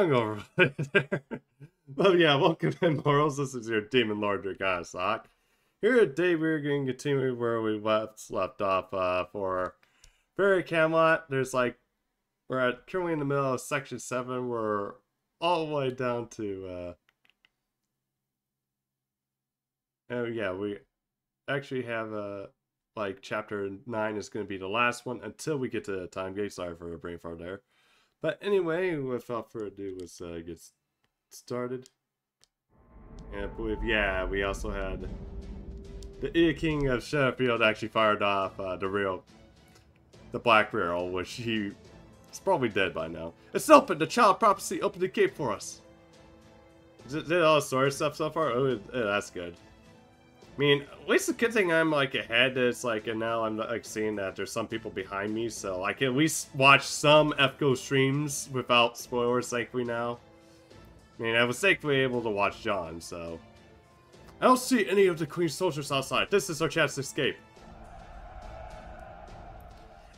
hungover there. Well, yeah, welcome in, morals. This is your Demon Lord Dragasock. Here today we're going to continue where we left off for Fairy Camelot. There's like, we're currently in the middle of section 7. We're all the way down to, oh yeah, we actually have, like, chapter 9 is going to be the last one until we get to the time gate. Sorry for the brain fart there. But anyway, without further ado, let's get started. And I believe, yeah, we also had the Idiot King of Sheffield actually fired off the Black Barrel, which he's probably dead by now. It's open! The child prophecy opened the gate for us! Did all the story stuff so far? Oh, that's good. I mean, at least the good thing I'm like ahead is like, and now I'm like seeing that there's some people behind me, so I can at least watch some FGO streams without spoilers, thankfully now. I mean, I was thankfully able to watch John, so. I don't see any of the Queen's soldiers outside. This is our chance to escape.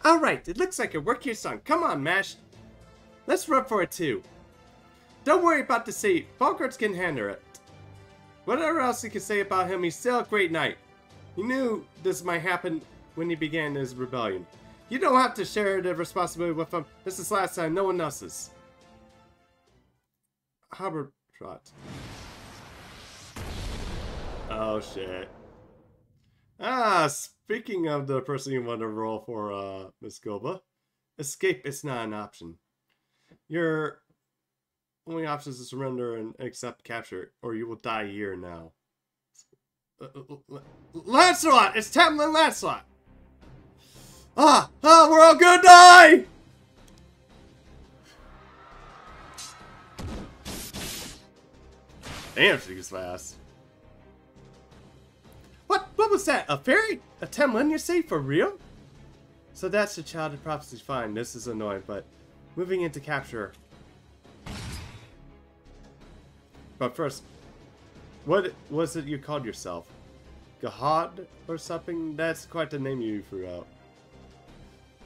Alright, it looks like it worked here, son. Come on, Mash. Let's run for it too. Don't worry about the sea. Bogarts can handle it. Whatever else you can say about him, he's still a great knight. He knew this might happen when he began his rebellion. You don't have to share the responsibility with him. This is last time, no one else's. Habertrot. Oh shit. Ah, speaking of the person you want to roll for, Miss Goba. Escape is not an option. Your only option is to surrender and accept capture, or you will die here now. Lancelot! It's Tamlin Lancelot! We're all gonna die! Damn, she's fast. What was that? A fairy? A Tamlin, you say? For real? So that's the child of prophecy. Fine, this is annoying, but moving into capture. But first, what was it you called yourself? Gahad or something? That's quite the name you threw out.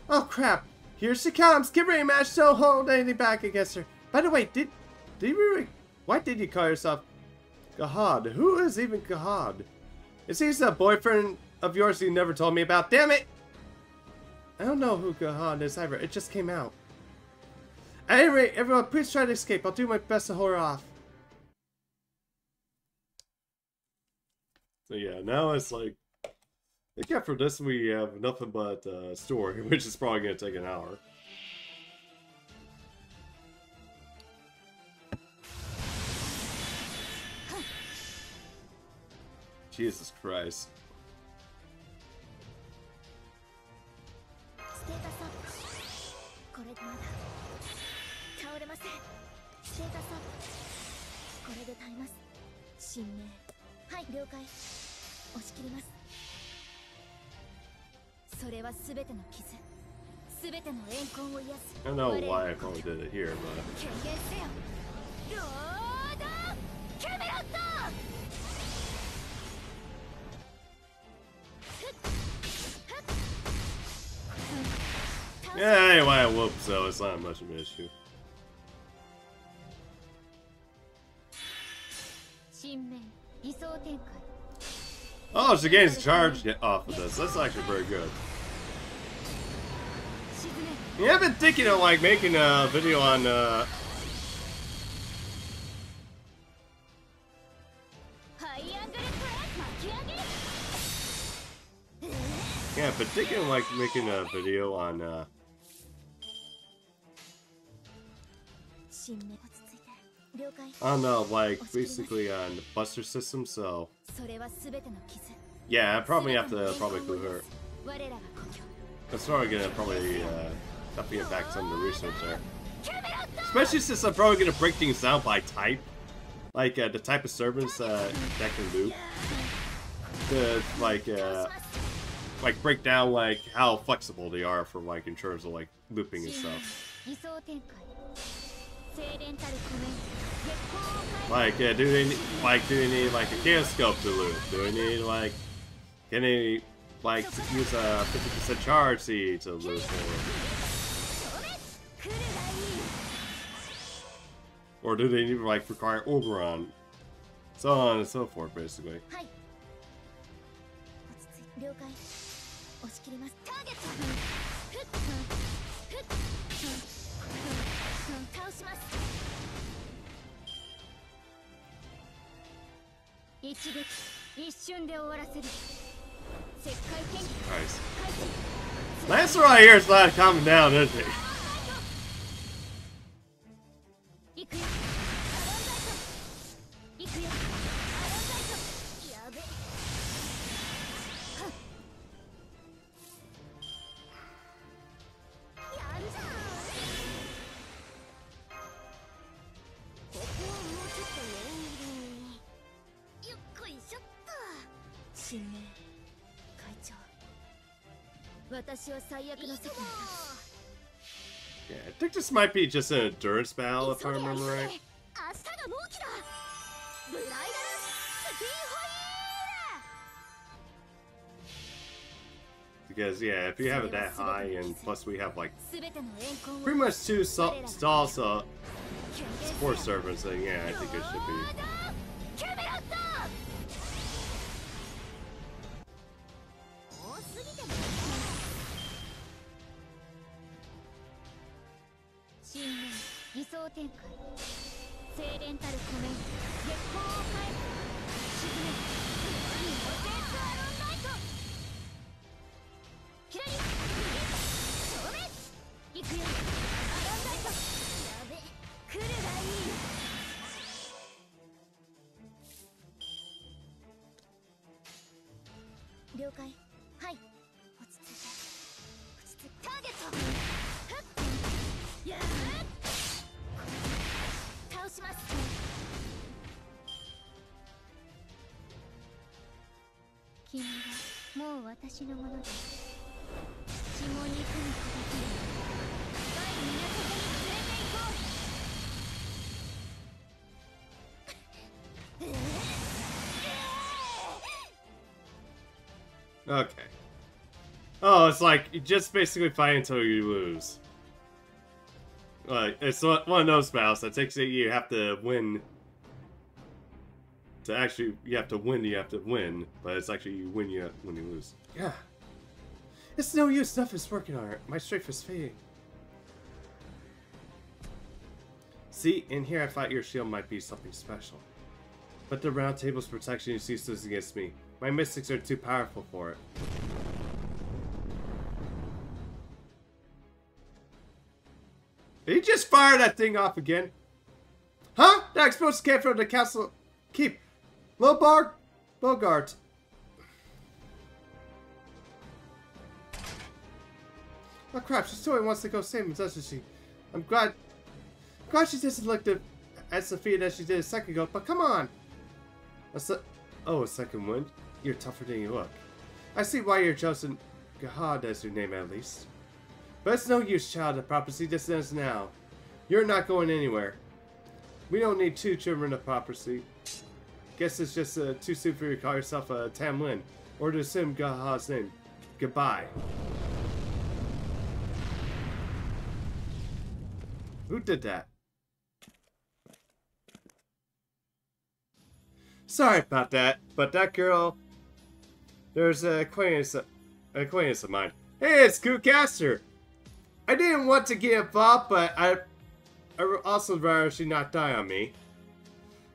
Oh crap! Here she comes! Get ready, Mash! Don't hold anything back against her. By the way, did you really? Why did you call yourself Gahad? Who is even Gahad? Is he a boyfriend of yours you never told me about? Damn it! I don't know who Gahad is either. It just came out. At any rate, everyone, please try to escape. I'll do my best to hold her off. So yeah, now it's like, except for this, we have nothing but story, which is probably going to take an hour. Jesus Christ. I don't know why I probably did it here, but yeah, anyway, I whooped, so it's not much of an issue. Oh, she gains charge off of this. That's actually very good. Yeah, I've been thinking of like making a video on yeah, I've been thinking of like making a video on like basically on the Buster system, so yeah, I probably have to clue her. That's probably gonna have to get back some of the research there. Especially since I'm probably gonna break things down by type. Like the type of servants that can loop. To like break down like how flexible they are for like in terms of like looping and stuff. Like, do they need like a chaos scope to loop? Do they need like, can they like use a 50% charge seed to loop? Or do they need like require Oberon? So on and so forth, basically. Nice. Lancer right here is not calming down, is he? Yeah, I think this might be just an endurance battle if I remember right. Because yeah, if you have it that high and plus we have like pretty much two stall support servers, then yeah, I think it should be. Okay. Oh, it's like you just basically fight until you lose. Like it's one of those battles that takes you have to win. To actually, you have to win, but it's actually you win when you lose. Yeah. It's no use, stuff is working on it. My strength is fading. See, in here I thought your shield might be something special. But the round table's protection is useless against me. My mystics are too powerful for it. Did he just fire that thing off again? Huh? That explosion came from the castle keep. Bogart. Oh crap, she totally wants to go save him, doesn't she? I'm glad she doesn't look as defeated as she did a second ago, but come on! A second wind? You're tougher than you look. I see why you're chosen Gahad as your name at least. But it's no use, child, the prophecy just ends now. You're not going anywhere. We don't need two children of prophecy. Guess it's just too soon for you to call yourself a Tamlin, or to assume Gahad's name. Goodbye. Who did that? Sorry about that, but that girl, there's an acquaintance of mine. Hey, it's Kookcaster. I didn't want to get involved, but I also rather she not die on me.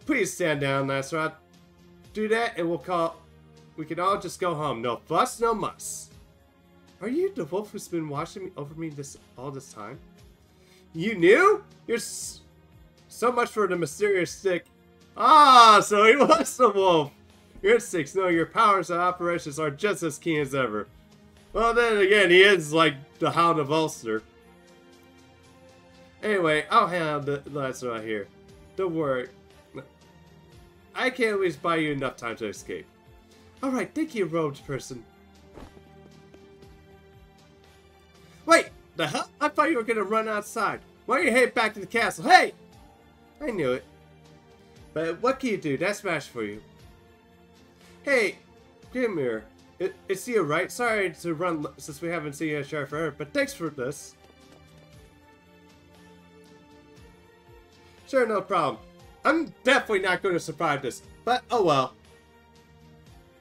Please stand down, Lancelot. Do that, and we can all just go home. No fuss, no muss. Are you the wolf who's been watching over me all this time? You knew? You're so much for the mysterious stick. Ah, so he was the wolf. Your instincts, no, your powers and operations are just as keen as ever. Well, then again, he is like the Hound of Ulster. Anyway, I'll handle the last right here. Don't worry. I can at least buy you enough time to escape. Alright, thank you, robed person. Wait, the hell? I thought you were gonna run outside. Why don't you head back to the castle? Hey! I knew it. But what can you do? That's smash for you. Hey, come here. It's you, right? Sorry to run since we haven't seen you forever, but thanks for this. Sure, no problem. I'm definitely not going to survive this, but oh well.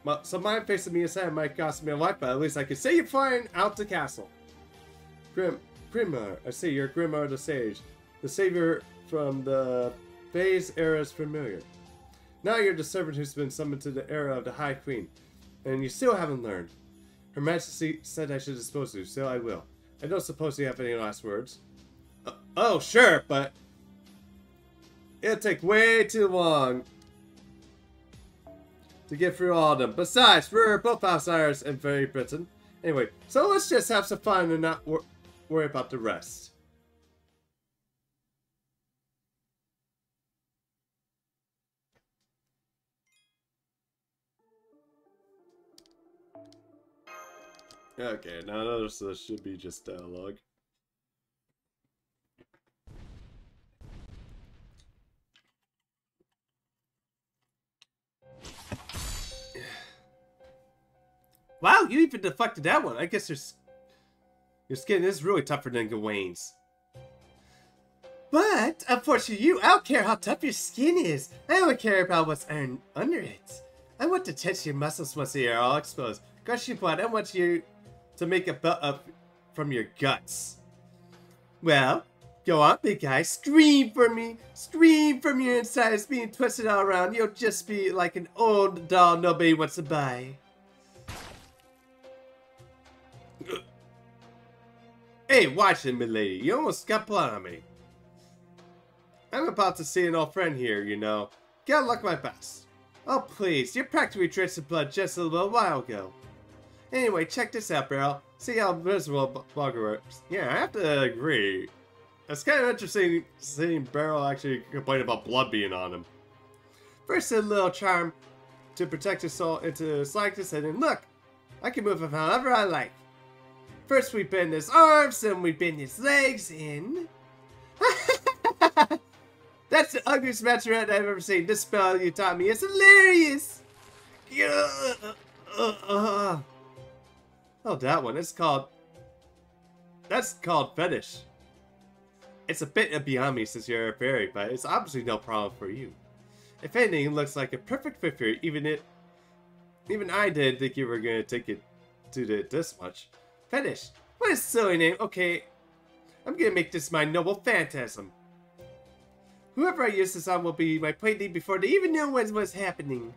Well, some mind facing me inside might cost me a life, but at least I can say you're flying out the castle. Grimar, I see you're Grimar the Sage, the savior from the Phase era's familiar. Now you're the servant who's been summoned to the era of the High Queen, and you still haven't learned. Her Majesty said I should dispose of you, so I will. I don't suppose you have any last words. Oh, sure, but it'll take way too long to get through all of them. Besides, we're both outsiders in very Britain. Anyway, so let's just have some fun and not worry about the rest. Okay, now this should be just dialogue. Wow, you even deflected that one. I guess your skin is really tougher than Gawain's. But, unfortunately, I don't care how tough your skin is. I only care about what's under it. I want to touch your muscles once they are all exposed. Crush your blood. I want you to make a butt up from your guts. Well, go on, big guy. Scream for me. Scream from your insides being twisted all around. You'll just be like an old doll nobody wants to buy. Hey, watch it, milady. You almost got blood on me. I'm about to see an old friend here, you know. Gotta look my best. Oh, please. You practically drenched in blood just a little while ago. Anyway, check this out, Beryl. See how miserable Bugger works. Yeah, I have to agree. It's kind of interesting seeing Beryl actually complain about blood being on him. First, a little charm to protect his soul into his likeness, and then look, I can move him however I like. First we bend his arms, then we bend his legs in. That's the ugliest bachelorette I've ever seen. This spell you taught me is hilarious. Oh, that one. That's called fetish. It's a bit beyond me since you're a fairy, but it's obviously no problem for you. If anything, it looks like a perfect fit for you. Even I didn't think you were gonna take it to this much. Fetish. What a silly name. Okay, I'm gonna make this my noble phantasm. Whoever I use this on will be my playmate before they even know what's happening.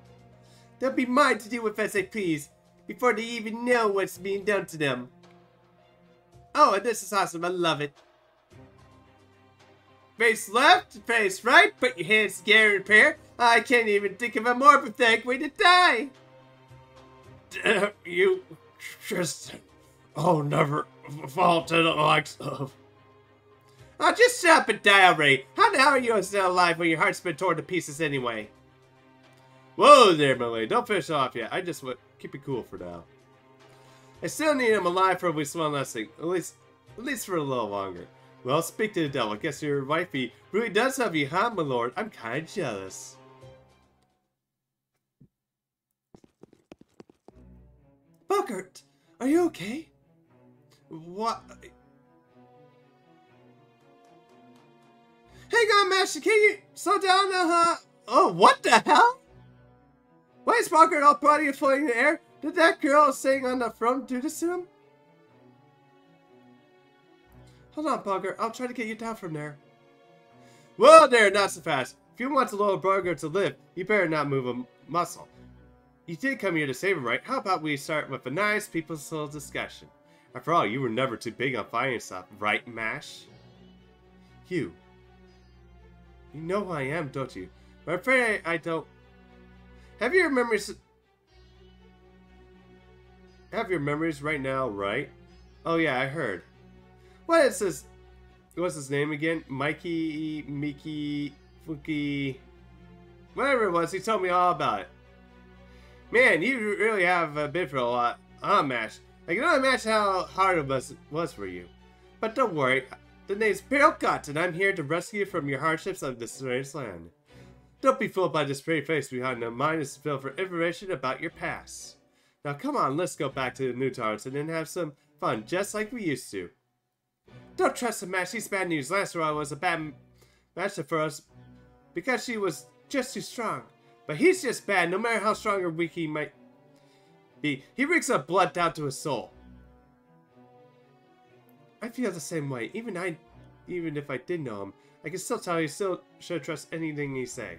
They'll be mine to deal with as they please, before they even know what's being done to them. Oh, and this is awesome. I love it. Face left, face right, put your hands together in prayer. I can't even think of a more pathetic way to die. Damn you, Tristan. Oh, never fall to the likes of... Oh, just shut up and die already. How the hell are you still alive when your heart's been torn to pieces anyway? Whoa there, Millie. Don't finish off yet. I just want keep it cool for now. I still need him alive for at least one last thing. At least for a little longer. Well, speak to the devil. Guess your wifey really does have you, huh, my lord? I'm kind of jealous. Buckert, are you okay? What? Hang on, Master. Can you slow down now, huh? Oh, what the hell? Why is Buckert all bloody and floating in the air? Did that girl sitting on the throne do this to him? Hold on, Bugger. I'll try to get you down from there. Whoa there, not so fast. If you want the little Bugger to live, you better not move a muscle. You did come here to save him, right? How about we start with a nice, peaceful discussion? After all, you were never too big on fighting stuff, right, Mash? You know who I am, don't you? But I'm afraid I don't... Have your memories right now, right? Oh yeah, I heard. What is this? What's his name again? Mikey, Mickey, Funky... Whatever it was, he told me all about it. Man, you really have been through a lot, huh, Mash? I can only imagine how hard it was for you. But don't worry, the name's Perlcott, and I'm here to rescue you from your hardships on this strange land. Don't be fooled by this pretty face behind the mind is filled for information about your past. Now come on, let's go back to the New Towns and then have some fun, just like we used to. Don't trust the Mash, he's bad news. Last while was a bad master for us, because she was just too strong. But he's just bad, no matter how strong or weak he might be. He reeks of blood down to his soul. I feel the same way. Even if I did know him, I can still tell you still should trust anything he says.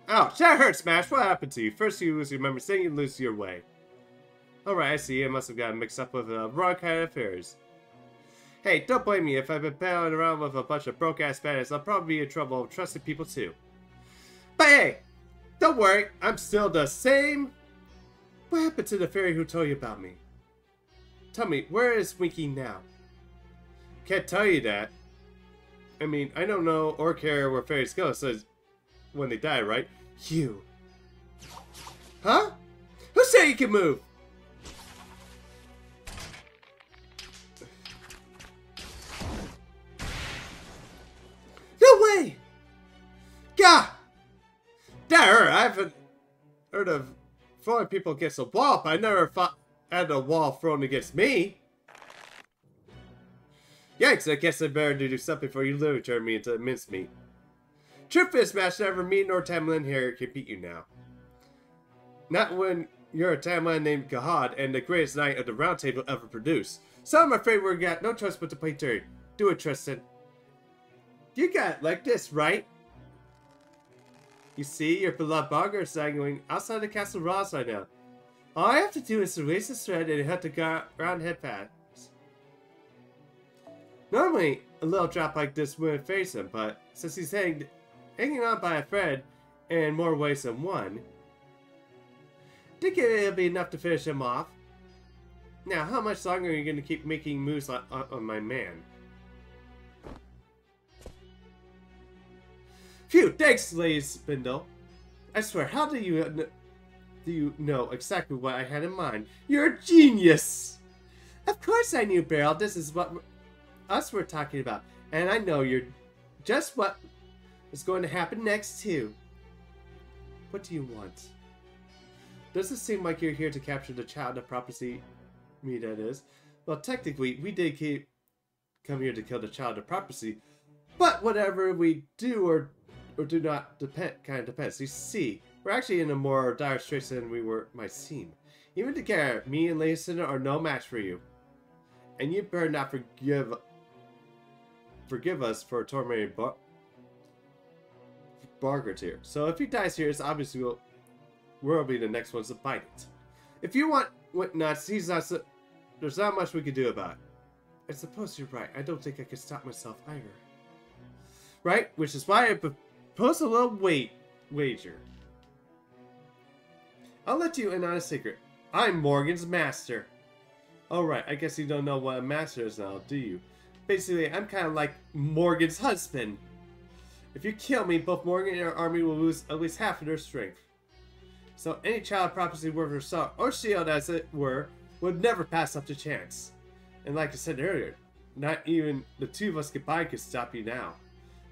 Ouch, that hurts, Smash. What happened to you? First you lose your memory, then you lose your way. Alright, I see. I must have gotten mixed up with the wrong kind of affairs. Hey, don't blame me. If I've been palling around with a bunch of broke-ass bandits, I'll probably be in trouble trusting people too. But hey, don't worry. I'm still the same. What happened to the fairy who told you about me? Tell me, where is Winky now? Can't tell you that. I mean, I don't know or care where fairies go, so when they die, right? You. Huh? Who said you can move? No way! Gah! That hurt. I haven't heard of throwing people against a wall, but I never had a wall thrown against me. Yikes, I guess I better do something before you literally turn me into mincemeat. Truth is, Smash, never me nor Tamlin here can beat you now. Not when you're a Tamlin named Gahad and the greatest knight of the Round Table ever produced. So I'm afraid we've got no choice but to play dirty. Do it, Tristan. You got it like this, right? You see, your beloved Bogger is going outside the Castle Ross right now. All I have to do is erase the thread and head to round head paths. Normally, a little drop like this wouldn't face him, but since he's hanging on by a thread in more ways than one, I think it'll be enough to finish him off. Now, how much longer are you going to keep making moves on my man? Phew, thanks, Lady Spindle. I swear, how do you know exactly what I had in mind? You're a genius! Of course I knew, Beryl. This is what us we're talking about. And I know you're just what is going to happen next, too. What do you want? Does it seem like you're here to capture the child of prophecy? Me, that is. Well, technically, we did come here to kill the child of prophecy. But whatever we do or do not kind of depends. You see, we're actually in a more dire straits than we might seem. Even together, me and Lady Cinder are no match for you. And you better not forgive us for tormenting Bargert here. So if he dies here, it's obviously we'll be the next ones to bite it. If you want nuts, he's not. There's not much we can do about it. I suppose you're right. I don't think I can stop myself either. Right? Which is why I propose a little wager. I'll let you in on a secret. I'm Morgan's master. Alright, I guess you don't know what a master is now, do you? Basically, I'm kind of like Morgan's husband. If you kill me, both Morgan and her army will lose at least half of their strength. So any child of prophecy worth her salt, or shield as it were, would never pass up the chance. And like I said earlier, not even the two of us combined could stop you now.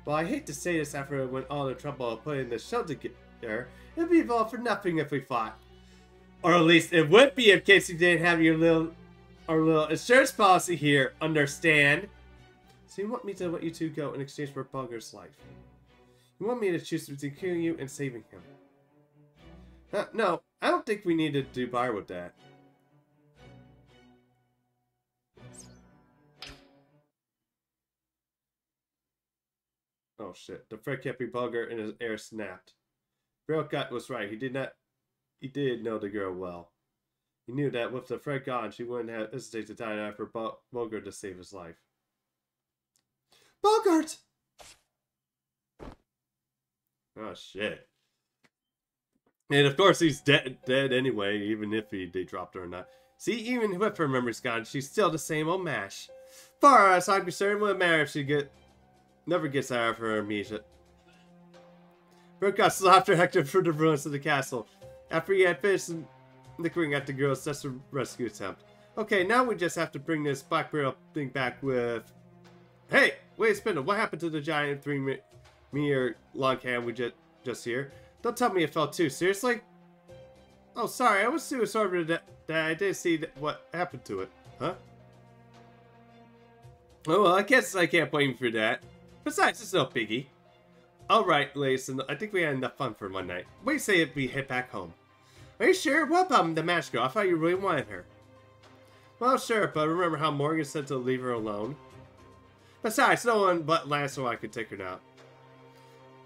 Well, I hate to say this after I went all the trouble of putting this show together, it'd be all for nothing if we fought. Or at least it would be in case you didn't have our little insurance policy here, understand? So you want me to let you two go in exchange for Bogger's life? You want me to choose between killing you and saving him? No, I don't think we need to do bar with that. Oh shit, the Fred kept Bogger and his air snapped. Braillegut was right, he did know the girl well. He knew that with the Fred gone, she wouldn't have hesitated to die after Bogart to save his life. Bogart! Oh shit. And of course he's dead anyway, even if they dropped her or not. See, even with her memories gone, she's still the same old mash. Far as I'm concerned, it wouldn't matter if she never gets out of her amnesia. Bert got slapped her Hector through the ruins of the castle. After he had finished nickering at the girl's desperate rescue attempt. Okay, now we just have to bring this Black Barrel thing back with... Hey! Wait a Spindle, what happened to the giant 3-meter long can we just here? Don't tell me it fell too, seriously? Oh, sorry, I was so absorbed that I didn't see what happened to it. Huh? Oh, well, I guess I can't blame you for that. Besides, it's no biggie. Alright, ladies, I think we had enough fun for one night. What do you say if we head back home? Are you sure? What about the match girl? I thought you really wanted her. Well, sure, but remember how Morgan said to leave her alone? Besides, no one but Lancelot could take her now.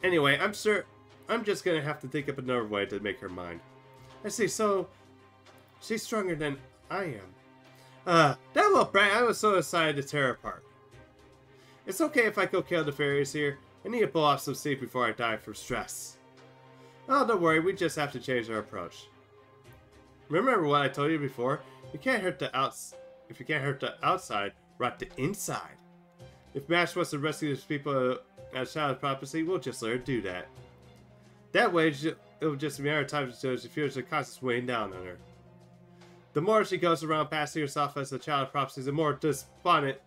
Anyway, I'm just gonna have to think up another way to make her mine. I see, so she's stronger than I am. That little brat, I was so excited to tear her apart. It's okay if I go kill the fairies here. I need to pull off some sleep before I die from stress. Oh, don't worry, we just have to change our approach. Remember what I told you before? You can't hurt the if you can't hurt the outside, rot the inside. If Mash wants to rescue these people at Child Prophecy, we'll just let her do that. That way, it'll just be a matter of time until she feels the conscience weighing down on her. The more she goes around passing herself as a Child Prophecy, the more despondent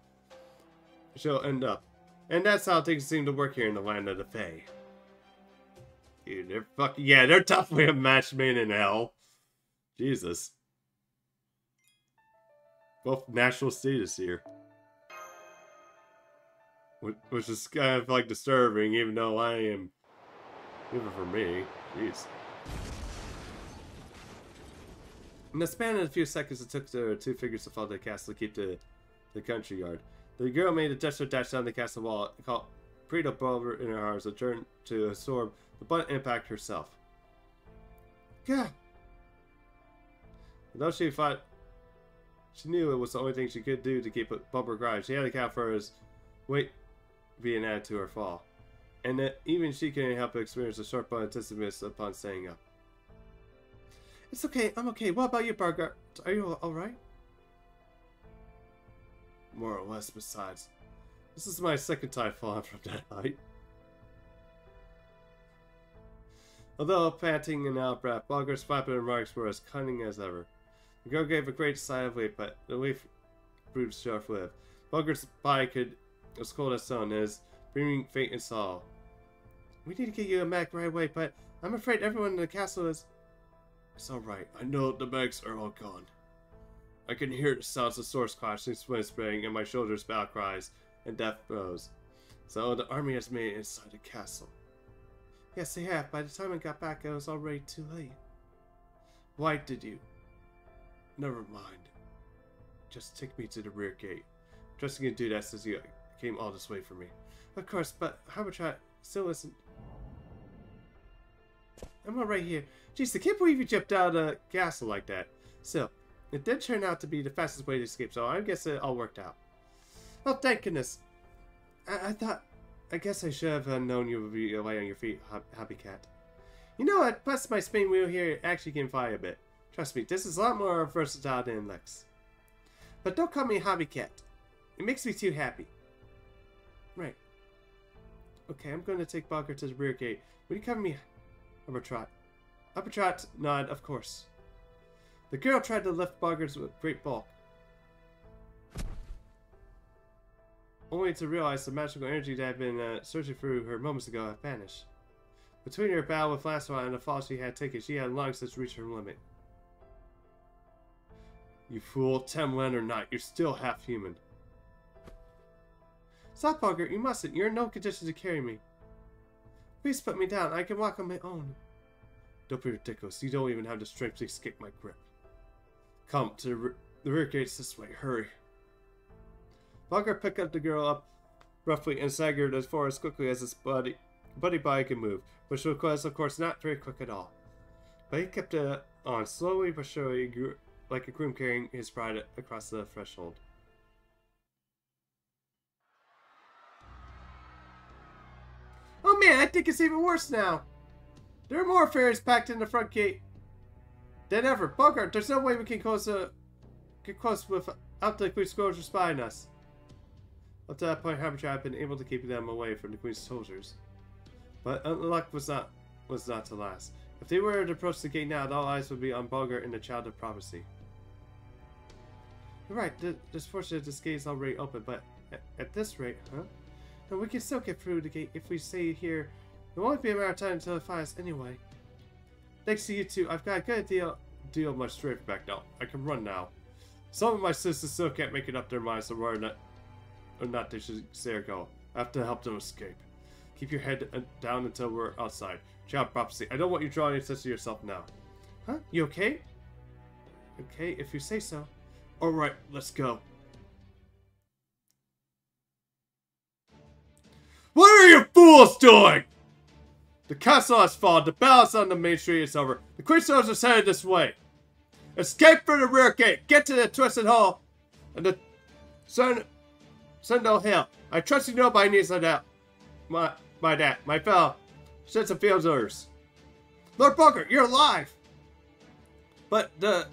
she'll end up. And that's how things seem to work here in the land of the Fae. Dude, they're fucking... Yeah, they're definitely a match made in hell. Jesus. Both national status here. Which is kind of like disturbing, even though I am... Even for me. Jeez. In the span of a few seconds it took the two figures to fall to the castle to keep the country guard. The girl made a desperate dash down the castle wall and caught Preto Bulver in her arms and turned to absorb the blunt impact herself. God! Though she thought she knew it was the only thing she could do to keep Bumper grounded, she had to account for his weight being added to her fall. And that even she couldn't help but experience a short but intense upon staying up. It's okay, I'm okay. What about you, Bargar? Are you alright? More or less, besides. This is my second time falling from that height. Although panting and out of breath, Bulgar's flapping remarks were as cunning as ever. The girl gave a great sigh of relief, but the relief proved short-lived. Bulgar's body was cold as stone, and his breathing faint and slow. We need to get you a mech right away, but I'm afraid everyone in the castle is... It's alright. I know the mechs are all gone. I can hear the sounds of swords clashing, splint spraying, and my shoulders battle cries and death blows. So the army has made it inside the castle. Yes, they have. By the time I got back, it was already too late. Why did you? Never mind. Just take me to the rear gate. Trusting you to do that since you came all this way for me. Of course, but Habitat still isn't... I'm all right here. Jeez, I can't believe you jumped out of the castle like that. Still, it did turn out to be the fastest way to escape, so I guess it all worked out. Oh, thank goodness. I guess I should have known you would be away on your feet, Happy Cat. You know what? Plus my spin wheel here actually can fly a bit. Trust me, this is a lot more versatile than Lex. But don't call me Hobby Cat. It makes me too happy. Right. Okay, I'm going to take Bulgar to the rear gate. Will you cover me? Uppertrot. Uppertrot, nod, of course. The girl tried to lift Bulgar's with great bulk. Only to realize the magical energy that had been surging through her moments ago had vanished. Between her battle with Lancelot and the fall she had taken, she had long since reached her limit. You fool, Temland or not, you're still half human. Stop, Bulgar, you mustn't. You're in no condition to carry me. Please put me down. I can walk on my own. Don't be ridiculous. You don't even have the strength to escape my grip. Come, to the rear gate's this way. Hurry. Bulgar picked up the girl up roughly and staggered as far as quickly as his buddy body could move, which was, of course, not very quick at all. But he kept on slowly but surely, like a groom carrying his bride across the threshold. Oh man, I think it's even worse now. There are more fairies packed in the front gate than ever. Bulgar, there's no way we can get close without the Queen's soldiers spying us. Up to that point, Habitat had been able to keep them away from the Queen's soldiers. But luck was not to last. If they were to approach the gate now, all eyes would be on Bulgar and the Child of Prophecy. You're right, there's fortunate this gate is already open, but at this rate, huh? No, we can still get through the gate if we stay here. It won't be a matter of time until they find us anyway. Thanks to you two, I've got a good deal of my strength back now. I can run now. Some of my sisters still can't make it up their minds on whether or not they should stay or go. I have to help them escape. Keep your head down until we're outside. Child prophecy. I don't want you drawing attention to yourself now. Huh? You okay? Okay, if you say so. Alright, let's go. What are you fools doing? The castle has fallen. The battle's on the main street is over. The Queen soldiers are headed this way. Escape through the rear gate. Get to the twisted hole. And the Sundal Hill. I trust you know by needs of that. My fellow. Send some field orders. Lord Bunker, you're alive. But the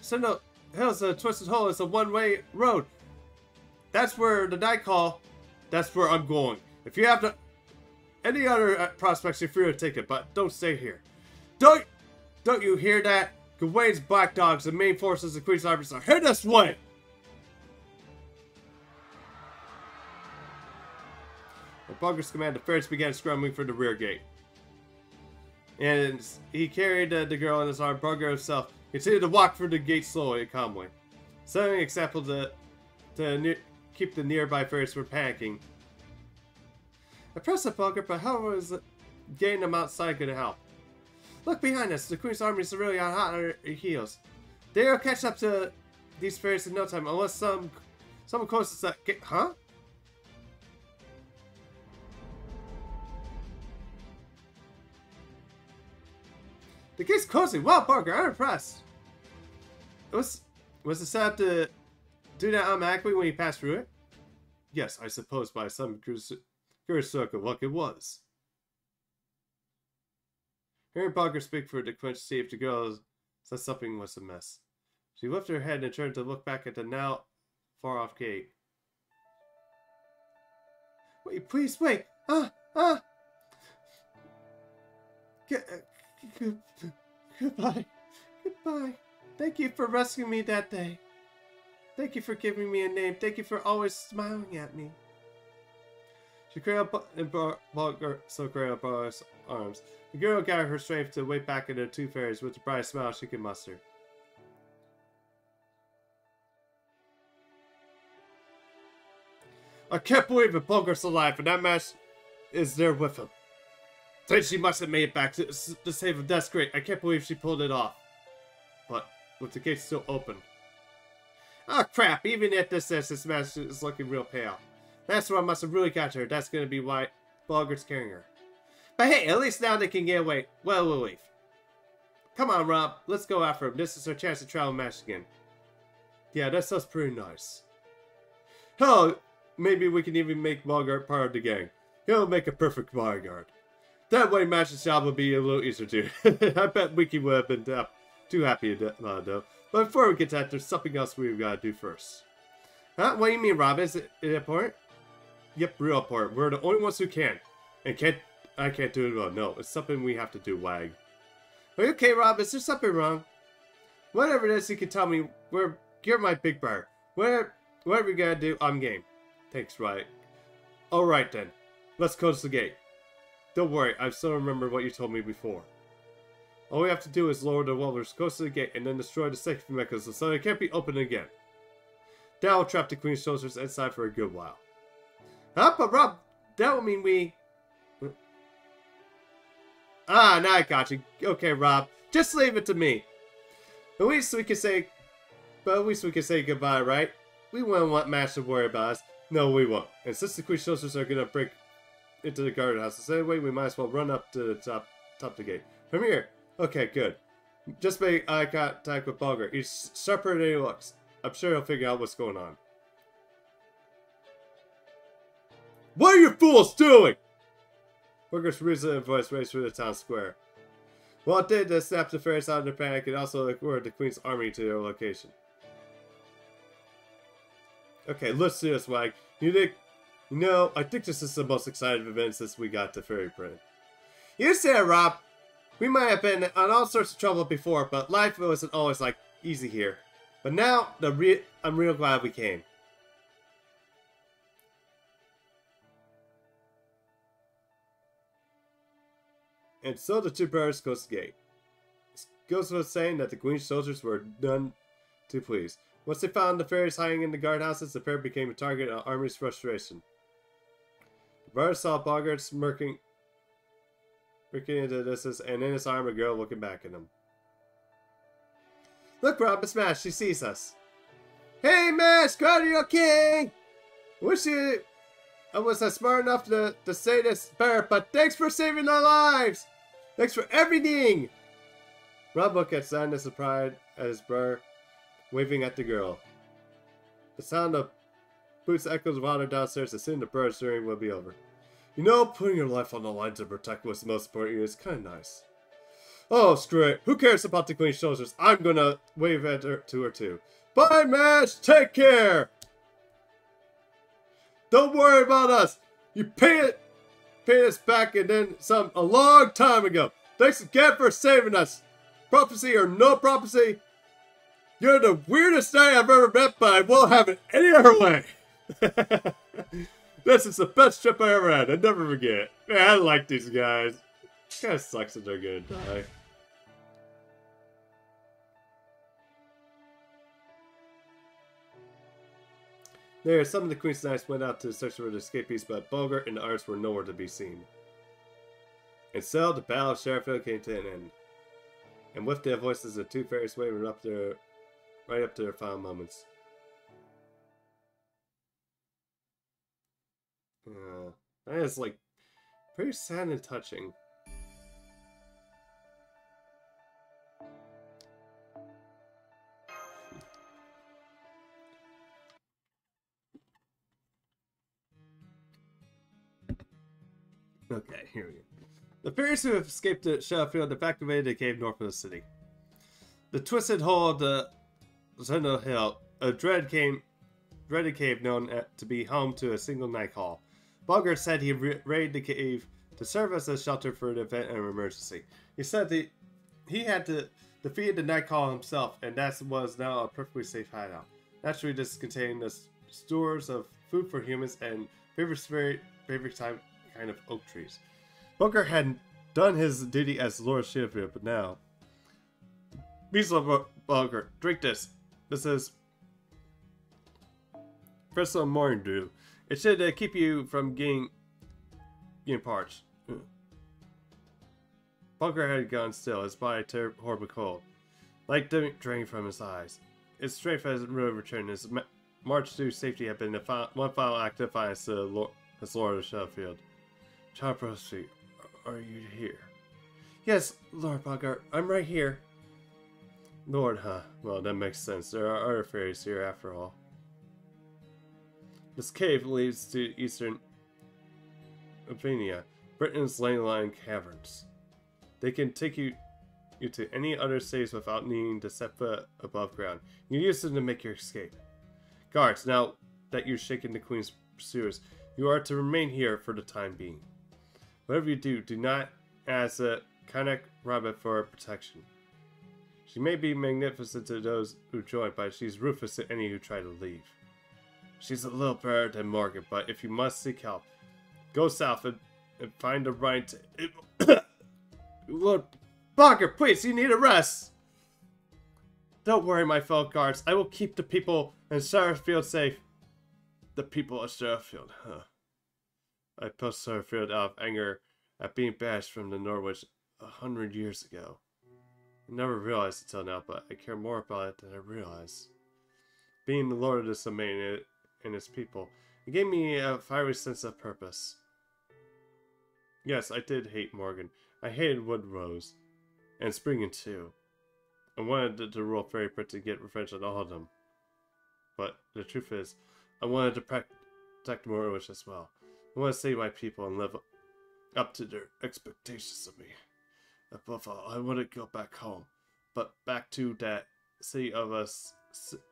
Sundal Hill's a twisted hole. It's a one-way road. That's where the night call. That's where I'm going. If you have any other prospects, you're free to take it, but don't stay here. Don't you hear that? Gawain's Black Dogs, the main forces of Queen's Army are headed this way! The Bunker's command, the ferrets began scrambling for the rear gate. And he carried the girl in his arm. Bunker himself continued to walk through the gate slowly and calmly, setting an example to keep the nearby ferrets from panicking. I pressed the Bunker, but how was getting them outside going to help? Look behind us. The Queen's army is really on hot on their heels. They'll catch up to these ferrets in no time, unless someone closes that gate. Huh? The gate's closing. Wow, Bunker, I'm impressed. Was it set up to do that automatically when you pass through it? Yes, I suppose by some circle, like it was. Hearing Bunker speak for the quench to see if the girl said something was amiss. She lifted her head and turned to look back at the now far-off gate. Wait, please, wait! Goodbye. Goodbye. Thank you for rescuing me that day. Thank you for giving me a name. Thank you for always smiling at me. She cradled Bunker's arms. The girl gathered her strength to wait back at her two fairies with the brightest smile she could muster. I can't believe it. Bunker's alive, and that match is there with him. Then she must have made it back to save him. That's great. I can't believe she pulled it off. But with the gate still open. Oh crap! Even at this match is looking real pale. That's what must have really got to her. That's gonna be why Bulgar's carrying her. But hey, at least now they can get away. Well, we'll leave. Come on, Rob. Let's go after him. This is our chance to travel match again. Yeah, that sounds pretty nice. Hell, maybe we can even make Bulgar part of the gang. He'll make a perfect bodyguard. That way, Match's job will be a little easier too. I bet Wiki would have been too happy though. But before we get to that, there's something else we've got to do first. Huh? What do you mean, Rob? Is it important? Yep, real important. We're the only ones who can. And I can't do it alone. No, it's something we have to do, Wag. Are you okay, Rob? Is there something wrong? Whatever it is, you can tell me. You're my big brother. Whatever you gotta do, I'm game. Thanks, right? Alright then. Let's close the gate. Don't worry, I still remember what you told me before. All we have to do is lower the welders close to the gate and then destroy the safety mechanism so it can't be opened again. That will trap the Queen's soldiers inside for a good while. Huh? But Rob, that will mean we... Ah, now I got you. Okay, Rob, just leave it to me. At least we can say goodbye, right? We won't want Mash to worry about us. No, we won't. And since the Queen's soldiers are gonna break into the guard houses anyway, we might as well run up to the top of the gate. From here. Okay, good. Just make eye contact with Bulgar. He's sharper than he looks. I'm sure he'll figure out what's going on. What are you fools doing? Bulgar's reasonable voice raced through the town square. Well, it did to snap the ferrets out of their panic and also lured the Queen's army to their location. Okay, let's do this, Wag. I think this is the most exciting event since we got to Fairy Print. You said, Rob. We might have been in all sorts of trouble before, but life wasn't always like easy here. But now, I'm real glad we came. And so the two brothers closed the gate. It goes without saying that the Queen's soldiers were none too pleased. Once they found the fairies hiding in the guardhouses, the pair became a target of the army's frustration. Burr saw Bogart smirking into the distance, and in his arm a girl looking back at him. Look, Rob, it's Mash. She sees us. Hey, Mash! Guardian King! Wish I was smart enough to say this, Burr, but thanks for saving our lives! Thanks for everything! Rob looked at sadness and pride as Burr waving at the girl. The sound of boots echoes louder downstairs as soon as the Burr's journey will be over. You know, putting your life on the line to protect what's most important is kind of nice. Oh, screw it. Who cares about the Queen's soldiers? I'm gonna wave at her to her too. Bye, Mash! Take care! Don't worry about us! You paid us back and then some a long time ago. Thanks again for saving us. Prophecy or no prophecy, you're the weirdest guy I've ever met, but I won't have it any other way. This is the best trip I ever had. I'll never forget it. Man, I like these guys. It kind of sucks that they're gonna die. There, some of the Queen's Knights went out to search for the escapees, but Bogart and the others were nowhere to be seen. And so, the Battle of Sheriffville came to an end. And with their voices, the two fairies waving up right up to their final moments. That is, like, pretty sad and touching. Okay, here we go. The fairies who have escaped the Sheffield evacuated the cave north of the city. The twisted hole of the Zendo Hill, a dreaded cave known to be home to a single night hall. Bogart said he raided the cave to serve as a shelter for an event or emergency. He said that he had to defeat the night hall himself, and that was now a perfectly safe hideout. Naturally, this contained the stores of food for humans and favorite time kind of oak trees. Booker had done his duty as Lord Sheffield, but now... Beasley Booker, drink this. This is... Crystal Morning Dew. It should keep you from getting parched. Booker had gone still, his body turned horribly cold. Light drained from his eyes. His strength has really returned. His march to safety had been one final act of defiance to his Lord of Sheffield. Child Prophecy, are you here? Yes, Lord Bogart, I'm right here. Lord, huh? Well, that makes sense. There are other fairies here after all. This cave leads to eastern Albania, Britain's landline caverns. They can take you to any other cities without needing to set foot above ground. You use them to make your escape. Guards, now that you've shaken the Queen's pursuers, you are to remain here for the time being. Whatever you do, do not ask a Kanak Rabbit for protection. She may be magnificent to those who join, but she's ruthless to any who try to leave. She's a little better than Morgan, but if you must seek help, go south and find the right to... Lord Bogart, please, you need a rest! Don't worry, my fellow guards. I will keep the people in Sheffield safe. The people of Sheffield, huh? I pushed Sheffield out of anger at being bashed from the Norwich 100 years ago. I never realized until now, but I care more about it than I realized. Being the Lord of this domain and its people, it gave me a fiery sense of purpose. Yes, I did hate Morgan. I hated Woodrose. And Springen too. I wanted the royal fairy prince to get revenge on all of them. But the truth is, I wanted to protect Norwich as well. I want to save my people and live up to their expectations of me. Above all, I want to go back home. But back to that city of a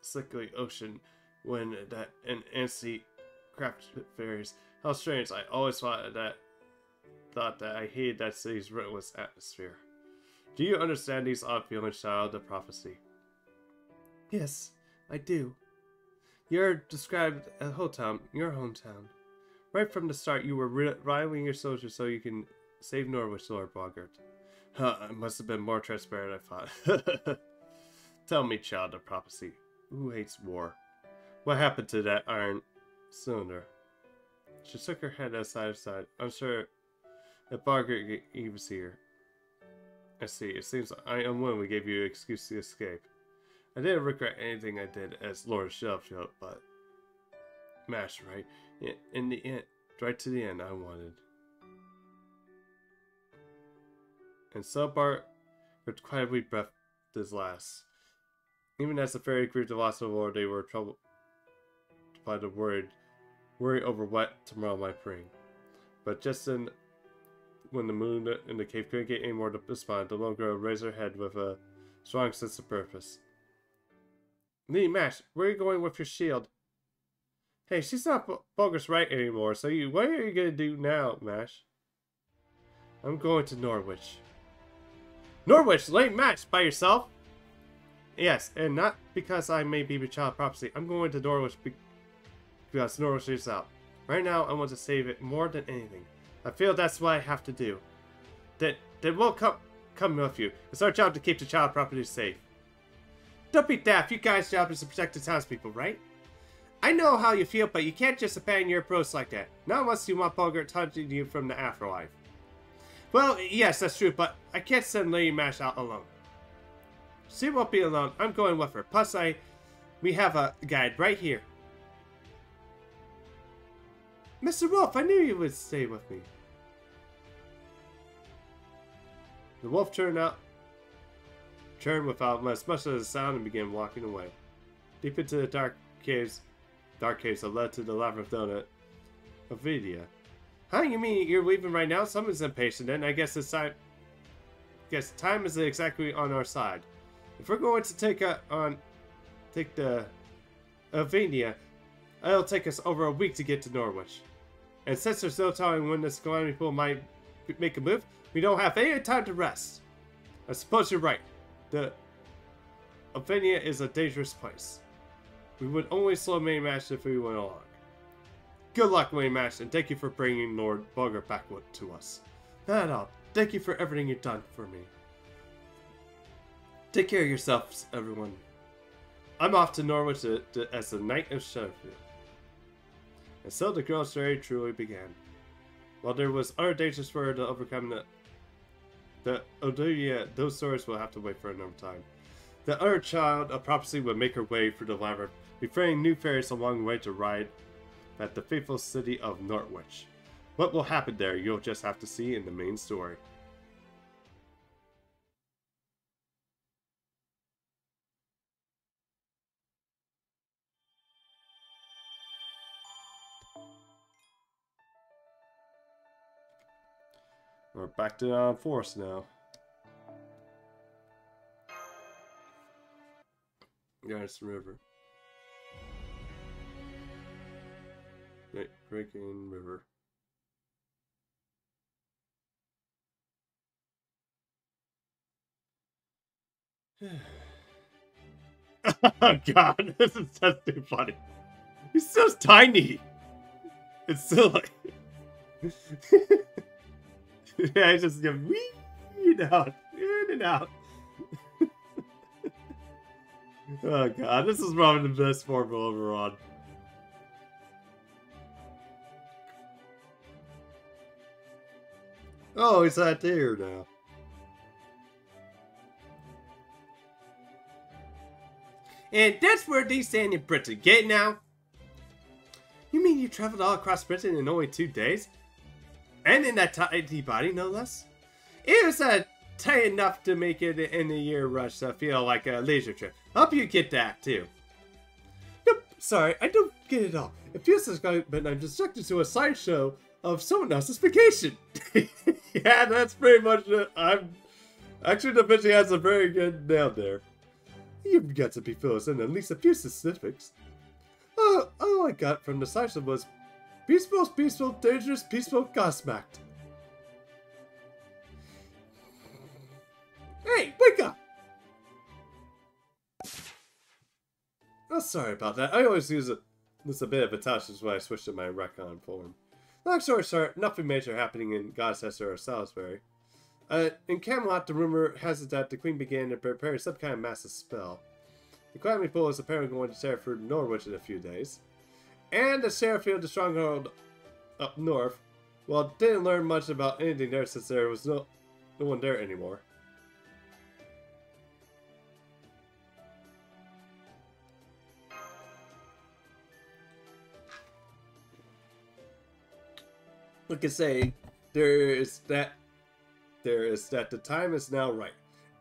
sickly ocean when that antsy craft fairies. How strange, I always thought that I hated that city's relentless atmosphere. Do you understand these odd feelings, child of prophecy? Yes, I do. You're described as your hometown. Right from the start, you were rivaling your soldiers so you can save Norwich, Lord Bogart. I must have been more transparent, I thought. Tell me, child of prophecy, who hates war? What happened to that iron cylinder? She shook her head side to side. I'm sure if Barker he was here. I see. It seems I unwillingly gave you an excuse to escape. I didn't regret anything I did as Lord Shelfield, but... Mash, right? In the end, right to the end, I wanted. And so Bart heard quite a weak breath this last. Even as the fairy grieved the loss of Lord, they were troubled by the worry over what tomorrow might bring. But just then, when the moon in the cave couldn't get any more to respond, the little girl raised her head with a strong sense of purpose. Lee, Mash, where are you going with your shield? Hey, she's not bogus right anymore, so what are you going to do now, Mash? I'm going to Norwich. Norwich, late Mash, by yourself? Yes, and not because I may be child property. I'm going to Norwich because Norwich is out. Right now, I want to save it more than anything. I feel that's what I have to do. Then we'll come with you. It's our job to keep the child property safe. Don't be daft. You guys' job is to protect the townspeople, right? I know how you feel, but you can't just abandon your approach like that. Not unless you want Bogart hunting you from the afterlife. Well, yes, that's true, but I can't send Lady Mash out alone. She won't be alone. I'm going with her. Plus, we have a guide right here. Mr. Wolf, I knew you would stay with me. The wolf turned without much of a sound and began walking away. Deep into the dark caves that led to the labyrinth donut of Vidia. Huh? You mean you're leaving right now? Someone's impatient, and I guess it's time. Time is exactly on our side. If we're going to take the Vidia, it'll take us over a week to get to Norwich. And since there's no telling when this calamity pool might make a move, we don't have any time to rest. I suppose you're right. The Albania is a dangerous place. We would only slow Maymash if we went along. Good luck, Maymash, and thank you for bringing Lord Bogart back to us. Not at all. Thank you for everything you've done for me. Take care of yourselves, everyone. I'm off to Norwich as the Knight of Sheffield. And so the girl's journey truly began. While there was other dangers for her to overcome, the Odelia, those stories will have to wait for another time. The other child of prophecy would make her way through the labyrinth, befriending new fairies along the way to ride at the faithful city of Norwich. What will happen there, you'll just have to see in the main story. We're back to Forest now. Yes, river. Breaking river. Oh god, this is just too funny. He's so tiny. It's still like yeah, I just get weed out, in and out. Oh god, this is probably the best formula ever on. Oh, he's out there now. And that's where they stand in Britain. Get it now? You mean you traveled all across Britain in only 2 days? And in that tiny body, no less? It was tight enough to make it in a year rush to feel like a leisure trip. Hope you get that, too. Nope, sorry, I don't get it all. It feels like I'm distracted to a sideshow of someone else's vacation. Yeah, that's pretty much it. Actually, the bitch has a very good nail there. You've got to be filled in at least a few specifics. All I got from the sideshow was peaceful, dangerous, peaceful, gobsmacked. Hey, wake up! Oh, sorry about that. I always use this a bit of a touch is when I switch to my Recon form. Long story short, nothing major happening in Gloucester or Salisbury. In Camelot, the rumor has it that the Queen began to prepare some kind of massive spell. The Calamity Pool is apparently going to tear through Norwich in a few days. And the Sheffield, the stronghold up north. Well, didn't learn much about anything there since there was no one there anymore. Like I say, there is that the time is now right.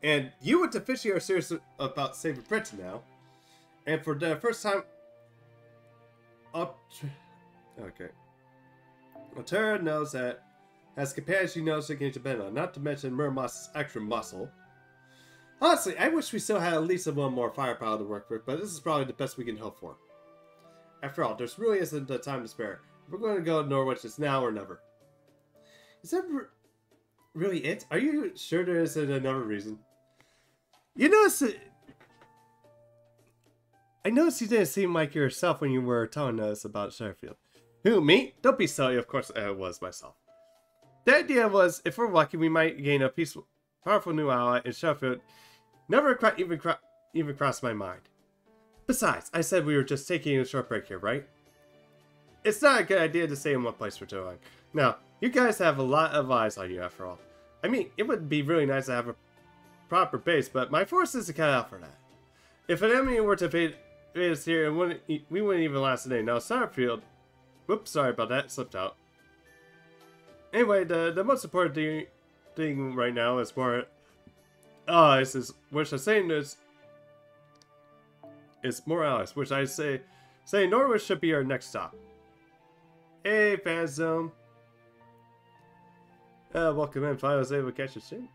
And you and Tafishi are serious about saving Britain now. And for the first time... Okay. Otera knows that as companions she knows she can depend on, not to mention Murmur's extra muscle. Honestly, I wish we still had at least one more firepower to work with, but this is probably the best we can hope for. After all, there really isn't the time to spare. We're going to go to Norwich. It's now or never. Is that really it? Are you sure there isn't another reason? You notice it. I noticed you didn't seem like yourself when you were telling us about Sheffield. Who, me? Don't be silly. Of course it was myself. The idea was, if we're lucky, we might gain a peaceful, powerful new ally in Sheffield. Never even crossed my mind. Besides, I said we were just taking a short break here, right? It's not a good idea to stay in one place for too long. Now, you guys have a lot of eyes on you after all. I mean, it would be really nice to have a proper base, but my forces are cut out for that. If an enemy were to invade us here, we wouldn't even last a day. Now, Starfield... Whoops, sorry about that, slipped out. Anyway, the most important thing right now is more... which I'm saying is more allies, which I say Norwich should be our next stop. Hey, fan zone. Welcome in. Finally, I was able to catch you soon.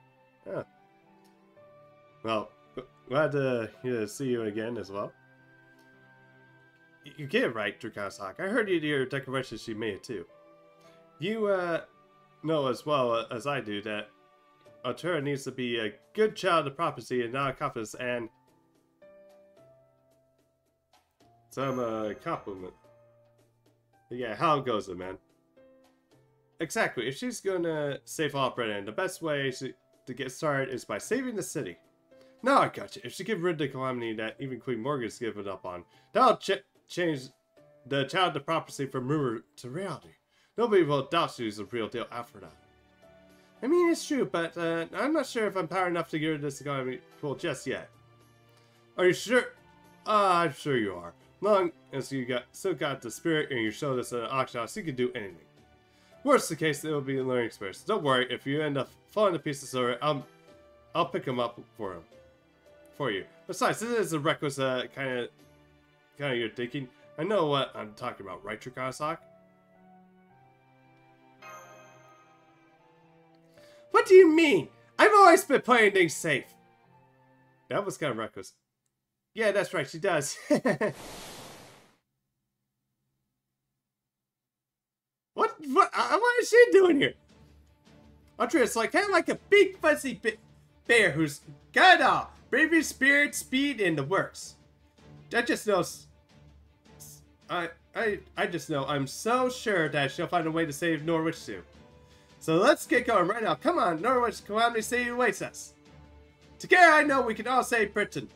Well, glad to see you again as well. You get it right, Drukasok. I heard your declarations she made too. You know as well as I do that Otera needs to be a good child of prophecy and not a confidence and some compliment. Yeah, how goes it, man? Exactly. If she's gonna save all Britain, the best way to get started is by saving the city. Now I got you. If she get rid of the calamity that even Queen Morgan's given up on, that'll change the child of prophecy from rumor to reality. Nobody will doubt she's the real deal after that. I mean, it's true, but I'm not sure if I'm power enough to get rid of this economy pool just yet. Are you sure? I'm sure you are. Long as you still got the spirit and you showed us an auction house, you can do anything. Worst the case, it will be a learning experience. Don't worry, if you end up falling to pieces over it, I'll pick them up for you. Besides, this is a reckless kind of your thinking. I know what I'm talking about, right, Drukasok? What do you mean? I've always been playing things safe. That was kind of reckless. Yeah, that's right, she does. What is she doing here? Andrea's like kind of like a big fuzzy bear who's got it all. Bravery, spirit, speed, and the works. I just know. I just know. I'm so sure that she'll find a way to save Norwich soon. So let's get going right now. Come on, Norwich Calamity City awaits us. Together, I know we can all save Britain.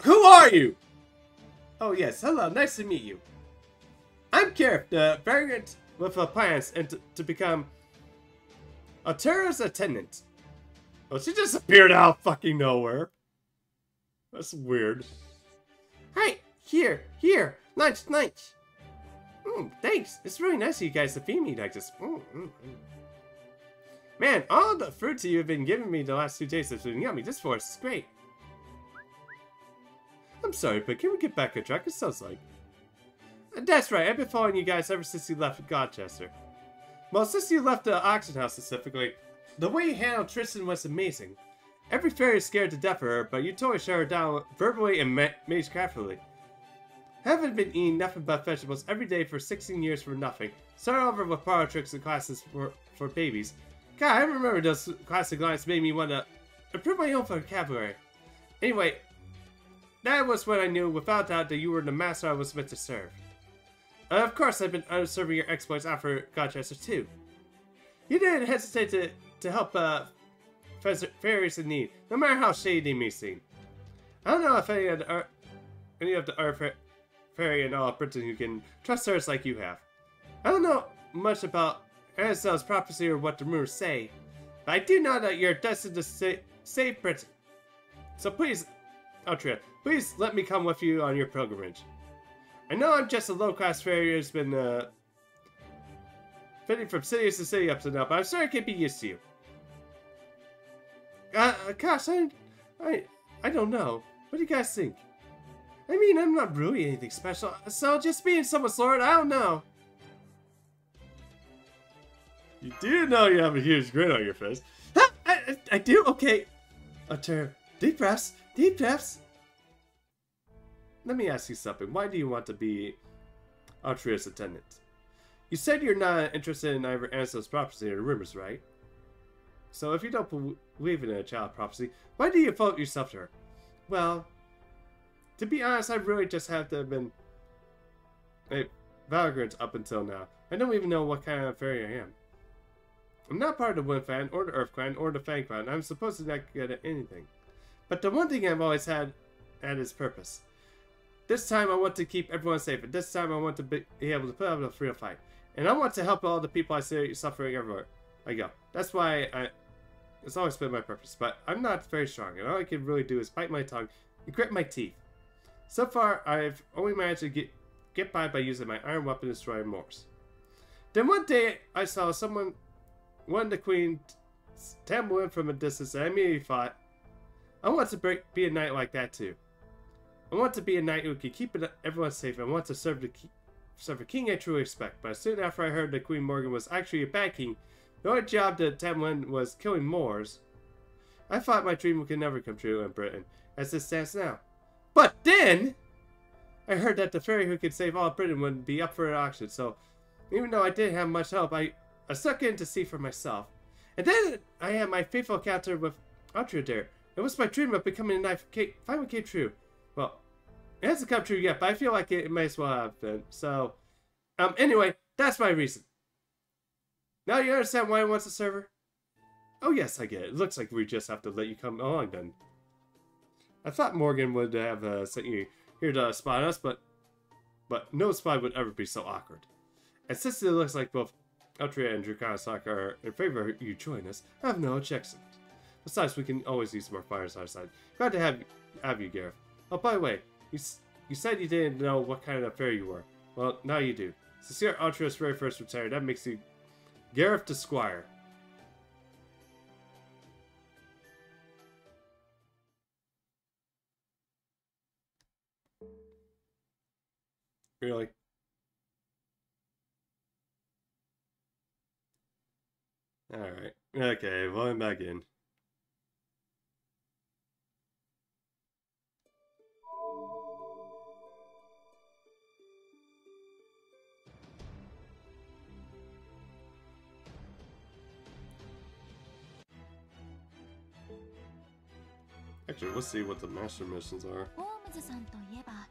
Who are you? Oh yes, hello. Nice to meet you. I'm Kirif, the variant with plans and to become Otera's attendant. Oh, she just appeared out of fucking nowhere. That's weird. Hi, here, lunch. Thanks. It's really nice of you guys to feed me like this. Man, all the fruits you've been giving me the last 2 days has been yummy. This forest is great. I'm sorry, but can we get back on track? It sounds like. That's right, I've been following you guys ever since you left Godchester. Well, since you left the auction house specifically, the way you handled Tristan was amazing. Every fairy is scared to death of her, but you totally shut her down verbally and magecraftily. Haven't been eating nothing but vegetables every day for 16 years for nothing. Started over with parlor tricks and classes for babies. God, I remember those classic lines made me want to improve my own vocabulary. Anyway, that was when I knew without doubt that you were the master I was meant to serve. Of course, I've been observing your exploits after Godchester too. You didn't hesitate to help fairies in need, no matter how shady they may seem. I don't know if any of the fairy in all of Britain who can trust hers like you have. I don't know much about Aristo's prophecy or what the rumors say, but I do know that you're destined to save Britain. So please, Altria, please let me come with you on your pilgrimage. I know I'm just a low-class fairy who's been fitting from city to city up to now, but I'm sure I can be used to you. Gosh, I don't know. What do you guys think? I mean, I'm not really anything special, so just being someone's lord, I don't know. You do know you have a huge grin on your face. Huh? I do? Okay. Deep breaths. Deep breaths. Let me ask you something. Why do you want to be Altria's attendant? You said you're not interested in either Ansel's prophecy or the rumors, right? So if you don't believe in a child prophecy, why do you devote yourself to her? Well, to be honest, I really just have to have been a vagrant up until now. I don't even know what kind of fairy I am. I'm not part of the Wind Clan, or the Earth Clan, or the Fang Clan. I'm supposed to not good at anything. But the one thing I've always had is purpose. This time I want to keep everyone safe, and this time I want to be able to put up a real fight. And I want to help all the people I see suffering everywhere I go. That's why it's always been my purpose. But I'm not very strong, and all I can really do is bite my tongue and grit my teeth. So far, I've only managed to get by using my iron weapon to destroy Moors. Then one day, I saw someone, one of the Queen, tumble in from a distance, and I immediately thought, I want to be a knight like that too. I want to be a knight who can keep everyone safe and want to serve the king I truly respect. But soon after I heard that Queen Morgan was actually a bad king, the only job that Tamlin was killing Moors, I thought my dream could never come true in Britain, as it stands now. But then, I heard that the fairy who could save all of Britain would be up for an auction, so even though I didn't have much help, I stuck in to see for myself. And then I had my faithful encounter with Altria there. It was my dream of becoming a knight finally came true. Well, it hasn't come true yet, but I feel like it may as well have been. So, anyway, that's my reason. Now you understand why I want to serve her? Oh yes, I get it. It looks like we just have to let you come along then. I thought Morgan would have sent you here to spy on us, but no spy would ever be so awkward. And since it looks like both Altria and Draconic are in favor of you joining us, I have no objection. Besides, we can always use more fires on our side. Glad to have you, Gareth. Oh, by the way, you said you didn't know what kind of fairy you were. Well, now you do. Since you're Altria's very first retired, that makes you Gareth the Squire. Really? Alright. Okay, well, I'm back in. Actually, let's see what the master missions are. ホームズさんといえば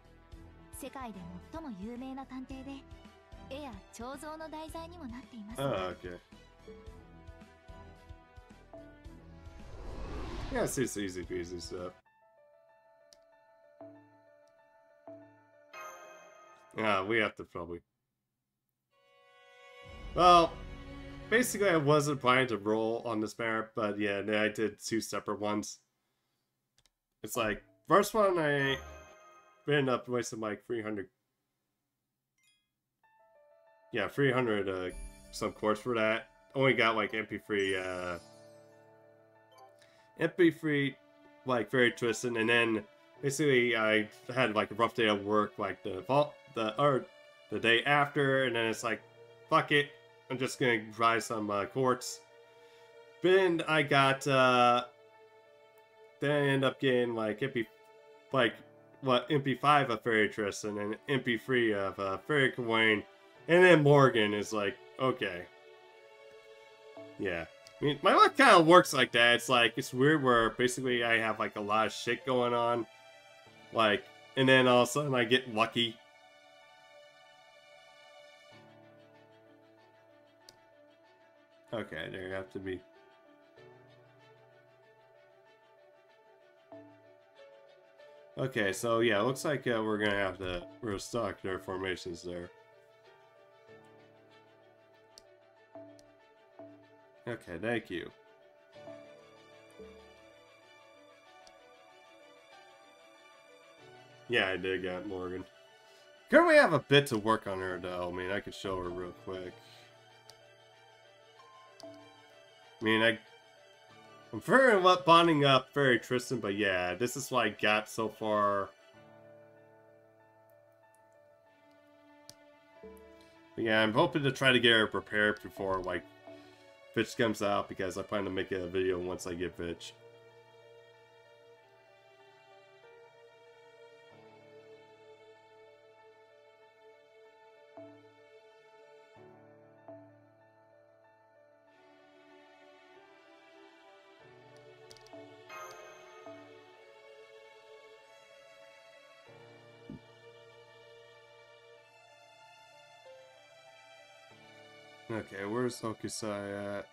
世界で最も有名な探偵で絵や彫像の題材にもなっています。 Oh, okay. Yeah, it's just easy peasy stuff. Yeah, we have to probably. Well, basically, I wasn't planning to roll on this map, but yeah, I did two separate ones. It's like, first one, I ended up wasting like 300. Yeah, 300 some quartz for that. Only got like MP3, like very twisted, and then basically I had like a rough day of work like the day after, and then it's like, fuck it, I'm just gonna buy some quartz. Then I got then I ended up getting like MP5 of Fairy Tristan and MP3 of Fairy Gawain, and then Morgan is like, okay, yeah. I mean, my luck kind of works like that. It's like, it's weird where basically I have like a lot of shit going on, like, and then all of a sudden I get lucky. Okay, there have to be. Okay, so yeah, looks like we're gonna have to restock their formations there. Okay, thank you. Yeah, I did get Morgan. Currently have a bit to work on her though. I mean, I could show her real quick. I mean, I'm very bonding up very Tristan, but yeah, this is what I got so far. But yeah, I'm hoping to try to get her prepared before like Fitch comes out, because I plan to make a video once I get Fitch. Okay, where's Hokusai at?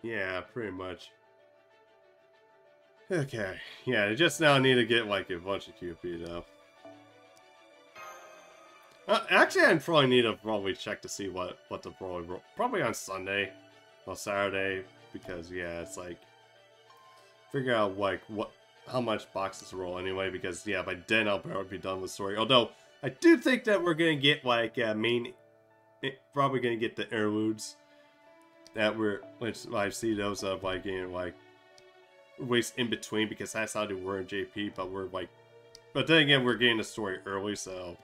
Yeah, pretty much. Okay, yeah, I just now need to get like a bunch of QP though. Actually, I probably need to check to see what the probably on Sunday or Saturday, because yeah, it's like figure out like how much boxes to roll anyway, because yeah, by then I'll probably be done with the story. Although I do think that we're gonna get like probably gonna get the interludes which I see those of like getting like ways in between, because that's how they were in JP, but then again we're getting the story early, so.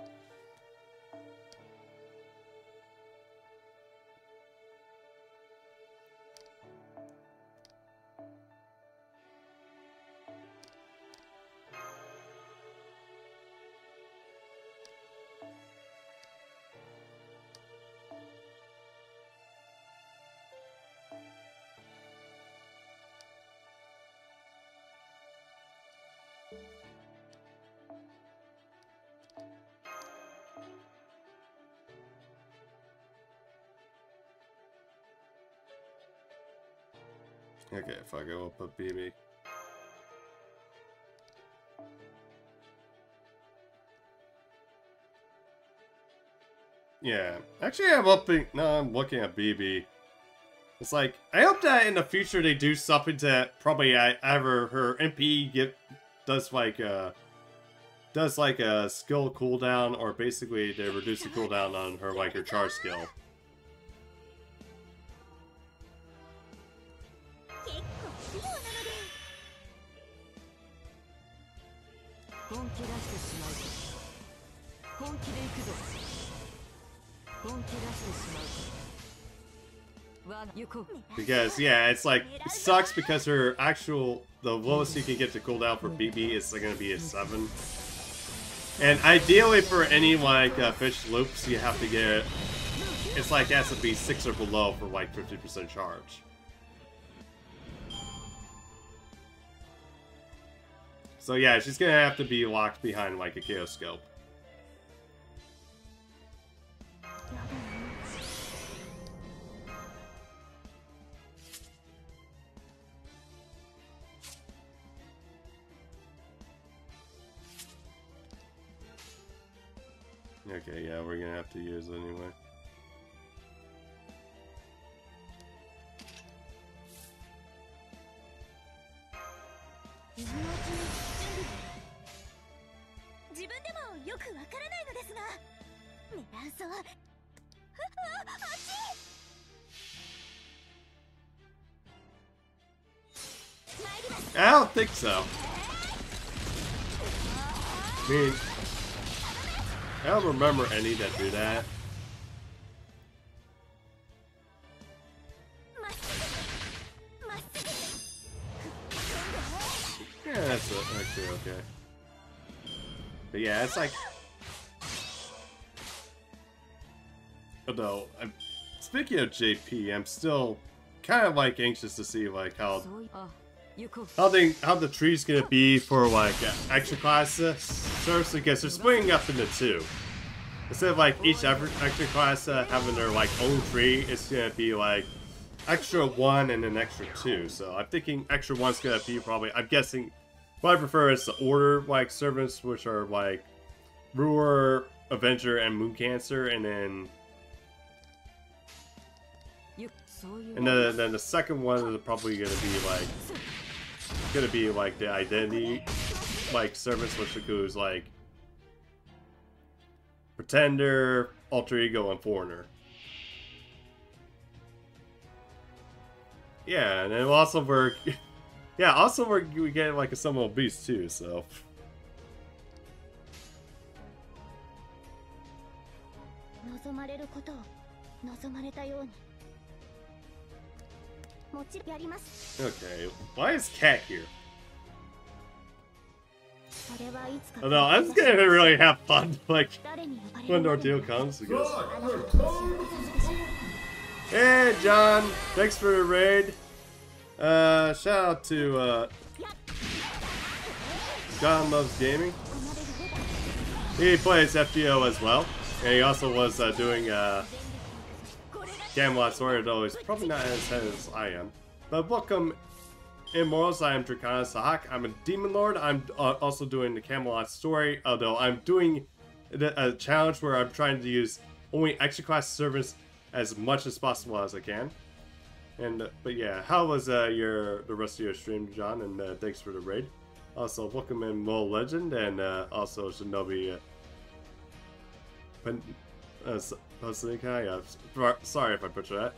Okay, if I go up a BB. Yeah, actually I'm looking at BB. It's like, I hope that in the future they do something to probably either her MP does like a skill cooldown, or basically they reduce the cooldown on her her charge skill. Because yeah, it's like, it sucks because the lowest you can get to cooldown for BB is gonna be a 7. And ideally for any fish loops, you have to get it's like it has to be 6 or below for 50% charge. So yeah, she's gonna have to be locked behind a Chaos Scope. Okay, yeah, we're gonna have to use it anyway. I don't think so. I mean, I don't remember any that do that. Yeah, that's actually okay. But yeah, it's like... Although, speaking of JP, I'm still kind of anxious to see how the tree's gonna be for extra classes. Seriously, because they're splitting up into 2. instead of like each extra class having their like own tree, it's gonna be like extra 1 and an extra 2. So I'm thinking extra 1's gonna be probably, I'm guessing, what I prefer is the order like servants, which are like Ruler, Avenger, and Moon Cancer, and then the second one is probably gonna be like the identity like servants, which includes like Pretender, Alter Ego, and Foreigner. Yeah, and then also we get like a Summonable Beast too, so. 望まれることを望まれたように。もちろんやります。 Okay, why is Cat here? それはいつか。 Oh no, I'm just gonna really have fun like when Norteo comes because. Hey John, thanks for the raid. Shout out to John Loves Gaming. He plays FGO as well, and he also was doing Camelot Story, though he's probably not as head as I am. But welcome, Immortals. I am Dracana Sahak. I'm a Demon Lord. I'm also doing the Camelot Story, although I'm doing a challenge where I'm trying to use only extra class servants as much as possible as I can. And but yeah, how was the rest of your stream, John? And thanks for the raid. Also, welcome in Mole Legend, and also Shinobi Posnikai. Sorry if I butchered that.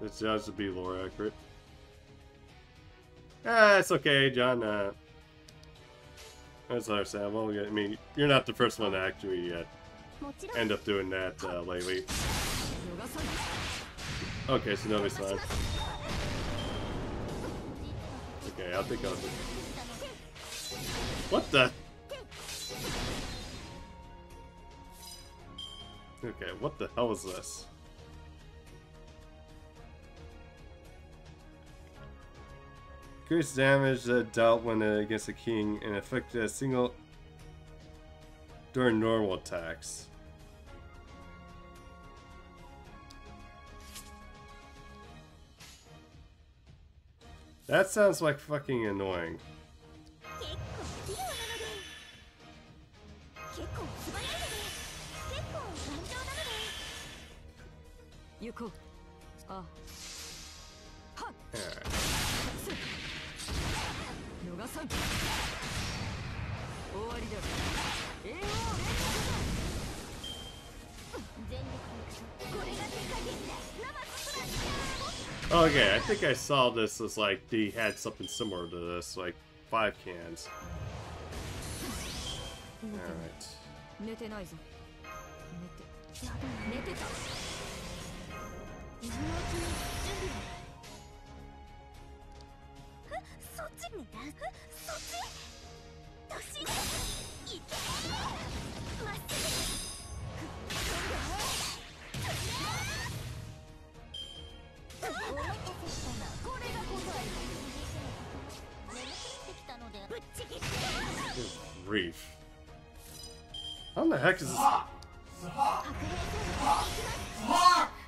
It's just to be lore accurate. It's okay, John. That's understandable. I mean, you're not the first one to actually end up doing that lately. Okay, Shinobi's fine. Okay, I'll think I'll do. What the? Okay, what the hell is this? Increase damage dealt when against a king and afflict a single during normal attacks. That sounds like fucking annoying. Okay, I think I saw this as like they had something similar to this, like 5 cans. Alright. Grief. How the heck is this?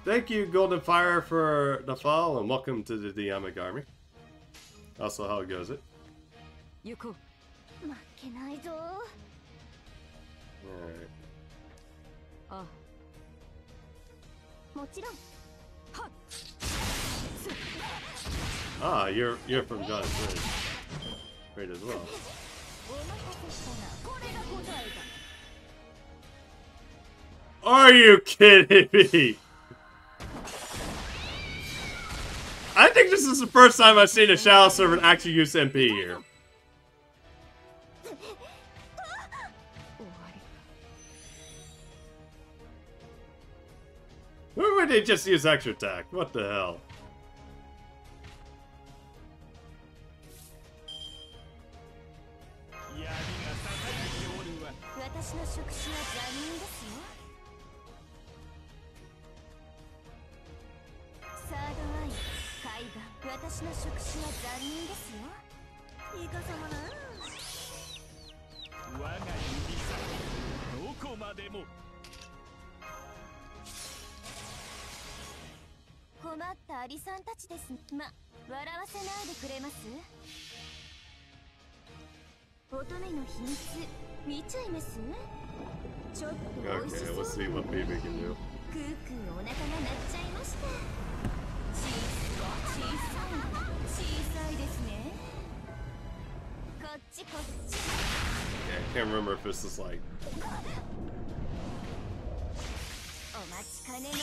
Thank you, Golden Fire, for the follow, and welcome to the Diamic Army. Also, how goes it? Alright. Ah, you're from God's Raid. Raid as well. Are you kidding me? I think this is the first time I've seen a Shadow Servant actually use MP here. Why would they just use extra attack? What the hell? イカ様な。我が指先どこまでも。困ったアリさんたちです。笑わせないでくれます？乙女の秘密見ちゃいます？ちょっと美味し Okay, そう。 let's see what BB can do. クークーお腹が鳴っちゃいました。小さいですね。こっちこっち。 Yeah, I can't remember if this is like. お待ちかねの。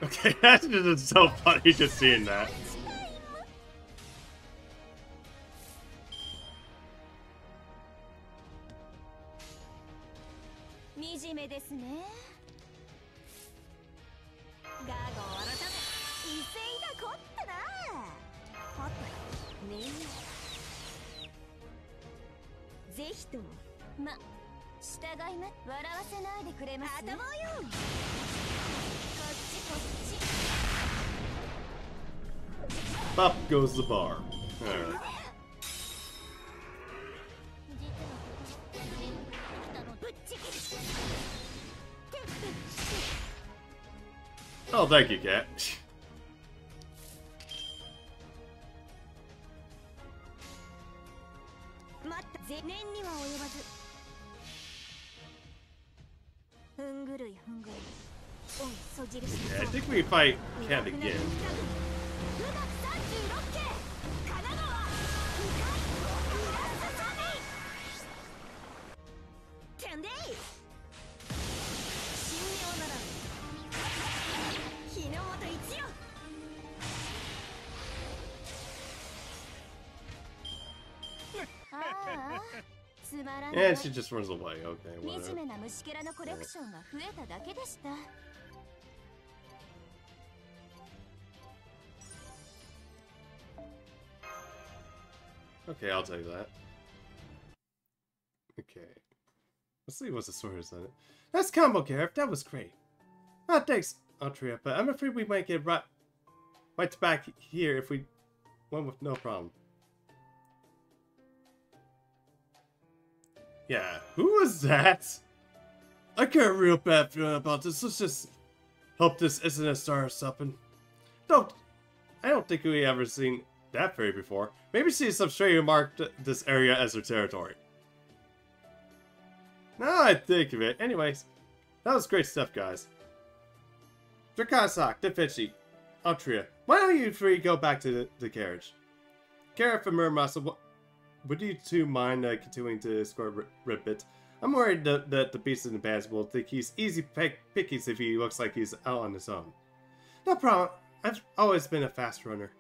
Okay, that's just so funny just seeing that. 惨めですね。ガーゴ改め威勢がこったな。はてねえ。ぜひとも従いま笑わせないでくれます？頭よ。こっちこっち。 Up goes the bar. Alright. Oh, thank you, Cat. 待った。念には及ばず。ふんぐるいふんぐるい。おい、そじるし。 Yeah, I think we fight Cat again. 936系。神奈川。てんでい。神妙なら。日の本一よ。 ああ、つまらない。 And she just runs away. Okay, 惨 whatever. めな虫けらのコレクションが増えただけでした。 Okay, I'll take that. Okay. Let's see what the story is on it. That's combo, Gareth. That was great. Ah, thanks, Altria, but I'm afraid we might get right back here if we went with no problem. Yeah, who was that? I got a real bad feeling about this. Let's just hope this isn't a star or something. I don't think we ever seen that fairy before. Maybe she's some stray who marked this area as her territory. Now I think of it. Anyways, that was great stuff, guys. Drakasak, Da Vinci, Altria, why don't you three go back to the carriage? Gareth and Murmasa, would you two mind continuing to escort Ribbit? I'm worried that the beast in the bands will think he's easy pickings if he looks like he's out on his own. No problem. I've always been a fast runner.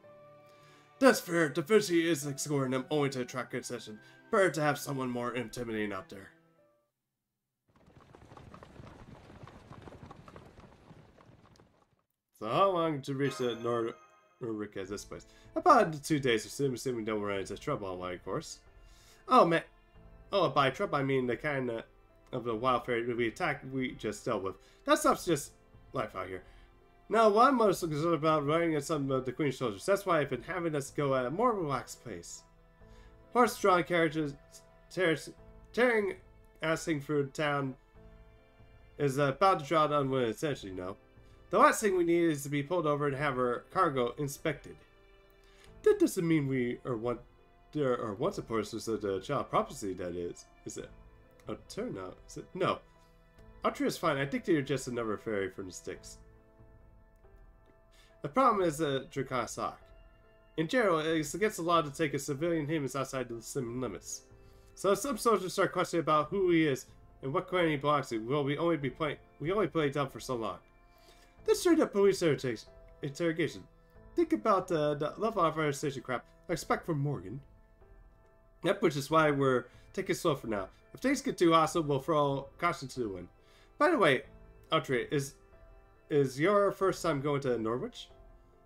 That's fair. Da Vinci is escorting him only to attract attention. Better to have someone more intimidating out there. So how long to reach the Norric as this place? About 2 days, assuming we don't run into trouble on my course. Oh man. Oh, by trouble I mean the kind of the wild fairy we attacked we just dealt with. That stuff's just life out here. Now, what I'm most concerned about running at some of the Queen's soldiers. That's why I've been having us go at a more relaxed pace. Horse-drawn carriages tearing assing through town is about to draw down with attention, you know. The last thing we need is to be pulled over and have our cargo inspected. That doesn't mean we are once supporters of the child prophecy, that is. Is it a turnout? Is it? No. Altria's fine. I think that you're just another fairy from the sticks. The problem is Drakasak. In general, it's against the law to take a civilian humans outside the sim limits. So if some soldiers start questioning about who he is and what clan he belongs to, we only play dumb for so long. That's straight up police interrogation. Think about the level of our station crap I expect from Morgan. Yep, which is why we're taking it slow for now. If things get too awesome, we'll throw caution to the wind. By the way, Altria, is your first time going to Norwich?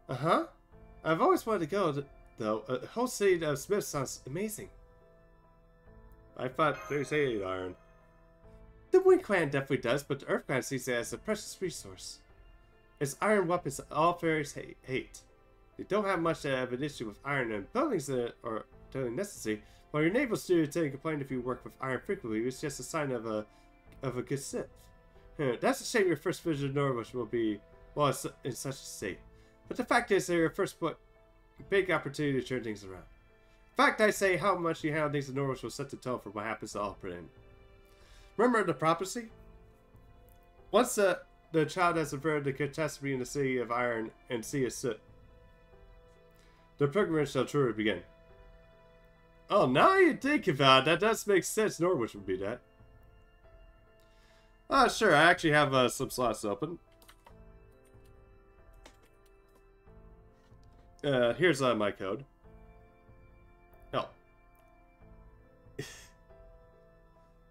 Uh-huh. I've always wanted to go, though. A whole city of Smith sounds amazing. I thought they say iron. The Wind Clan definitely does, but the Earth Clan sees it as a precious resource. It's iron weapons all fairies hate. They don't have much of an issue with iron and buildings that are totally necessary. While your naval student didn't complain if you work with iron frequently, it's just a sign of a good Sith. That's a shame your first visit to Norwich will be, well, in such a state. But the fact is, they're your first big opportunity to turn things around. In fact, I say how much you handle things in Norwich will set the tone for what happens to all Britain. Remember the prophecy? Once the child has averted the catastrophe in the city of iron and sea of soot, the pilgrimage shall truly begin. Oh, now you think about it, that does make sense. Norwich would be that. Sure, I actually have some slots open. Here's my code. Oh.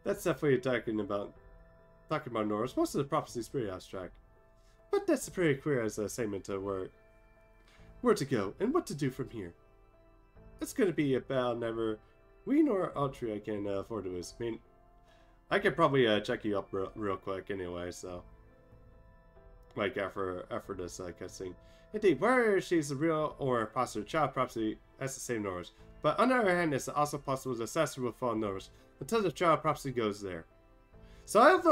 That's definitely talking about Norwich. Most of the prophecy is pretty abstract. But that's pretty clear as a segment to where to go and what to do from here. It's going to be about never we nor Altria can afford to lose. I mean, I could probably check you up real quick anyway, so. Like after this cutscene. Indeed, whether she's a real or imposter, child prophecy has the same Norwich. But on the other hand, it's also possible the assassin will fall in Norwich until the child prophecy goes there. So I don't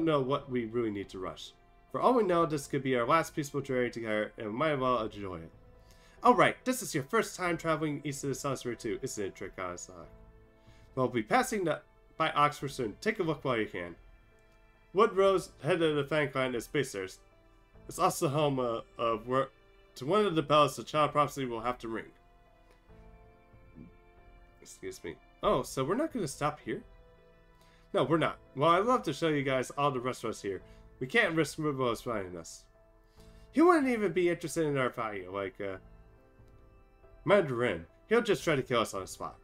know what we really need to rush. For all we know, this could be our last peaceful journey together, and we might as well enjoy it. Alright, this is your first time traveling east of the Sun's River too, isn't it, Trickon? We'll be passing by Oxford soon. Take a look while you can. Woodrose, head of the Fang Clan, is based there. It's also home to one of the bells the child prophecy will have to ring. Excuse me. Oh, so we're not going to stop here? No, we're not. Well, I'd love to show you guys all the restaurants here. We can't risk Woodrose finding us. He wouldn't even be interested in our value, like, Mandarin. He'll just try to kill us on the spot.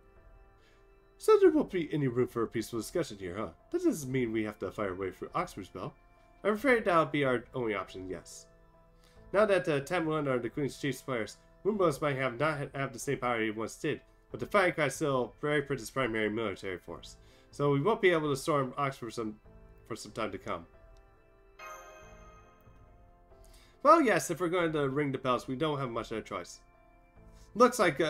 So there won't be any room for a peaceful discussion here, huh? That doesn't mean we have to fight our way through Oxford's Bell. I'm afraid that'll be our only option, yes. Now that Tamlin are the Queen's chief players, Woodrose might not have the same power he once did, but the Fang Clan is still Barry Prince's primary military force. So we won't be able to storm Oxford for some time to come. Well, yes, if we're going to ring the bells, we don't have much of a choice. Looks like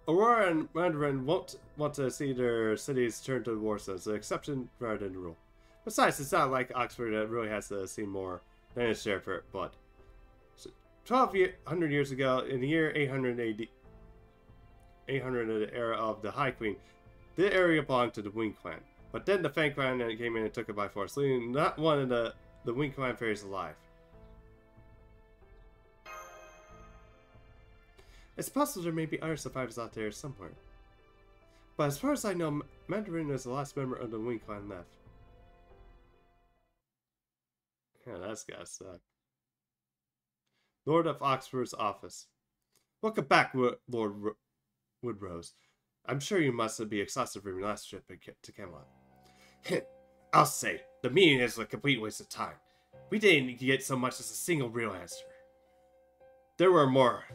Aurora and Mandarin won't want to see their cities turn to the war zones, the exception rather than the rule. Besides, it's not like Oxford that really has to see more than its share for blood. So, 1200 years ago, in the year 800 AD, 800 of the era of the High Queen, the area belonged to the Wing Clan. But then the Fang Clan came in and took it by force, leaving not one of the Wing Clan fairies alive. It's possible there may be other survivors out there somewhere. But as far as I know, Mandarin is the last member of the Wing Clan left. Yeah, that's gotta suck. Lord of Oxford's office. Welcome back, Lord Woodrose. I'm sure you must be exhausted from your last trip to Camelot. I'll say, the meeting is a complete waste of time. We didn't get so much as a single real answer. There were more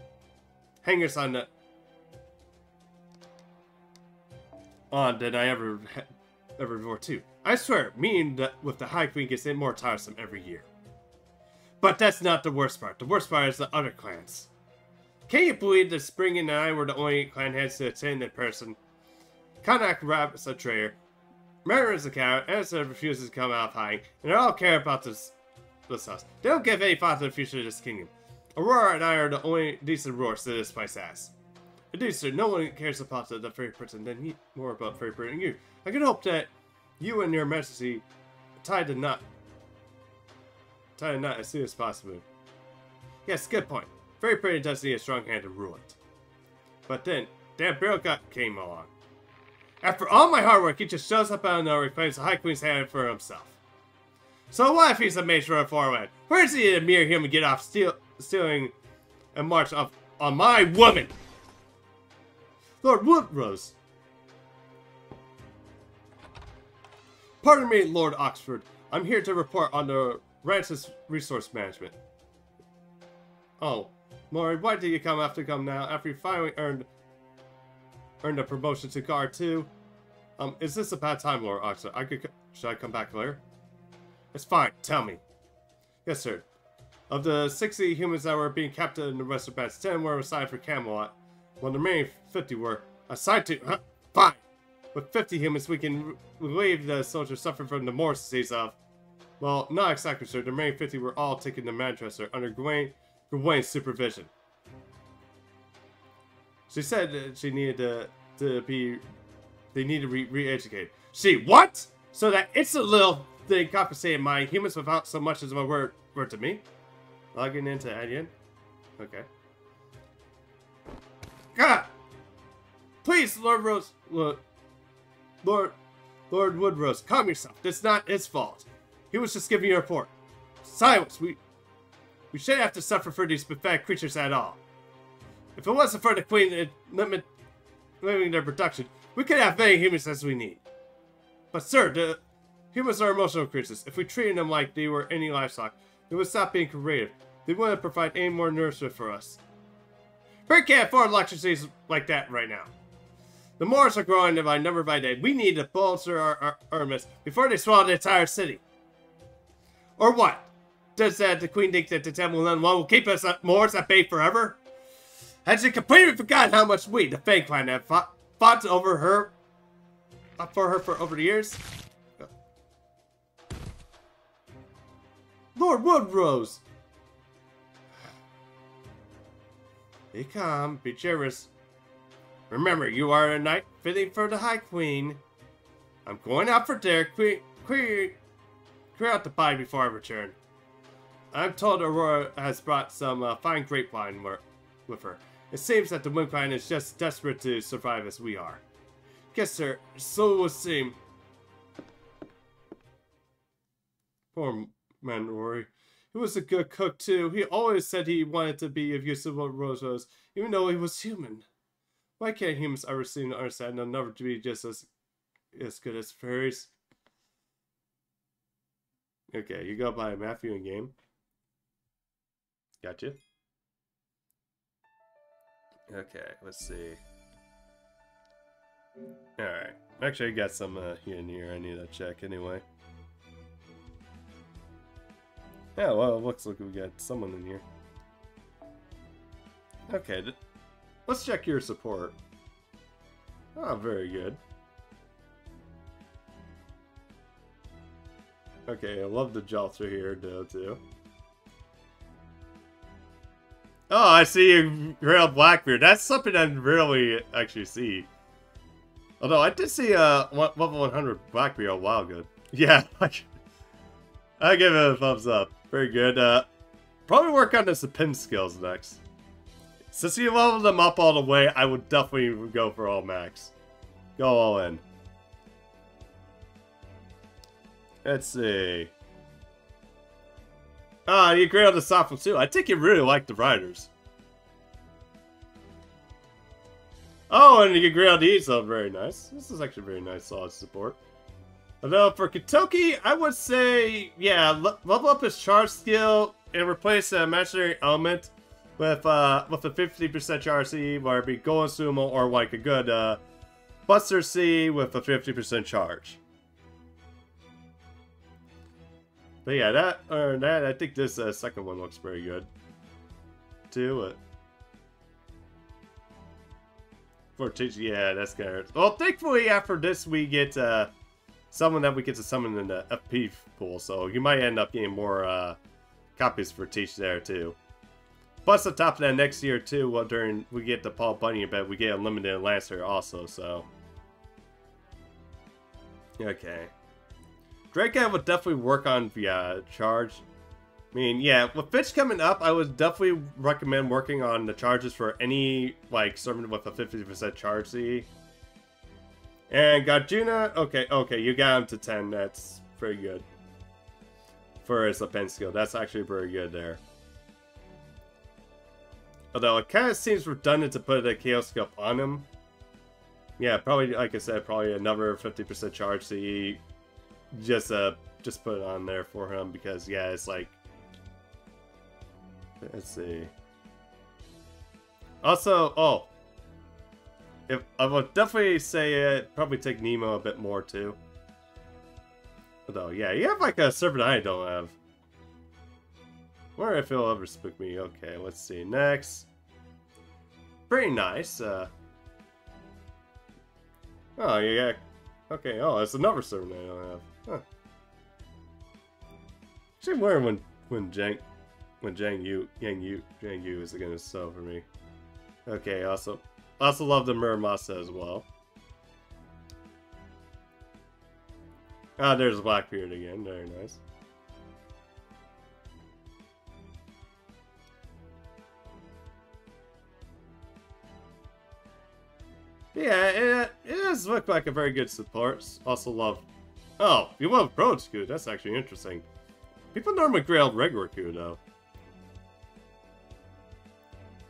hangers on than I ever before too. I swear, meeting with the High Queen gets more tiresome every year. But that's not the worst part. The worst part is the other clans. Can you believe that Spring and I were the only clan heads to attend in person? Connacht Rabbit's a traitor. Murder's a coward. Anderson refuses to come out of hiding. And they all care about this house. They don't give any thought to the future of this kingdom. Aurora and I are the only decent rulers that this place has. Indeed, sir, no one cares about the fairy person than more about fairy person than you. I can hope that you and your majesty tie the knot as soon as possible. Yes, good point. Fairy person does need a strong hand to rule it. But then, damn bureaucrat came along. After all my hard work, he just shows up out of nowhere and claims the High Queen's hand for himself. So what if he's a mage for a foreign? Where is he a mere human get off stealing a march off on my woman? Lord Woodrose. Pardon me, Lord Oxford. I'm here to report on the ranch's resource management. Oh, Maury, why did you come now? After you finally earned a promotion to guard 2? Is this a bad time, Lord Oxford? Should I come back later? It's fine, tell me. Yes, sir. Of the 60 humans that were being captured in the Western Batch, 10 were assigned for Camelot, while the remaining 50 were assigned to... Fine! With 50 humans, we can relieve the soldiers suffering from the Morse disease of... Well, not exactly, sir. The remaining 50 were all taken to Manchester under Gwen's supervision. She said that she needed to be... They need to re-educate. She what? So that it's a little thing compensated my humans without so much as a word to me? Logging into Adyen? Okay. God! Please, Lord Woodrose, calm yourself. It's not his fault. He was just giving you a report. Silence! We shouldn't have to suffer for these pathetic creatures at all. If it wasn't for the Queen limiting their production, we could have many humans as we need. But sir, the humans are emotional creatures. If we treated them like they were any livestock, they would stop being creative. They wouldn't provide any more nourishment for us. We can't afford electricities like that right now. The Moors are growing by number by day. We need to bolster our armaments before they swallow the entire city. Or what? Does the Queen think that the Temple Nun will keep us Moors at bay forever? Has she completely forgotten how much we, the Fang Clan, have fought over her, for over the years? Lord Woodrose! Be calm, be generous. Remember, you are a knight fitting for the High Queen. I'm going out for dinner. Clear out the pie before I return. I'm told Aurora has brought some fine grapevine with her. It seems that the Wind Clan is just desperate to survive as we are. Yes, sir. So it would seem. Poor man, Rory. He was a good cook, too. He always said he wanted to be of use to what Rose was, even though he was human. Why can't humans ever seem to understand they'll never be just as good as fairies? Okay, you go by Matthew in game. Gotcha. Okay, let's see. Alright. Actually, I got some here and here I need to check anyway. Yeah, well, it looks like we got someone in here. Okay, let's check your support. Oh, very good. Okay, I love the Jalter here, though, too. Oh, I see you, Grail Blackbeard. That's something I didn't really actually see. Although, I did see level 100 Blackbeard a while ago. Yeah, I give it a thumbs up. Very good. Probably work on the pin skills next. Since you leveled them up all the way, I would definitely go for all max. Go all in. Let's see. Ah, you agree on the soft one too. I think you really like the riders. Oh, and you agree on these. Oh, very nice. This is actually very nice, solid support. Although for Katoki, I would say, yeah, level up his charge skill and replace the imaginary element with a 50% charge C, whether it be Golden Sumo or like a good Buster C with a 50% charge. But yeah, I think this second one looks very good. Too. For teaching, yeah, that's kind of. Well, thankfully after this we get someone that we get to summon in the FP pool, so you might end up getting more copies for Teach there too. Plus on top of that, next year too, well, during we get the Paul Bunny event, we get a limited Lancer also, so. Okay. Draco would definitely work on the charge. I mean, yeah, with Fitch coming up, I would definitely recommend working on the charges for any, like, servant with a 50% charge C. And Gajuna, okay, you got him to 10, that's pretty good. For his pen skill, that's actually very good there. Although it kind of seems redundant to put a Chaos Scope on him. Yeah, probably, like I said, probably another 50% charge C. Just put it on there for him because, yeah, it's like... Let's see. Also, oh. If I would definitely say probably take Nemo a bit more, too. Although, yeah, you have like a servant I don't have. Wonder if he'll ever spook me. Okay, let's see. Next. Pretty nice. Oh, yeah. Okay, oh, that's another servant I don't have. Huh. Actually, wonder when Yang Yu is gonna sell for me. Okay, also love the Muramasa as well. Ah, there's Blackbeard again. Very nice. Yeah, it does look like a very good support. Also love... Oh, you love Approach Q. That's actually interesting. People normally grab regular Q, though.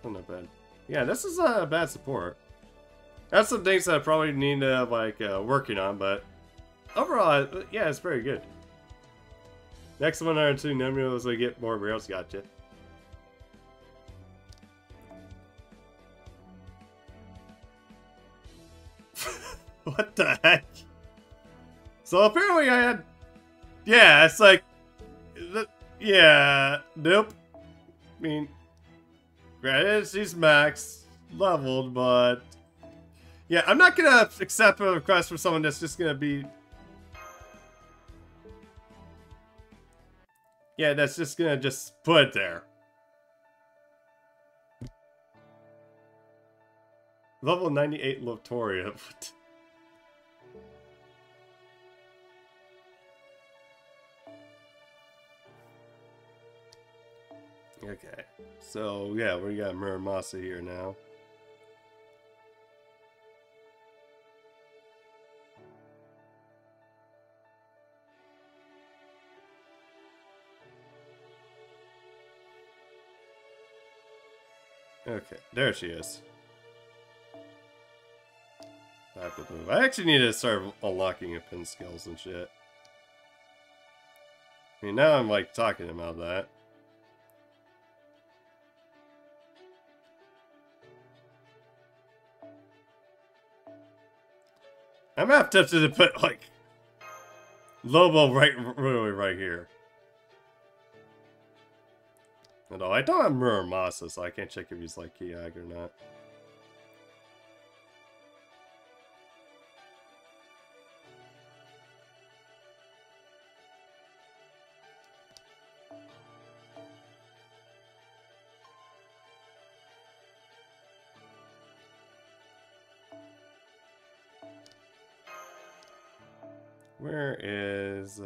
Oh, not bad. Yeah, this is a bad support. That's some things that I probably need to, like, working on, but... Overall, yeah, it's very good. Next one or two Nemulas will get more rails, gotcha. What the heck? So apparently I had... Yeah, it's like... Yeah, nope. I mean... Granted, she's max leveled, but... Yeah, I'm not gonna accept a request from someone that's just gonna be... Yeah, that's just gonna just put it there. Level 98 Lotoria. Okay, so yeah, we got Muramasa here now. Okay, there she is. I have to move. I actually need to start unlocking your pin skills and shit. I mean, now I'm like talking about that. I'm half tempted to put like Lobo really right here. Although I don't have Muramasa, so I can't check if he's like Kiag or not. Where is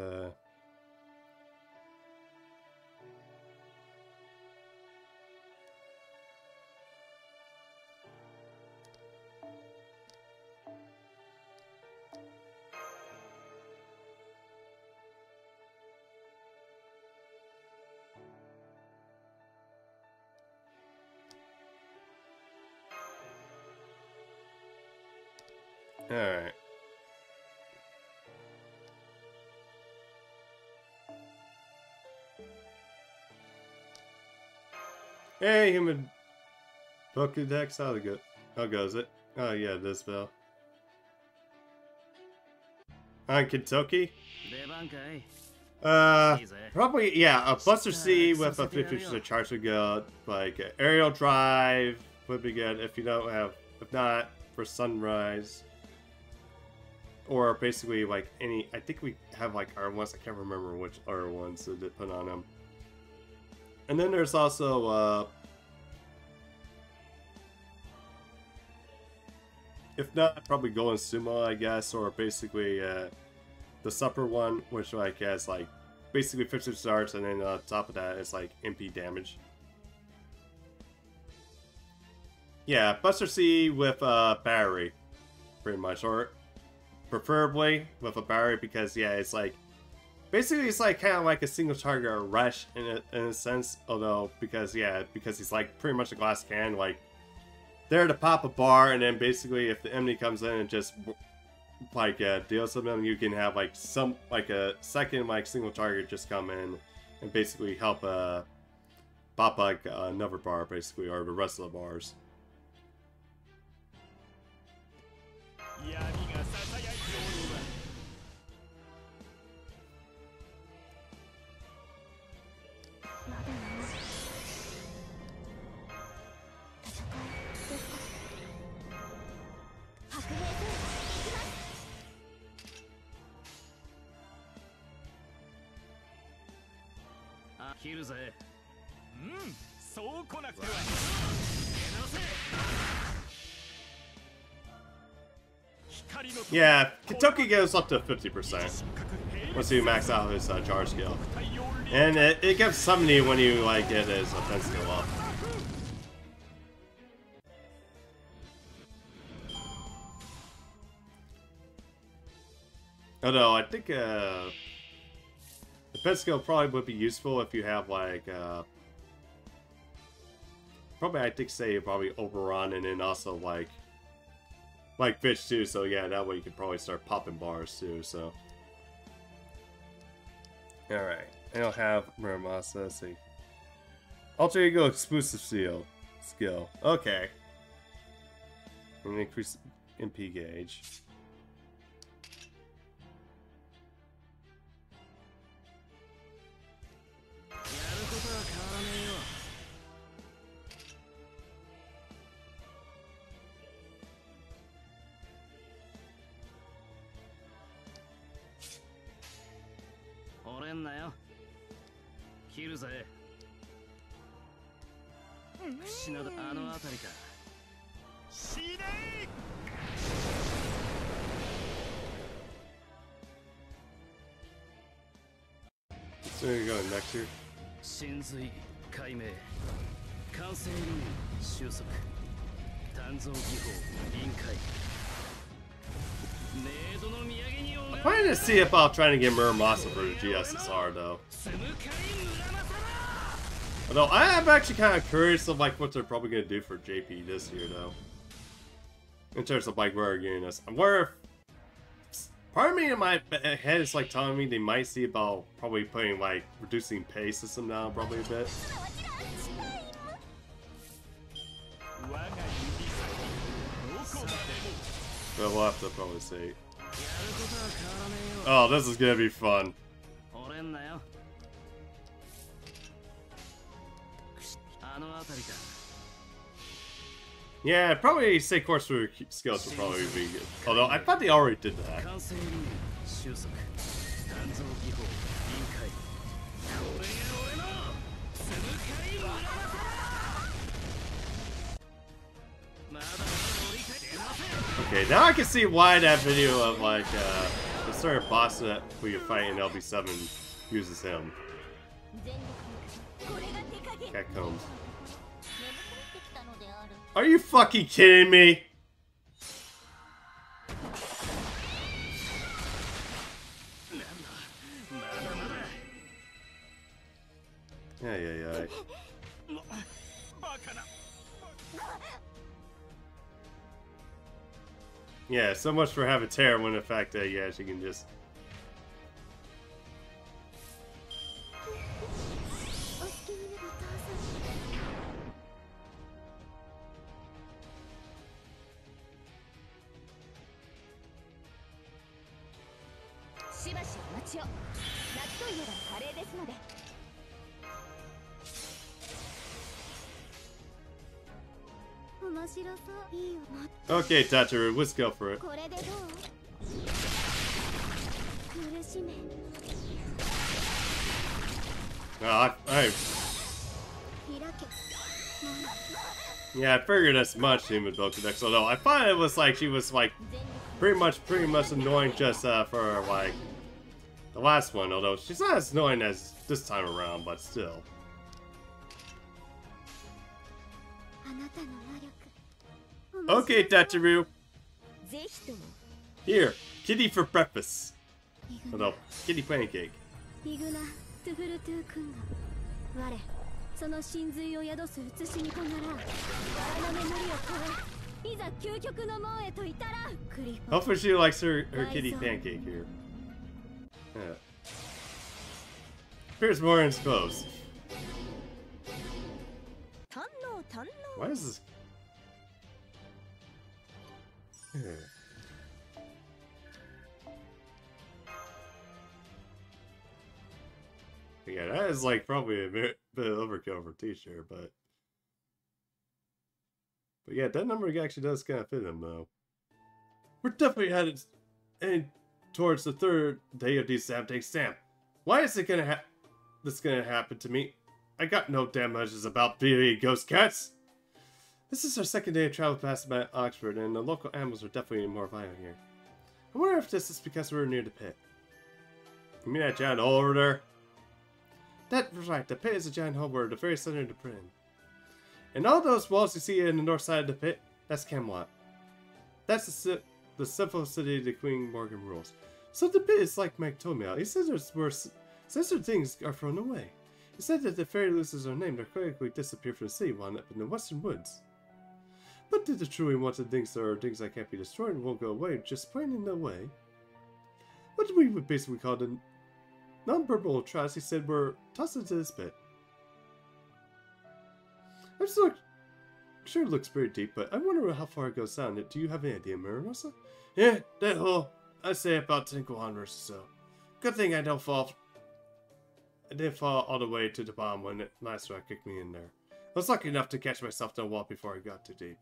Alright. Hey, human Pokédex, how goes it? Oh yeah, this bell. On Kentucky? Probably, yeah, a Buster C with a 50% charge would go. Like, aerial drive would be good if you don't have, if not, for Sunrise. Or basically, like, any, I think we have, like, R1s, I can't remember which R1s to put on them. And then there's also, if not, probably Golden Sumo, I guess, or basically, the Supper one, which, like, has, like, basically 50 stars, and then on top of that, it's, like, MP damage. Yeah, Buster C with, battery, pretty much, or preferably with a battery, because, yeah, it's, like, basically, it's like kind of like a single target or rush in a sense, although because he's like pretty much a glass can, like there to pop a bar, and then basically if the enemy comes in and just like deals with them, you can have like a second like single target just come in and basically help pop like another bar basically, or the rest of the bars. 切るぜ。そう来なくては。Yeah, Kentucky goes up to 50% once you max out his charge skill. And it gives 70 when you like get his offense skill up. Although I think defense skill probably would be useful if you have like probably I think say probably overrun and then also like fish too, so yeah, that way you could probably start popping bars too, so. Alright, I don't have Muramasa, let's see. Alter Ego exclusive skill. Okay. And increase MP gauge. So you're going next here? 真髄解明完成理収束鍛造技法臨界メイドの土産にお I'm planning to see about trying to get Muramasa for the GSSR though. Although I am actually kind of curious of like what they're probably gonna do for JP this year though. In terms of like where we're getting this, where part of me in my head is like telling me they might see about probably putting like reducing pay system down probably a bit. But we'll have to probably see. Oh, this is gonna be fun. Yeah, probably say course through skills would probably be good. Although I thought they already did that. Okay, now I can see why that video of like the certain boss that we fight in LB7 uses him. Catacombs. Are you fucking kidding me? Yeah. Yeah, so much for having terror when the fact that, yeah, she can just... Okay, Tataru, let's go for it. Yeah, I figured as much in with Bokudex, although I find it was like she was like pretty much annoying just for like the last one, although she's not as annoying as this time around, but still. Okay, Tataru. Here, kitty for breakfast. Although, kitty pancake. Hopefully she likes her kitty pancake here. Yeah. Here's Morin's clothes. Why is this? Yeah, that is like probably a bit of overkill for t-shirt, but yeah, that number actually does kind of fit him though. We're definitely headed towards the third day of these Sam. Why is it gonna that's gonna happen to me. I got no damages about being ghost cats. This is our second day of travel past by Oxford, and the local animals are definitely more violent here. I wonder if this is because we're near the pit. You mean that giant hole over there? That's right, the pit is a giant hole where the very center of the pit. And all those walls you see in the north side of the pit, that's Camelot. That's the civil city the Queen Morgan rules. So the pit is like Mike told me. He said there's worse sensitive things are thrown away. He said that the fairy losers are named or quickly disappear from the city wound up in the western woods. But did the truly wanted things that are things that can't be destroyed and won't go away just plain in no way? What we would basically call the non-verbal trash he said were tossed into this pit. I'm still sure it looks very deep, but I wonder how far it goes down. Do you have any idea, Marinosa? Yeah, that hole. I'd say about 10 kilometers or so. Good thing I didn't fall all the way to the bottom when it last rock kicked me in there. I was lucky enough to catch myself to the wall before I got too deep.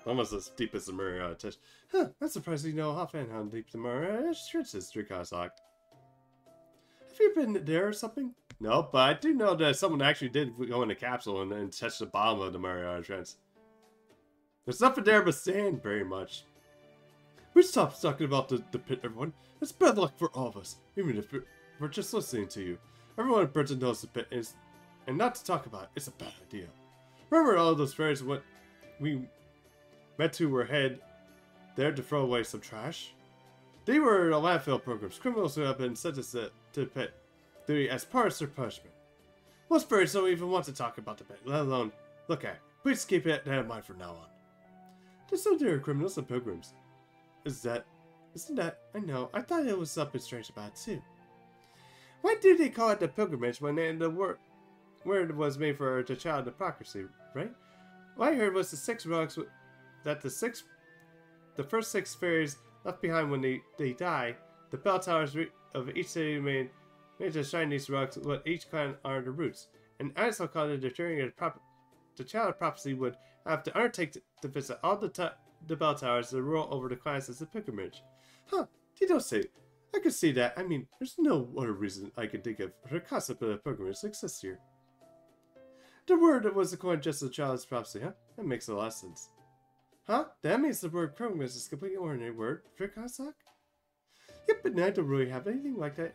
Almost as deep as the Mariana touch. Huh, I'm surprised you know offhand how deep the Mariana church is, Drikazak. Have you been there or something? No, but I do know that someone actually did go in a capsule and touch the bottom of the Mariana Trench. There's nothing there but sand, very much. We stop talking about the pit, everyone. It's bad luck for all of us, even if we're just listening to you. Everyone in Britain knows the pit is, and not to talk about it, it's a bad idea. Remember all those fairies what we met who were head there to throw away some trash? They were the landfill programs, criminals who have been sentenced to the pit as part of their punishment. Most fairies don't even want to talk about the pit, let alone look at it. Please keep that in mind from now on. There's no there are criminals and pilgrims. Isn't that? I know. I thought it was something strange about it too. Why do they call it the pilgrimage when the word was made for the child of hypocrisy, right? What I heard was the 6 rugs that the first 6 fairies left behind when they die. The bell towers of each city made to shine these rugs what each clan are the roots. And I also called it the journey of the child of prophecy would have to undertake to visit all the bell towers to rule over the clans as a pilgrimage. Huh, you don't say. I could see that. I mean, there's no other reason I can think of for the concept of a pilgrimage exists here. The word that was coined just as a child's prophecy, huh? That makes a lot of sense. Huh? That means the word pilgrimage is a completely ordinary word for Kazakh? Yep, but I don't really have anything like that.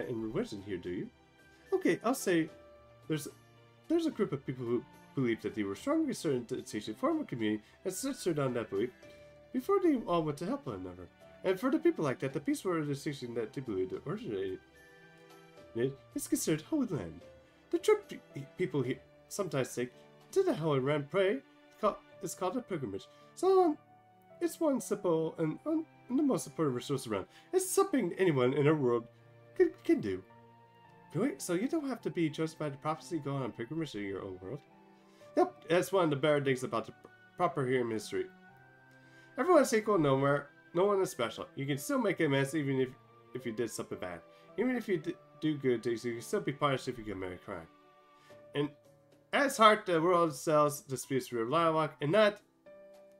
In religion here, do you? Okay, I'll say there's a group of people who believe that they were strongly certain to teach a form of community and censored on that belief before they all went to help one another. And for the people like that, the peaceful organization that they believed originated is considered holy land. The trip people here sometimes take to the holy land pray is called a pilgrimage. So it's one simple and the most important resource around. It's something anyone in our world can do. Really? So you don't have to be chosen by the prophecy going on pilgrimage in your own world? Yep, that's one of the better things about the proper human history. Everyone's equal, no one is special. You can still make a mess even if you did something bad. Even if you do good things, you can still be punished if you commit a crime. And at its heart, the world sells disputes through dialogue, and not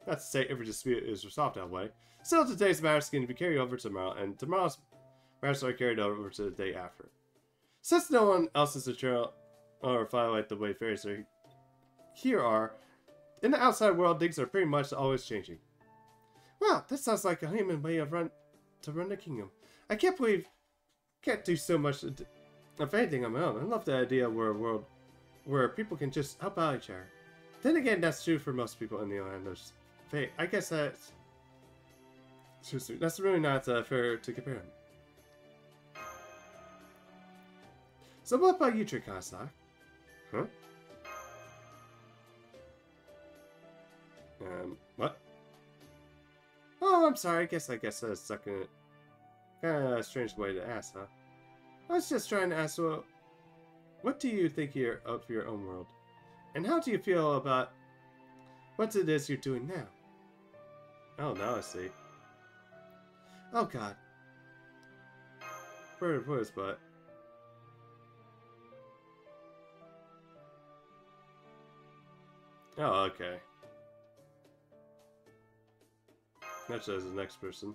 to say every dispute is resolved that way. Still, today's matters can be carried over tomorrow, and tomorrow's matters are carried over to the day after. Since no one else's eternal or violate the way fairies are in the outside world, things are pretty much always changing. Wow, that sounds like a human way of run the kingdom. I can't do so much of anything on my own. I love the idea of a world where people can just help out each other. Then again, that's true for most people in the Islanders. I guess that's really not fair to compare them. So what about you, Trikasa? Huh? What? Oh, I'm sorry. I guess that's stuck in it. Kind of a strange way to ask, huh? I was just trying to ask, well, what do you think of your own world? And how do you feel about what it is you're doing now? Oh, now I see. Oh, God. Where it was, but... Oh, okay. That's as the next person.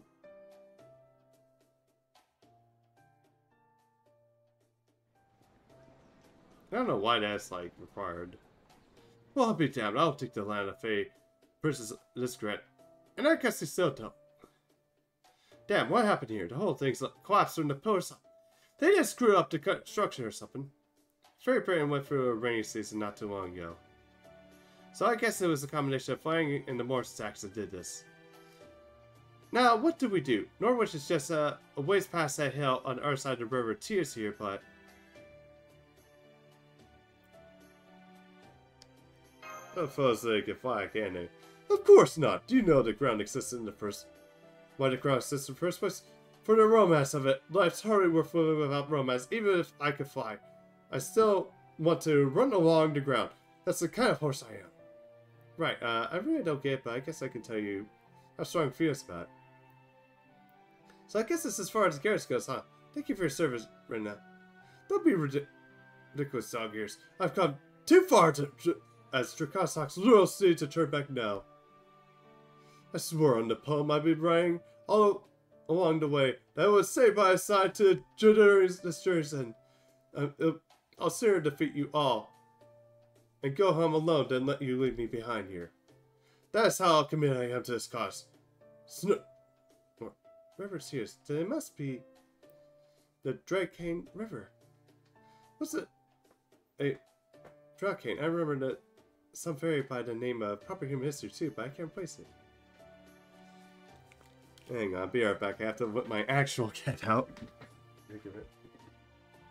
I don't know why that's, like, required. Well, I'll be damned. I'll take the land of Fae Princess Lisgret. And I guess they still don't. Damn, what happened here? The whole thing's collapsed from the pillars. They just screwed up the construction or something. Fairy Britain went through a rainy season not too long ago. So I guess it was a combination of flying and the more stacks that did this. Now, what do we do? Norwich is just a ways past that hill on the other side of the river. Tears here, but... I suppose they can fly, can they? Of course not. Do you know the ground existed in the first... Why the ground existed in the first place? For the romance of it. Life's hardly worth living without romance. Even if I could fly, I still want to run along the ground. That's the kind of horse I am. Right, I really don't get it, but I guess I can tell you how strong feels about it. So I guess it's as far as the garage goes, huh? Thank you for your service, Rena. Don't be ridiculous, dog ears. I've come too far as Drakosak's loyal steed to turn back now. I swore on the poem I'd be writing all along the way that I would stay by his side to this journey's end. I'll sooner defeat you all and go home alone than let you leave me behind here. That is how committed I am to this cause. River's here. It must be the Drakane River. What's it? A Drakane. I remember that some fairy by the name of proper human history too, but I can't place it. Hang on, I'll be right back. I have to whip my actual cat out. Think of it.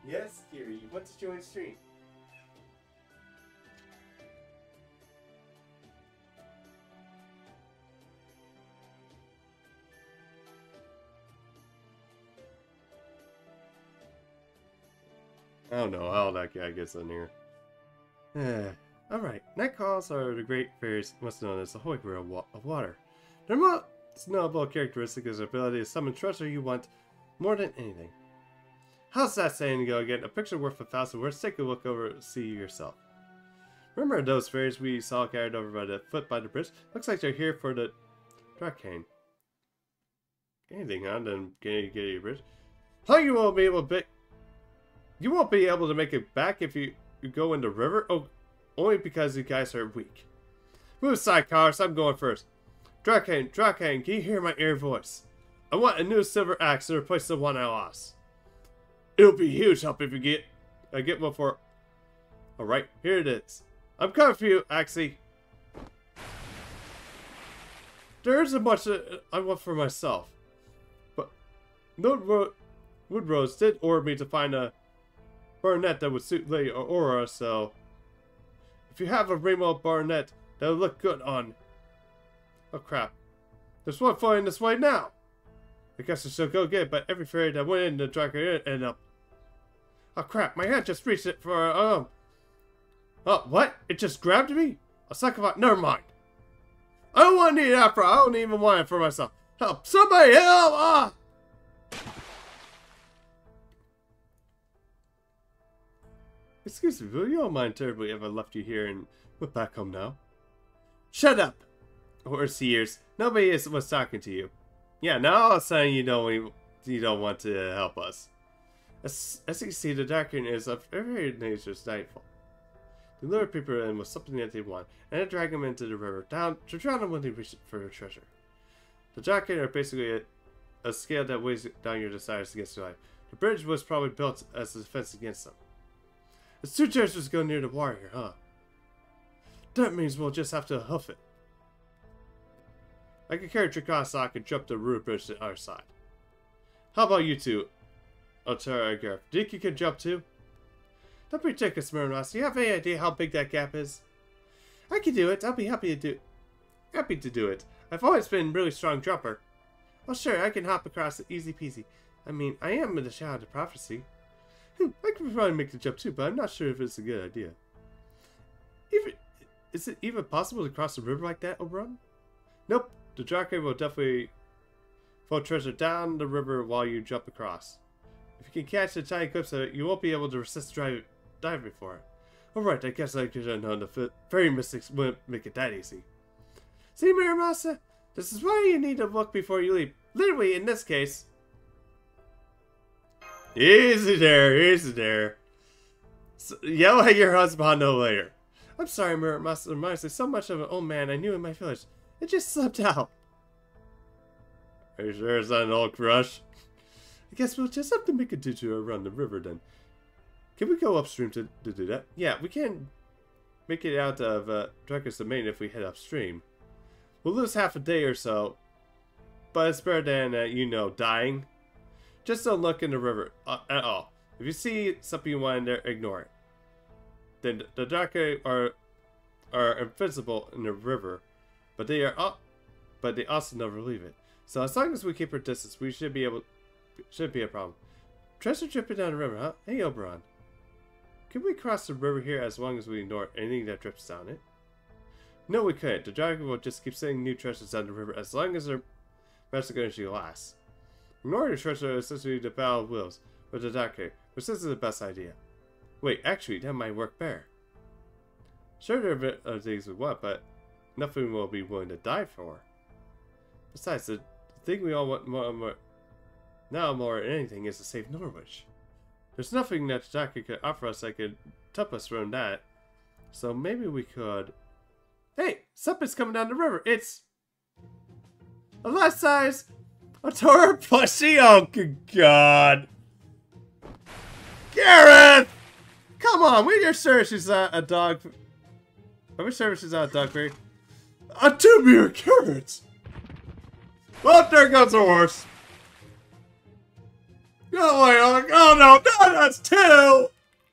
Yes, Kiri, you want to join stream? I don't know how that guy gets in here. Alright, night calls are the great fairies, what's known as the Holy Grail of water. Their most notable characteristic is their ability to summon treasure you want more than anything. How's that saying go again? A picture worth 1,000 words. Take a look over and see you yourself. Remember those fairies we saw carried over by the foot by the bridge? Looks like they're here for the Drakane. Anything on them get your bridge? How you won't be able to You won't be able to make it back if you go in the river? Oh, only because you guys are weak. Move aside, cowards. I'm going first. Drakane, can you hear my air voice? I want a new silver axe to replace the one I lost. It'll be a huge help if you get one for... Alright, here it is. I'm coming for you, Axie. There isn't much that I want for myself. But Woodrose did order me to find a baronet that would suit Lady Aurora, so... If you have a rainbow baronet, that would look good on... Oh crap. There's one flying this way now! I guess I should go get it, but every fairy that went in the Drakane ended up... Oh crap, my hand just reached it for, Oh, what? It just grabbed me? A suck about... Never mind. I don't want to need that for... I don't even want it for myself. Help! Somebody help! Ah! Excuse me, will you all mind terribly if I left you here and went back home now? Shut up! Horse ears. Nobody was talking to you. Yeah, now all of a sudden you don't want to help us. As you can see, the Drakane is of every nature's nightfall. They lure people in with something that they want, and then drag them into the river to drown them when they reach for their treasure. The Drakane are basically a scale that weighs down your desires against your life. The bridge was probably built as a defense against them. It's too dangerous to go near the water here, huh? That means we'll just have to hoof it. I can carry Dracosak and jump the root bridge to the other side. How about you two, Otara and Gareth? Do you think you can jump too? Don't be ridiculous, Murnos. Do you have any idea how big that gap is? I can do it. I'll be happy to do it. I've always been a really strong jumper. Oh sure, I can hop across it easy peasy. I mean, I am in the Shadow of Prophecy. I could probably make the jump too, but I'm not sure if it's a good idea. Is it even possible to cross the river like that, Oberon? Nope. The Drakane will definitely throw treasure down the river while you jump across. If you can catch a tiny glimpse of it, you won't be able to resist diving for it. Alright, I guess I could have known the fairy mystics wouldn't make it that easy. See, Miramasa? This is why you need to look before you leap. Literally, in this case. Easy there, easy there. Yell at your husband no later. I'm sorry, Master Master. So much of an old man I knew in my village. It just slipped out. Are you sure it's not an old crush? I guess we'll just have to make a detour around the river then. Can we go upstream to do that? Yeah, we can make it out of Draco's domain if we head upstream. We'll lose half a day or so, but it's better than, you know, dying. Just don't look in the river at all. If you see something you want in there, ignore it. Then the Draco are invisible in the river, but they also never leave it. So as long as we keep our distance, we should be a problem. Treasure dripping down the river, huh? Hey, Oberon. Can we cross the river here as long as we ignore anything that drips down it? No, we couldn't. The dragon will just keep sending new treasures down the river as long as their magic energy lasts. Ignoring the treasure is essentially the battle of wills with the Draco, which isn't the best idea. Wait, actually, that might work better. Sure, there are a bit of things we want, but nothing we'll be willing to die for. Besides, the thing we all want more than anything is to save Norwich. There's nothing that the Draco could offer us that could top us from that. So maybe we could... Hey! Something's coming down the river! It's... a life-size... a tour plushie! Oh, good God! Gareth! Come on, we're sure she's a dog... Are we sure she's not a dog breed? A 2-beer carrot! Well, there goes the horse! Oh, wait, oh no, that's 2!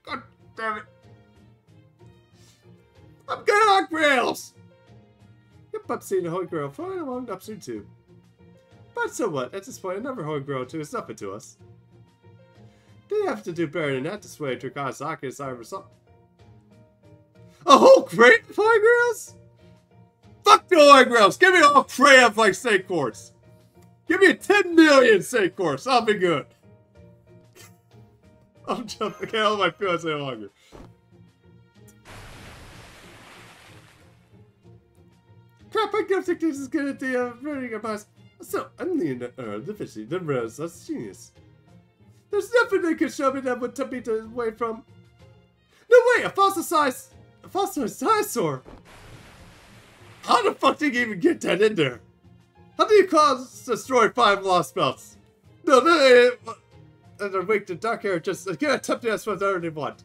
God damn it. I'm good on grails! Yep, I'm seeing a holy grail. Fine, I'm up soon too. But so what? At this point, another holy grail too is nothing to us. They have to do better than that to sway Trikanasaki aside for something. A whole crate of holy grails? Fuck the holy grails! Give me a whole crate of like snake courts! Give me 10 million snake courts! I'll be good! I'm jumping. I can't hold my feelings any longer. Crap, I don't think this is good idea. Running a bus. So, I'm the fishy, the rose, that's genius. There's nothing they could show me that would tip me away from. No way, a fossilized dinosaur. How the fuck did you even get that in there? How do you destroy 5 lost belts? No, and they're weak to dark hair, just gonna tempting us with everything want.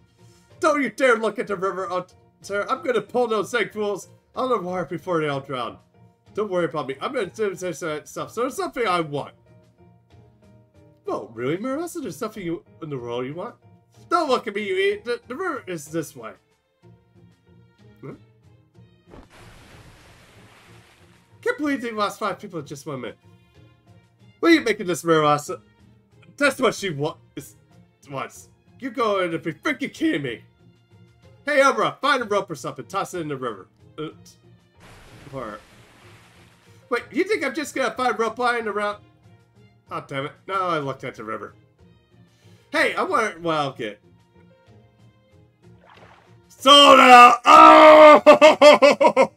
Don't you dare look at the river, sir. I'm gonna pull those snake fools out of the water before they all drown. Don't worry about me. I'm gonna do this stuff. So there's something I want. Oh, really, Marissa? There's something in the world you want? Don't look at me, you idiot. The river is this way. Huh? Can't believe they lost 5 people in just 1 minute. What are you making this, Marissa? That's what she wants. You're going to be freaking kidding me. Hey, Umbra, find a rope or something. Toss it in the river. Wait, you think I'm just gonna find rope lying around? Oh, damn it. No, I looked at the river. Hey, I want it. Well, okay. Sold out! Oh!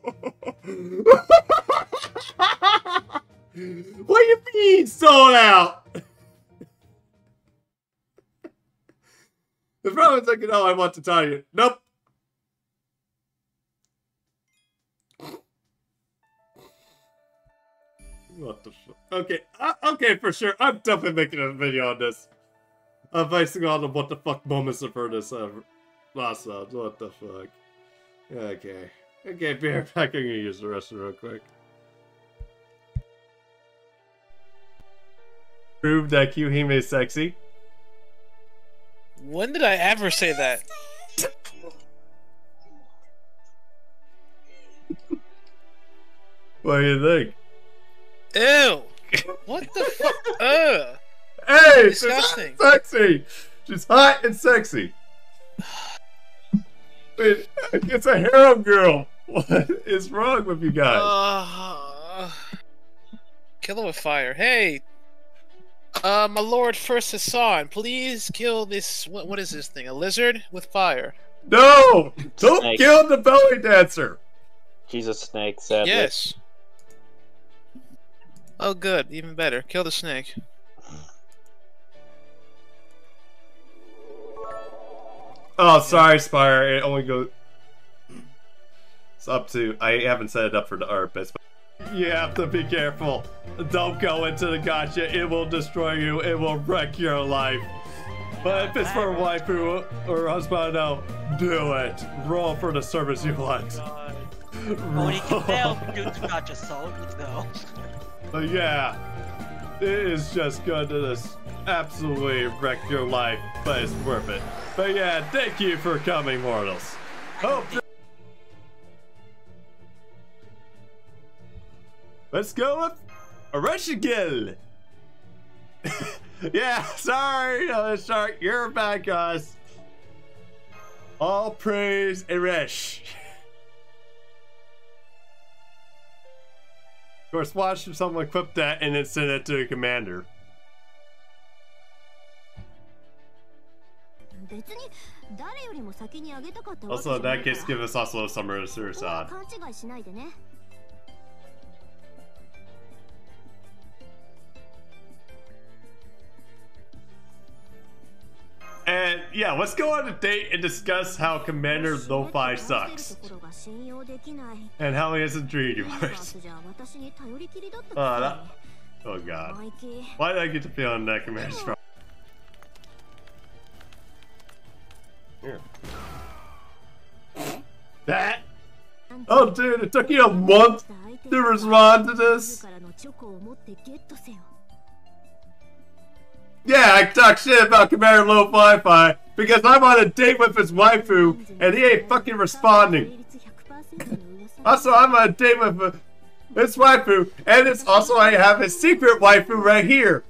What do you mean, sold out? The problem's like, oh, I want to tell you. Nope. What the fuck? Okay, okay, for sure. I'm definitely making a video on this. I'm basing all the what the fuck moments of her this last round. What the fuck? Okay. Okay, be right back. I'm gonna use the restroom real quick. Prove that Kyuhime is sexy. When did I ever say that? What do you think? Ew! What the fuck? Ugh! Hey! Disgusting. She's sexy! She's hot and sexy! Wait, it's a harem girl! What is wrong with you guys? Kill her with fire. Hey! My Lord First Hassan, please kill this... What is this thing? A lizard with fire? No! Don't Snake. kill the belly dancer! He's a snake, sadly. Yes. Oh good, even better. Kill the snake. Oh, sorry, Spire. It only goes. It's up to. I haven't set it up for the ARPS, but you have to be careful. Don't go into the gotcha. It will destroy you. It will wreck your life. But if it's for a waifu or husband, no, do it. Roll for the service you want. Well, you can fail due to gotcha soul, though. But yeah, it is just going to just absolutely wreck your life, but it's worth it. But yeah, thank you for coming, mortals. Hope. Let's go with Arashigil. Yeah, sorry, Shark, you're back, guys. All praise Eresh. Of course, watch someone equip that and then send it to the commander. 別に誰よりも先にあげたかったわけ Also, じゃな in い that から case, give us also Summer Suicide. 勘違いしないでね And yeah, let's go on a date and discuss how Commander Lo-Fi sucks. And how he hasn't treated you right. Oh god. Why did I get the feeling that Commander's from? Here. That? Oh dude, it took you a month to respond to this? Yeah, I talk shit about Commander Lo-Fi because I'm on a date with his waifu and he ain't fucking responding. Also, I'm on a date with his waifu and it's also I have his secret waifu right here.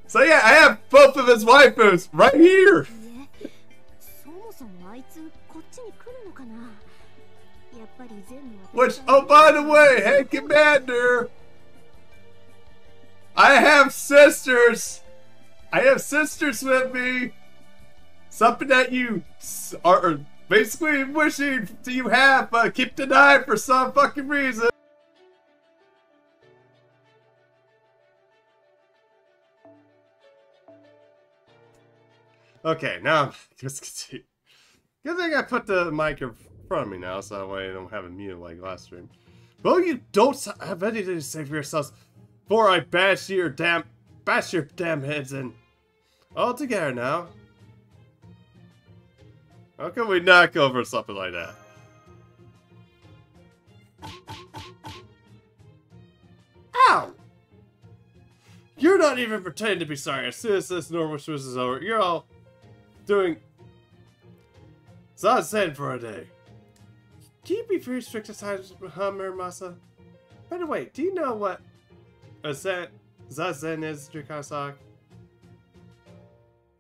So yeah, I have both of his waifus right here. Which, oh by the way, hey Commander! I have sisters! I have sisters with me! Something that you are basically wishing you have, but keep denying for some fucking reason. Okay, now let's continue. Good thing I put the mic in front of me now, so that way I don't have it muted like last stream. Well, you don't have anything to say for yourselves. Before I bash your damn heads in. All together now. How can we not go over something like that? Ow! You're not even pretending to be sorry. As soon as this normal Swiss is over, you're all doing Zazen for a day. Can you be very strict at times, Masa? By the way, do you know what Zazen is, Drikasak?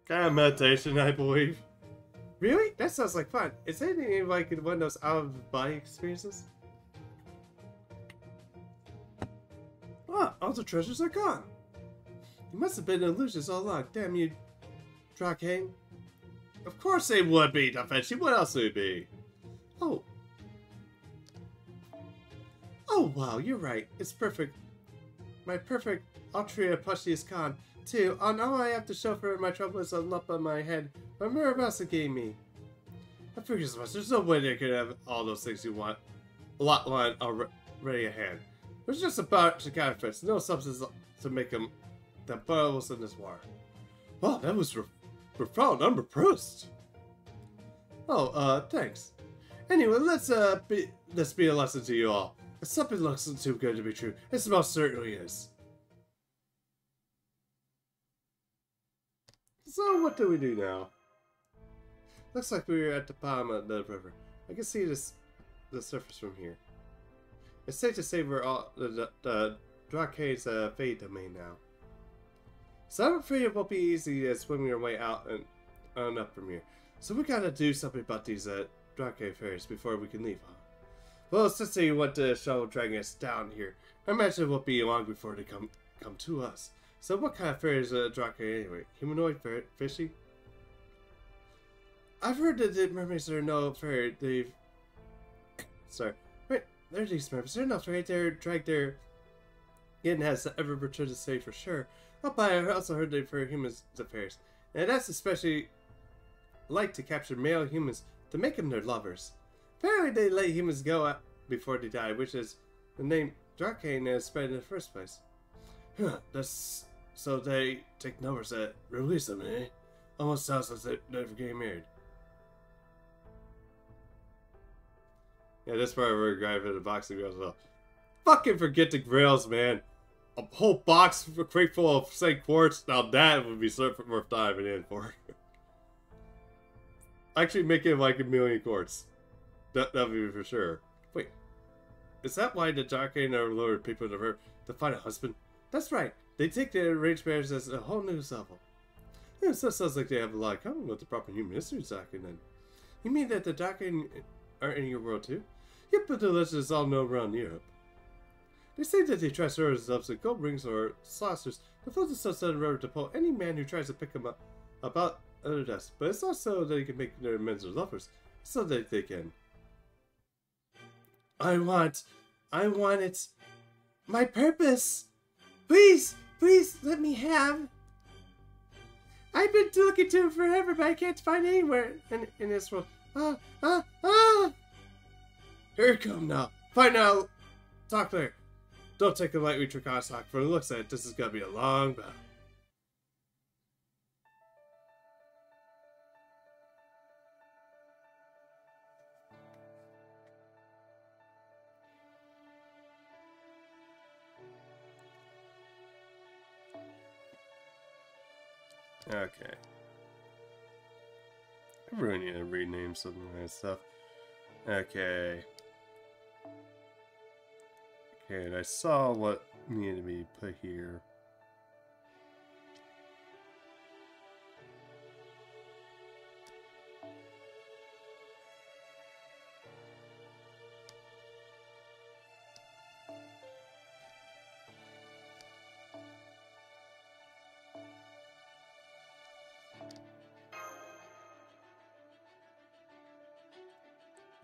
Kind of meditation, I believe. Really? That sounds like fun. Is that anything like one of those out-of-body experiences? Ah, all the treasures are gone. You must have been illusions all along. Damn you, Drake. Of course they would be, Dafechi. What else would it be? Oh. Oh, wow, you're right. It's perfect. My perfect Altria plushie is gone, too. And all I have to show for my trouble is a lump on my head my Murabasa gave me. I figured as much. There's no way they could have all those things you want. A lot line already at hand. It's just about to counterfeits. No substance to make them that boils in this water. Wow, that was profound. I'm impressed. Oh, thanks. Anyway, let's be a lesson to you all. If something looks too good to be true, it most certainly is. So, what do we do now? Looks like we're at the bottom of the river. I can see the surface from here. It's safe to say we're all the Drake's fate domain now. So I'm afraid it won't be easy swimming our way out and on up from here. So we gotta do something about these Drake fairies before we can leave, huh? Well, since they want to shuttle dragging us down here, I imagine it won't be long before they come to us. So what kind of fairies are Drake anyway? Humanoid, fishy? I've heard that the mermaids are no fairy. They've... Sorry. Wait, they're these mermaids. They're not fairy. They're dragged their... Yin has ever returned to say for sure. Oh, but I also heard they for humans the fairies. And that's especially... like to capture male humans to make them their lovers. Apparently they let humans go out before they die, which is the name Darkane has spread in the first place. Huh, that's so they take numbers that release them, eh? Almost sounds like they never getting married. Yeah, this part where guy in the boxing goes, well, fucking forget the grails, man. A whole box, a crate full of st. quartz. Now that would be worth diving in for. Actually, make it like 1,000,000 quartz. That would be for sure. Wait, is that why the Darkane are lured people to her to find a husband? That's right. They take their arranged marriage as a whole new level. Yeah, so it sounds like they have a lot in common with the proper human history, Darkane. Then, you mean that the Darkane are in your world too? Yep, but the legend is all known around Europe. They say that they try swords of the gold rings or saucers to float the sunset river to pull any man who tries to pick them up about other deaths. But it's not so that they can make their men their lovers. It's so that they can. I want it. My purpose. Please let me have. I've been looking to it forever, but I can't find anywhere in this world. Here you come now. Find out. Talk there. Don't take a lightly trick on talk. For the looks at it, this is gonna be a long battle. Okay. I really need to rename some of that stuff. Okay. Okay, and I saw what needed to be put here.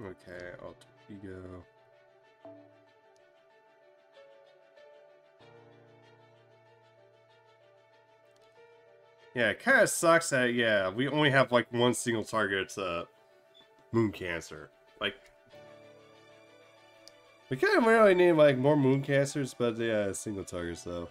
Okay, alter ego. Yeah, it kind of sucks that, yeah, we only have like one single target. It's moon cancer. Like, we kind of really need like more moon cancers, but yeah, single targets though.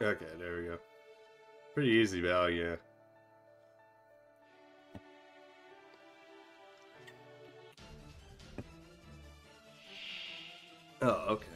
Okay, there we go. Pretty easy battle, yeah. Oh, okay.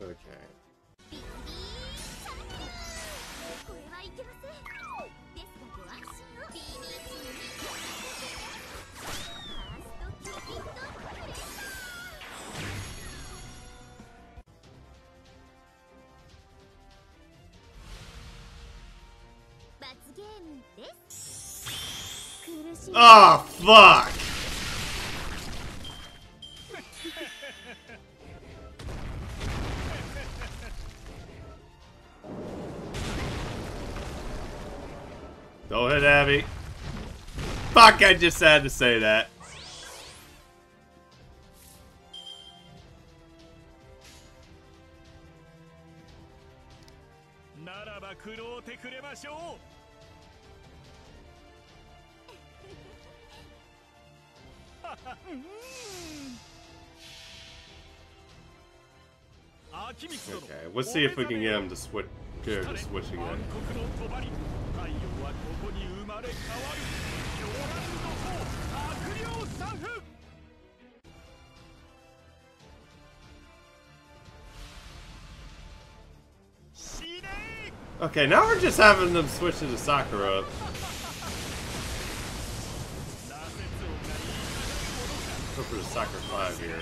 Okay. Oh, fuck! Don't hit Abby. Fuck, I just had to say that. Okay, let's see if we can get him to switch. Character switch again. Okay, now we're just having them switch to the Sakura. Go for the Sakura 5 here.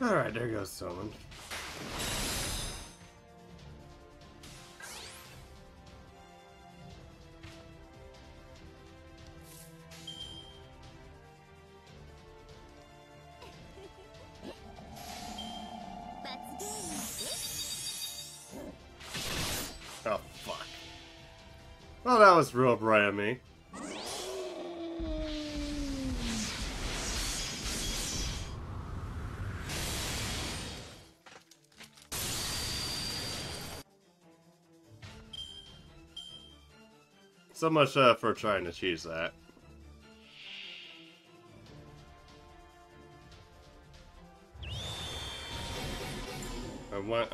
Alright, there goes someone. Oh, fuck. Well, that was real bright of me. So much for trying to cheese that. I want.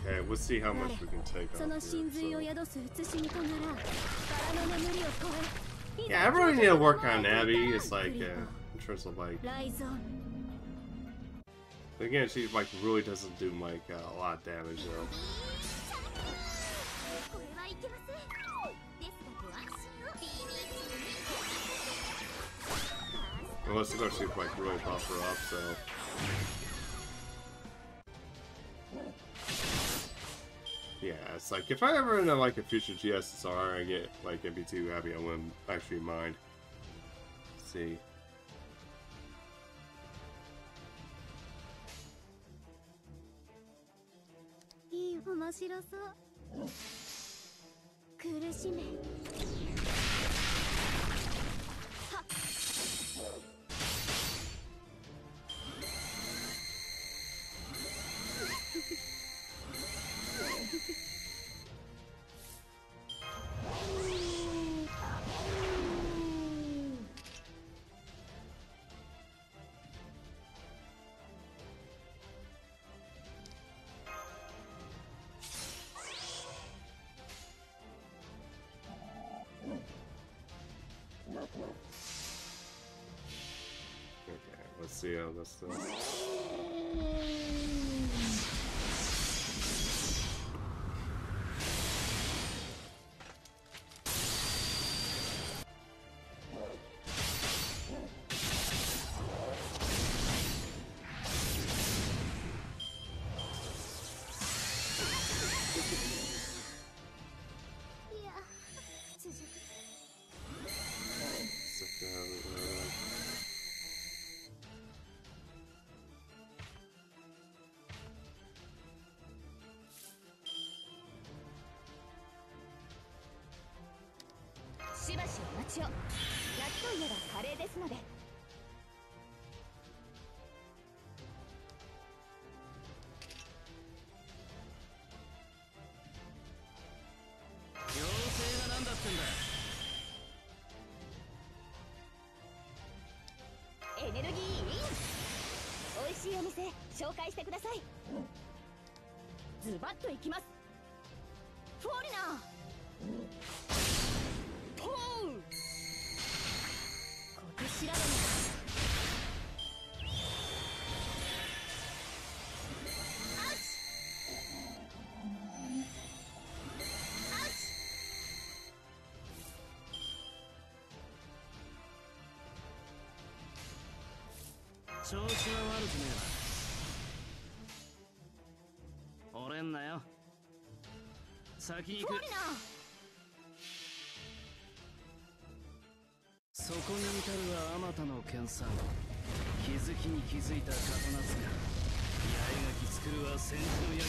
Okay, we'll see how much we can take off here, so. Yeah, I really need to work on Abby. It's like, in terms of like, 雷蔵 again, she like really doesn't do like a lot of damage though. これはいけません。ですがご安心を。 Unless of course she like really buff her up, so. Yeah, it's like if I ever in like a future GSSR I get like MB2 Abby, I wouldn't actually mind. Let's see. いい面白そう。苦しめ。 Okay, let's see how this does. Sit down, しばしお待ちを。夏といえばカレーですので。 妖精がなんだってんだ。 エネルギーイン。美味しいお店紹介してください。ズバッといきます。フォーリナー。ポー。小手調べに。 調子は悪くねえな。折れんなよ。先に行く。フォーリナー。 そこに至るはあまたの研鑽。気づきに気づいた刀塚。八重垣作るは戦士の刃。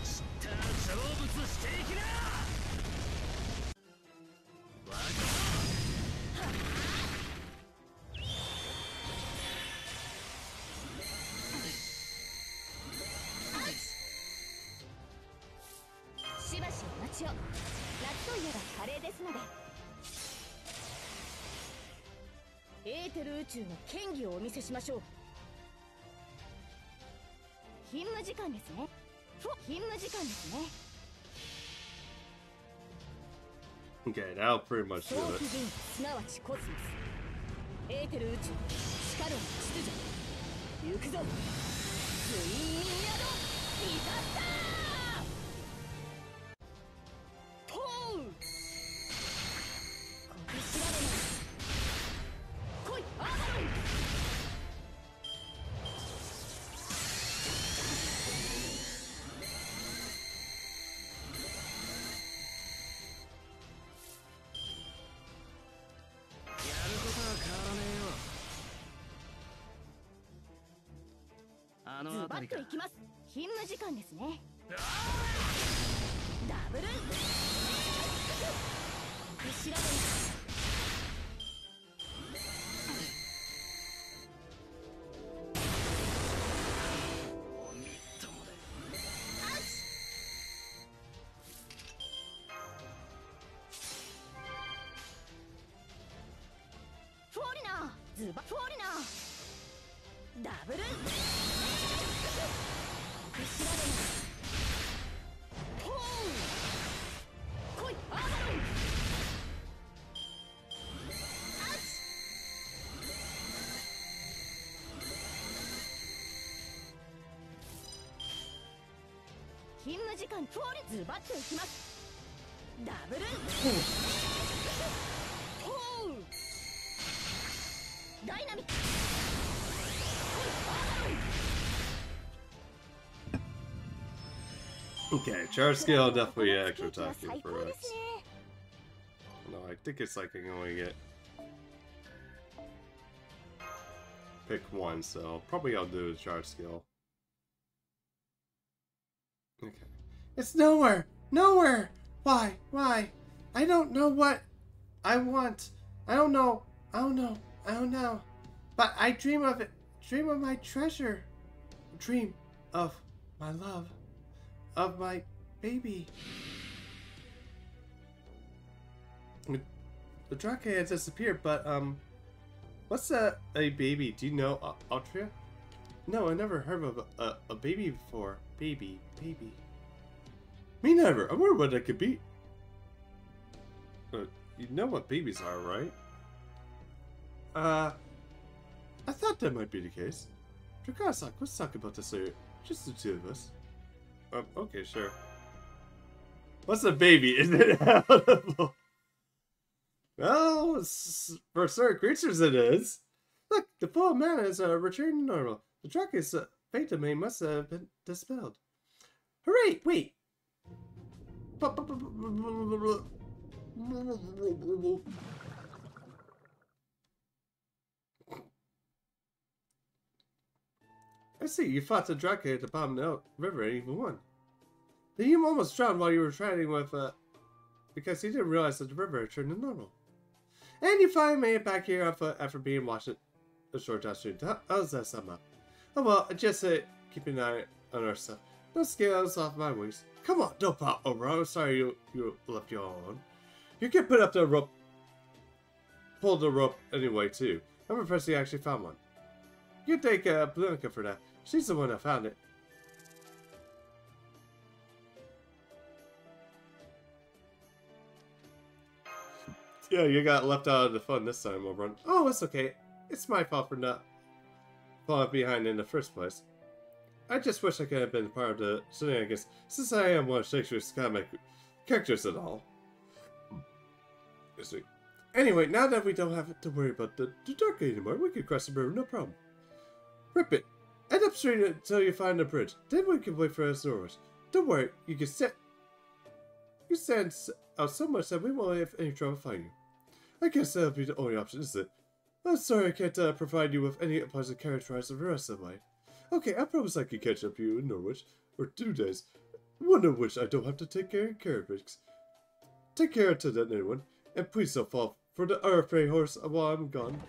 知ったら成仏していきな。わかった。 しばしお待ちを。夏といえばカレーですので。エーテル宇宙の権威をお見せしましょう。勤務時間ですね。勤務時間ですね。 Okay, that'll pretty much 早 do 期 it. 銀すなわちコスモス。エーテル宇宙地下路の秩序。行くぞ。ツインミニアドディザスター。 ポー。小手調べに。来いアーバロン。 やることは変わらねえよ。あのズバ辺りか。ッといきます。勤務時間ですね。ダブル。小手調べに。 おみっともだよ。フォーリナー。ズバフォーリナー。ダブル。小手調べに。ポーン。来いアーバロン。勤務時間通りズバッといきます。ダブルおうダイナミック Okay, charge scale definitely extra attacking for us. No, I think it's like I can only get pick one, so probably I'll do a charge scale. Okay. It's nowhere! Nowhere! Why? Why? I don't know what I want. I don't know. I don't know. I don't know. But I dream of it. Dream of my treasure. Dream of my love. Of my baby. The Drake has disappeared, but what's a baby? Do you know Altria? No, I never heard of a baby before. Baby. Me never. I wonder what that could be. You know what babies are, right? I thought that might be the case. Drakasa, let's talk about this later. Just the two of us. Okay, sure. What's a baby? Is it edible? Well, for certain creatures it is. Look, the full mana is returned to normal. The Drake's fate domain must have been dispelled. Hooray! Wait. I see, you fought the Drake at the bottom of the river and even won. Then you almost drowned while you were trading with, because you didn't realize that the river had turned to normal. And you finally made it back here on foot after being washed at the short downstream. How's that sum up? Oh well, just keep an eye on our stuff. No scales off my wings. Come on, don't pop over. I'm sorry you left you all alone. You can put up the rope. Pull the rope anyway, too. I'm impressed you actually found one. You thank Blunica for that. She's the one that found it. Yeah, you got left out of the fun this time, Oberon. Oh, it's okay. It's my fault for not falling behind in the first place. I just wish I could have been part of the shenanigans, since I am one of Shakespeare's comic characters and all. Anyway, now that we don't have to worry about the dark anymore, we can cross the river, no problem. Rip it. Head up straight until you find the bridge. Then we can wait for us north. Don't worry, you can stand out so much that we won't have any trouble finding you. I guess that'll be the only option, isn't it? I'm sorry I can't provide you with any pleasant carriage rides the rest of the way. Okay, I promise I can catch up to you in Norwich for 2 days, one of which I don't have to take care of carriages. Take care to that, anyone, and please don't fall for the RFA horse while I'm gone.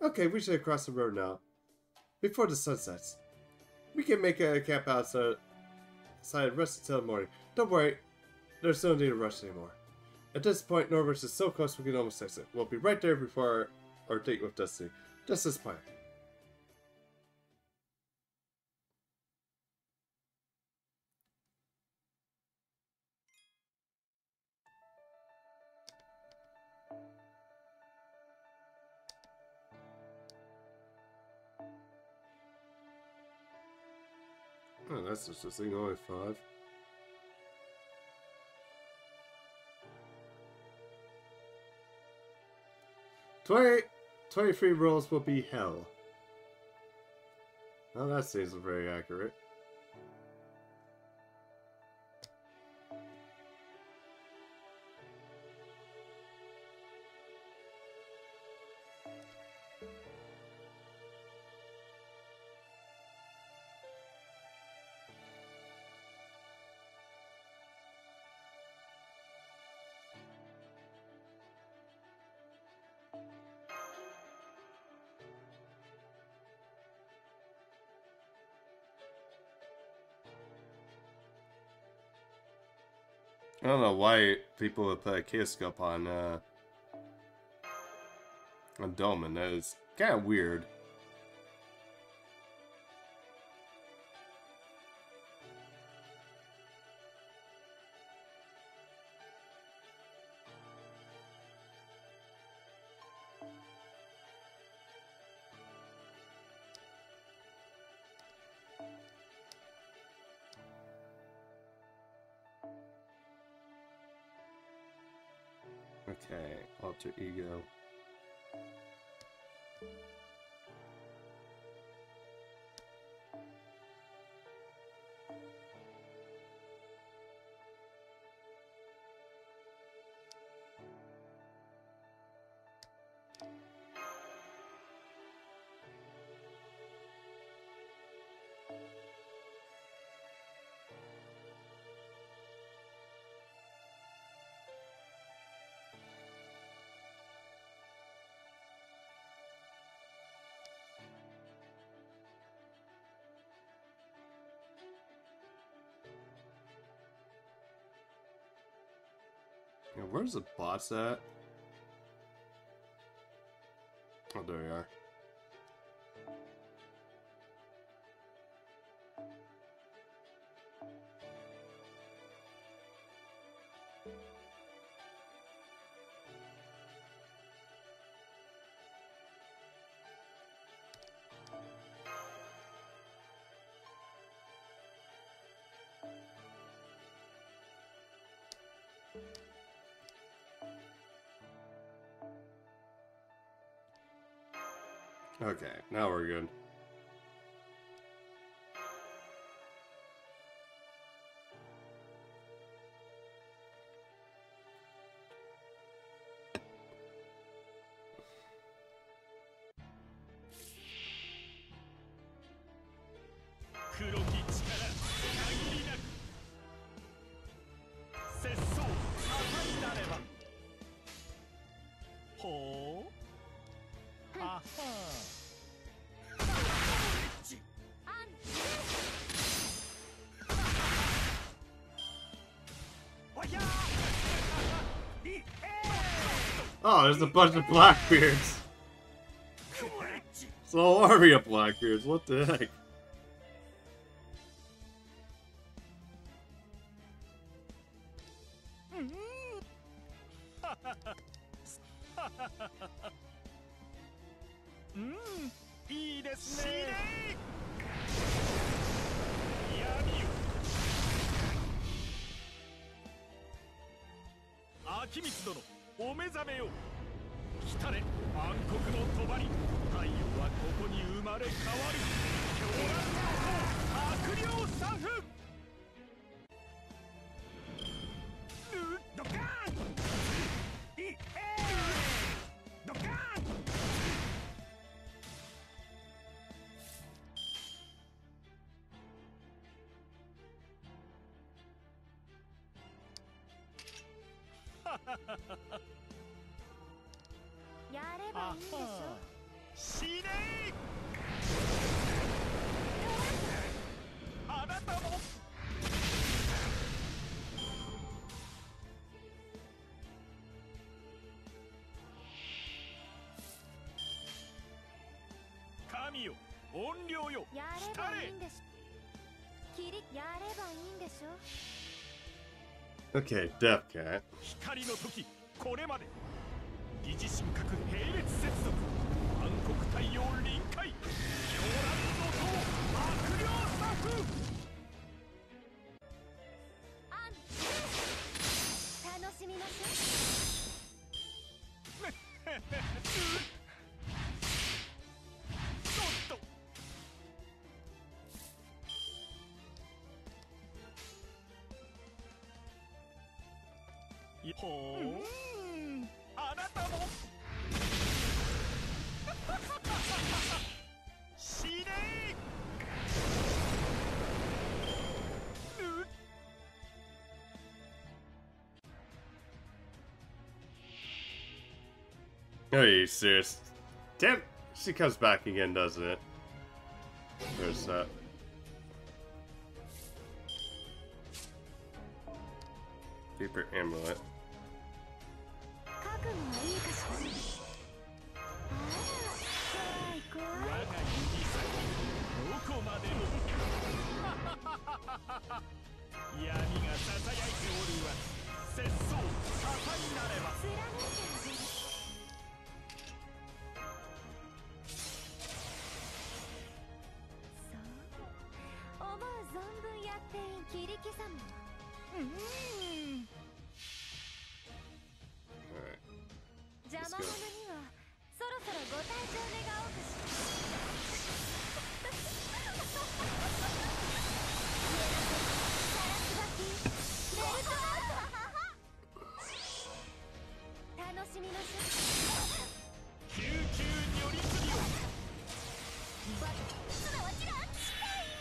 Okay, we should cross the road now, before the sun sets. We can make a camp outside and rest until the morning. Don't worry, there's no need to rush anymore. At this point, Norwich is so close we can almost exit. We'll be right there before our date with Destiny, just as planned. Oh, that's interesting. Only 5. $20 23 rolls will be hell. Well, that seems very accurate. I don't know why people would put a K-scope on Dolmen. That is kind of weird. Okay, alter ego. Yeah, where's the bots at? Oh, there we are. Okay, now we're good. Oh, there's a bunch of Blackbeards. It's a whole army of Blackbeards. What the heck? Okay, Death Cat. Are you serious? Damn, she comes back again, doesn't it? There's that. Deeper amulet. Alright. Let's 生 go. ものにはそろそろご退場願おうかしら。楽しみましょう。救急如律令。バッすなわちランチタイム。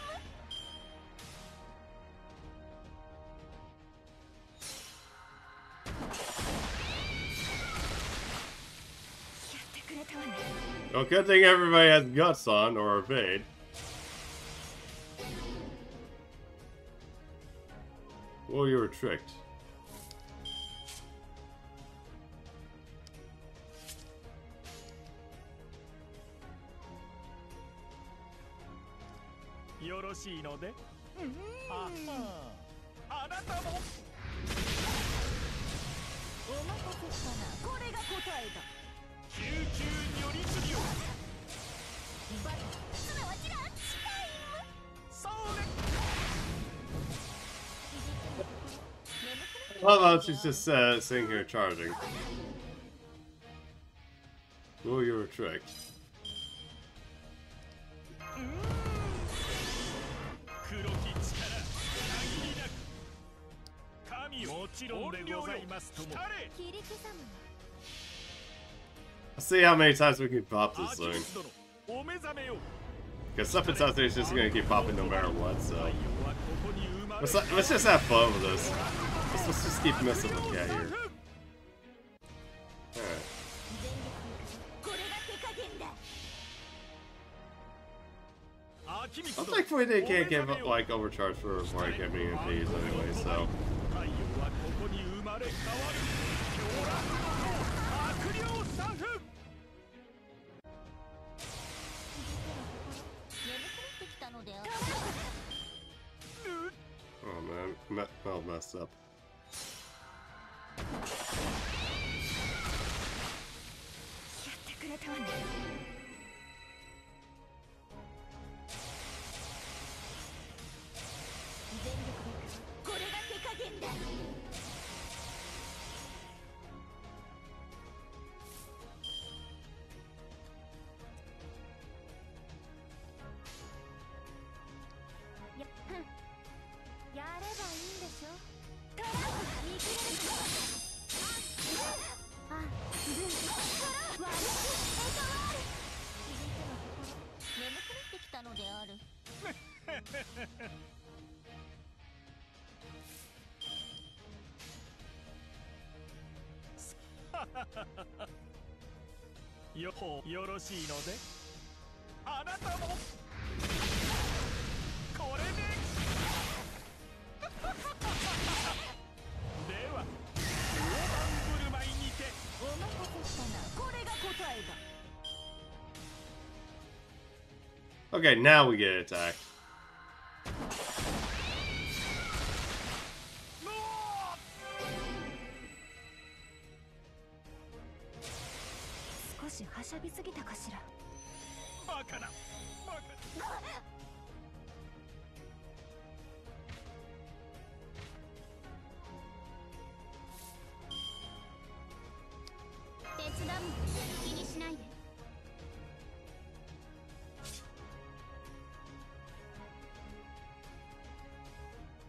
やってくれたわね。 Well, good thing everybody has guts on or evade. Well, you were tricked. よろしいので。ああなたも。お待たせしたな。これが答えだ。救急如律令。バッすなわちランチタイそれ。 How about she's just sitting here charging? Well, you were tricked. 黒き力限りなく。神もちろんでございますとも。切り刻む。 Let's see how many times we can pop ア this ーキリ thing. ス殿、お目覚めよ。 Because something out there is just gonna keep popping no matter what, so. 太陽はここに生まれ Let's just have fun with this. Let's just keep messing with the cat here. Alright. これが手加減だ。 I'm thankful they can't give like overcharge for like getting MPs anyway, so. 太陽はここに生まれ変わる。狂乱の悪霊サフ。 眠くなってきたのである。 Oh man, all messed up. やってくれたわね。 全力でこれが手加減だ。 やればいいんでしょ。見切れる。あ、悪い。眠くなってきたのである。 よろしいので。あなたも。これで。では、大盤振る舞いにて。お待たせしたな。これが答えだ。 Okay, now we get attacked. 少しはしゃびすぎたかしら。バカな。バカ。 手伝う。気にしないで。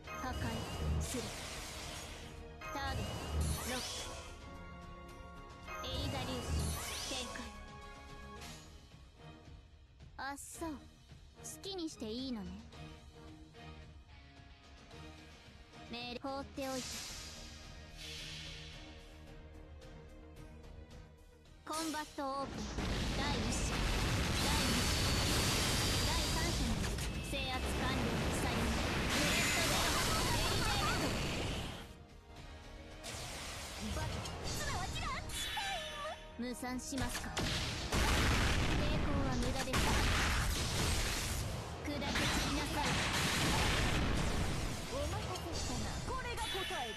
破壊する。ターゲットロック。エリザ粒子展開。あっそう。好きにしていいのね。命令放っておいて。コンバットオープン。第1子第2子第3子に制圧完了。さよなら。ブレストデアエリジェイメント。バッすなわちランチタイム。無賛しますか。抵抗は無駄です。砕け散りなさい。お待たせしたな。これが答えだ。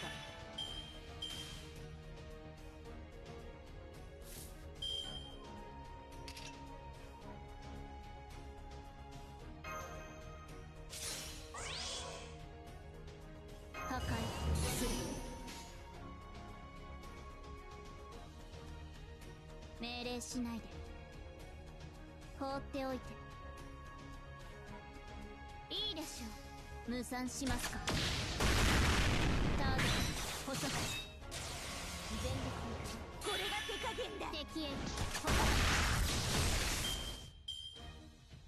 破壊する。定しないで放っておいていいでしょう。無賛しますか。ターゲット捕捉全力これが手加減だ。敵へ捕獲。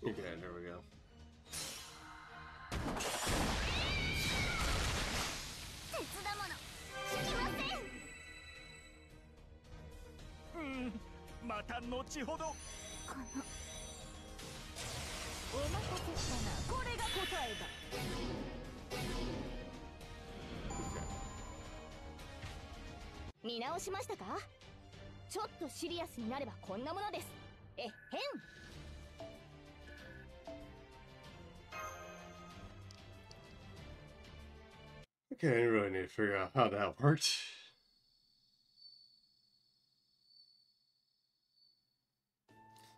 Okay, there we go. 鉄だもの知りません。また後ほど。このお待たせしたな。これが答えだ。見直しましたか。ちょっとシリアスになればこんなものです。えへん。Okay, I really need to figure out how that worked.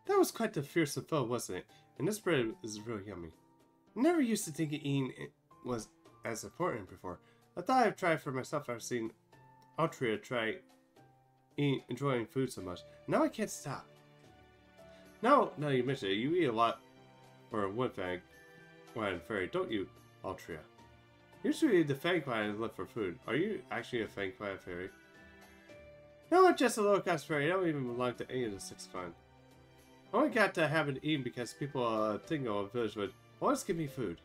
That was quite the fearsome foe, wasn't it? And this bread is really yummy. I never used to think eating it was as important before. I thought I'd try it for myself after seeing Altria try enjoying food so much. Now I can't stop. Now you mention it, you eat a lot, or one fang, wine fairy, don't you, Altria? Usually the fang clan live for food. Are you actually a fang clan fairy? No, I'm just a low cost fairy. I don't even belong to any of the 6 clan. I only got to have it eaten because people Tingo village would always give me food.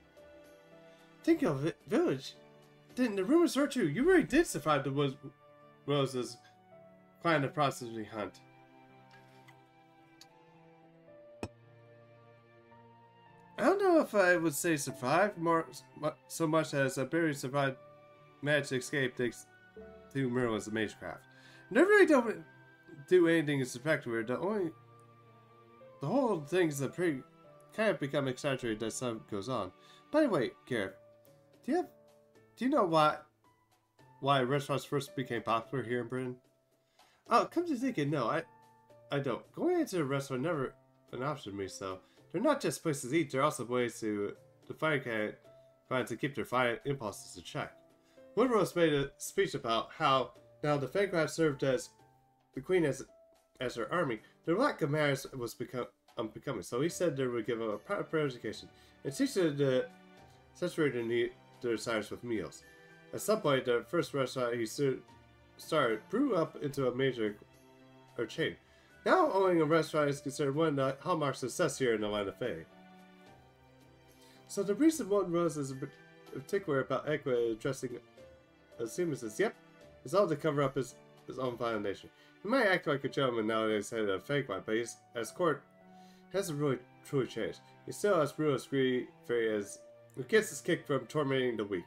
Tingo village? Then the rumors are true. You really did survive the Rose's clan of prostitute hunt. I don't know if I would say survive so much as Barry survived, managed to escape thanks to Merlin's magecraft. And I really don't do anything spectacular. The whole thing's a pretty kind of become exaggerated as time goes on. By the way, Gareth, do you know why restaurants first became popular here in Britain? Oh, come to think it, no, I don't. Going into a restaurant never an option to me, so they're not just places to eat, they're also ways to find to keep their fine impulses in check. Woodrose made a speech about how now the Fangcraft served as the queen as her army. Their lack of manners was becoming, so he said they would give them a proper education and teach them to saturate their desires with meals. At some point, the first restaurant he started grew up into a major chain. Now owning a restaurant is considered one of the hallmark success here in the land of Fae. So the reason one Rose is in particular about Act1 addressing assumers is, yep, it's all to cover up his own violent nature. He might act like a gentleman nowadays head of fake one, but he's, as court hasn't really truly changed. He still has brutal scree fairy as who gets his kick from tormenting the weak.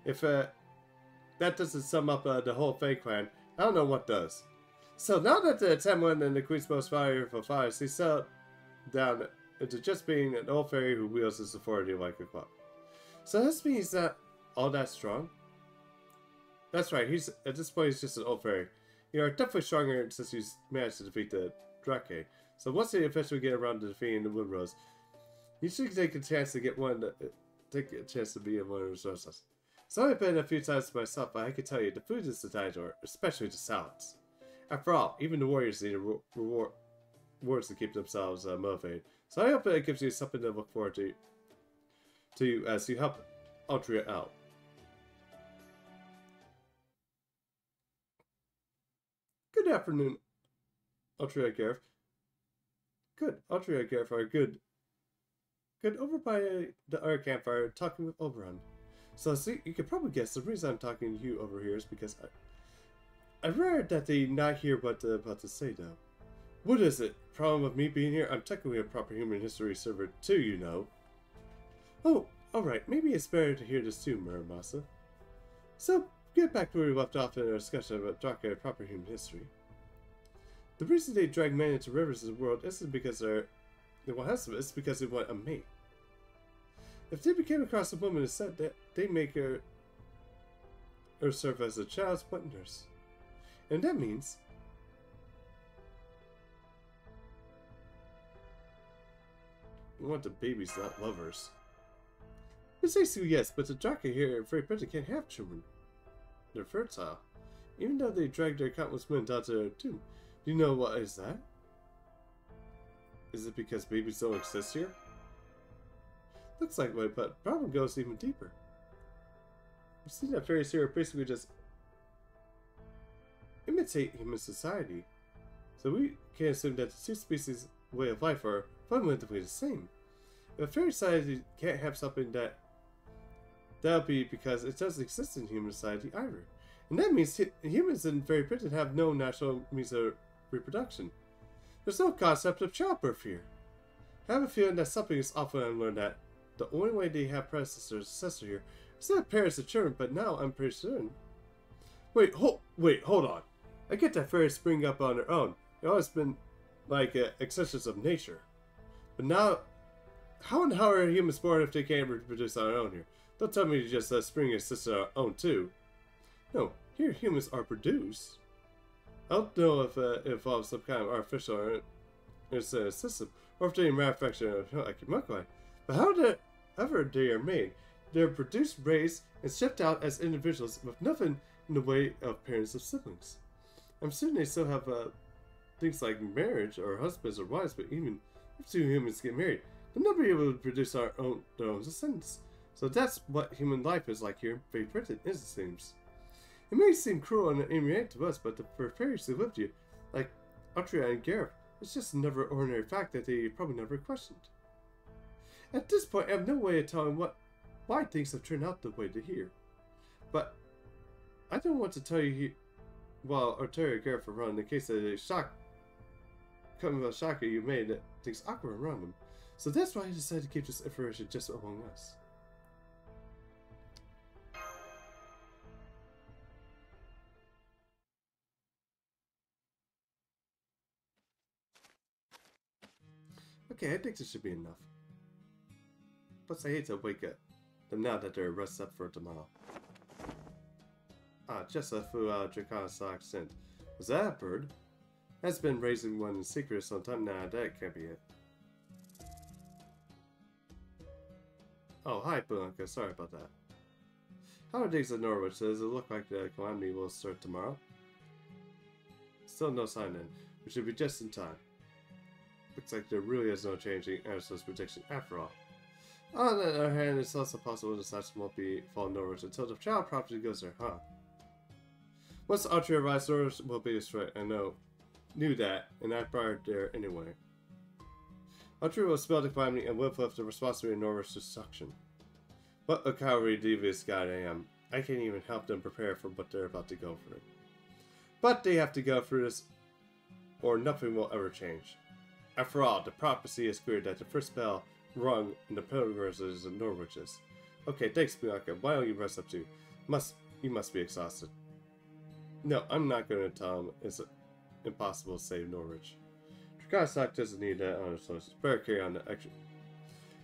If that doesn't sum up the whole Fae clan, I don't know what does. So now that the 10-1 and the Queen's most powerful fighters, he settled down into just being an old fairy who wields his authority like a club. So this means he's not all that strong? That's right, at this point he's just an old fairy. You're definitely stronger since he's managed to defeat the Drake. So once they eventually get around to defeating the Woodrose, you should take a chance to get take a chance to be in one of those sources. It's only been a few times myself, but I can tell you the food is the dinosaur, especially the salads. After all, even the warriors need rewards to keep themselves motivated. So I hope it gives you something to look forward to as you help Altria out. Good afternoon, Altria Gareth. Good, Altria Gareth are good over by the other campfire talking with Oberon. So see, you can probably guess the reason I'm talking to you over here is because I've heard that they not hear what they're about to say though. What is it? Problem with me being here? I'm technically a proper human history server too, you know. Oh, alright, maybe it's better to hear this too, Muramasa. So, get back to where we left off in our discussion about Drake and proper human history. The reason they drag men into rivers of the world isn't because they want husband, it's because they want a mate. If they came across a woman and said that, they make her serve as a child's wet nurse. And that means we want the babies, not lovers. Basically, yes, but the Drake here in Fairy Printer can't have children. They're fertile. Even though they drag their countless men down to their tomb. Do you know what is that? Is it because babies don't exist here? Looks like way, but the problem goes even deeper. You see that fairies here are basically just imitate human society. So we can assume that the two species' way of life are fundamentally the same. If a fairy society can't have something that'll be because it doesn't exist in human society either. And that means humans in Fairy Britain have no natural means of reproduction. There's no concept of childbirth here. I have a feeling that something is often unlearned that the only way they have predecessor or successor here is not parents and children, but now I'm pretty certain. Wait, hold on. I get that fairies spring up on their own. They've always been like extensions of nature. But now, how are humans born if they can't reproduce on their own here? Don't tell me to just spring and exist on our own too. No, here humans are produced. I don't know if it involves some kind of artificial system, or if they manufacture like a monkey. But however they are made, they're produced, raised, and shipped out as individuals with nothing in the way of parents or siblings. I'm certain they still have things like marriage or husbands or wives, but even if two humans get married, they'll never be able to produce their own descendants. So that's what human life is like here in Fairy Britain, it seems. It may seem cruel and inhumane to us, but for fairies who lived here, like Autria and Gareth, it's just another ordinary fact that they probably never questioned. At this point, I have no way of telling why things have turned out the way they hear. But I don't want to tell you while Autria and Gareth are around in case of a shock you made that things awkward around them. So that's why I decided to keep this information just among us. Okay, I think this should be enough. Plus, I hate to wake up them now that they're rested up for tomorrow. Ah, just a flew out Draconic scent. Was that a bird? Has been raising one in secret some time now. That can't be it. Oh, hi, Blanca. Sorry about that. How are things in Norwich? Does it look like the calamity will start tomorrow? Still no sign then. We should be just in time. Looks like there really is no change in Aristo's prediction after all. On the other hand, it's also possible the Saxon won't be fall Norwich until the child property goes there, huh? Once Autria arrives, Norwich will be destroyed. I knew that, and I brought her there anyway. Autria will spell the calamity and whip up the responsibility of Norwich's destruction. What a cowardly, devious guy I am. I can't even help them prepare for what they're about to go through. But they have to go through this, or nothing will ever change. After all, the prophecy is clear that the first bell rung in the pilgrims is in Norwich's. Okay, thanks, Bianca. Why don't you rest up too? You must be exhausted. No, I'm not going to tell him it's impossible to save Norwich. Draconic doesn't need that on his sources. Better carry on the extra.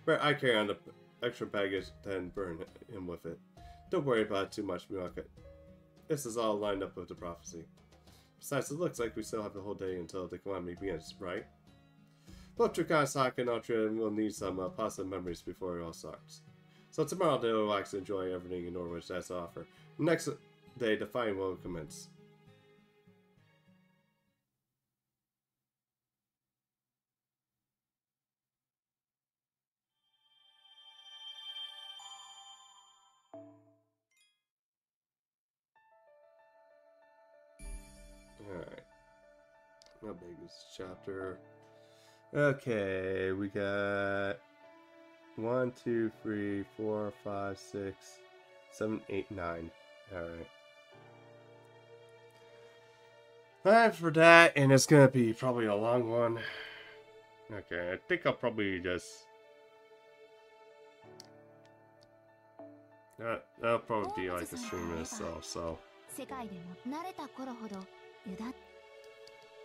Better I carry on the extra baggage than burn him with it. Don't worry about it too much, Bianca. This is all lined up with the prophecy. Besides, it looks like we still have the whole day until the calamity begins, right? Both Draconic and Autria will need some positive memories before it all starts. So tomorrow they'll relax and enjoy everything in Norwich has to offer. Next day, the fighting will commence. Alright. How big is this chapter? Okay, we got 1, 2, 3, 4, 5, 6, 7, 8, 9. Alright. Time for that, and it's gonna be probably a long one. Okay, I think I'll probably just... That'll probably be like the stream in itself, so...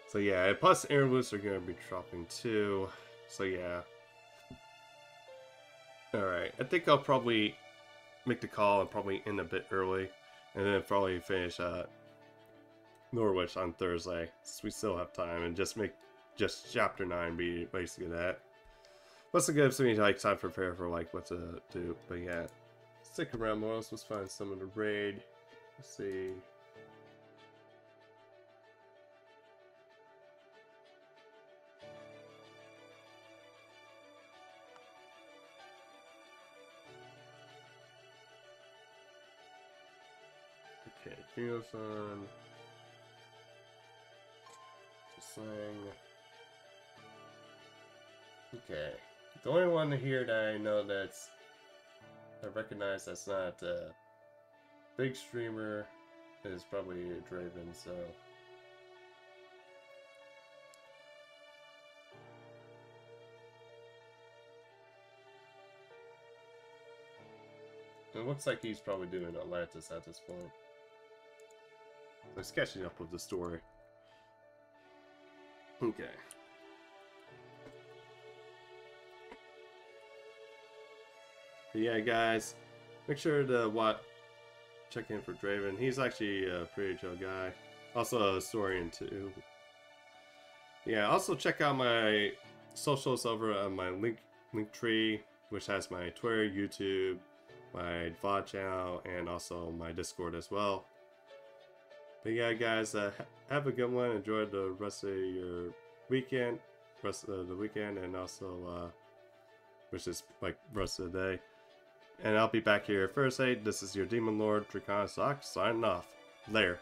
So yeah, plus airlifts are gonna be dropping too. So yeah. Alright, I think I'll probably make the call and probably end a bit early. And then probably finish Norwich on Thursday, since we still have time, and just make chapter 9 be basically that. Plus it gives me like time to prepare for like what to do. But yeah. Stick around more, let's find some of the raid. Let's see. Okay, Fuel-san. Just saying. Okay. The only one here that I know I recognize that's not a big streamer is probably Draven, so. It looks like he's probably doing Atlantis at this point. So he's catching up with the story. Okay. But yeah, guys, make sure to check in for Draven. He's actually a pretty chill guy. Also a historian too. Yeah, also check out my socials over on my link tree, which has my Twitter, YouTube, my VOD channel, and also my Discord as well. But yeah, guys, have a good one. Enjoy the rest of your weekend, and also, which is like rest of the day. And I'll be back here Thursday. This is your Demon Lord, Triconosox, signing off. Later.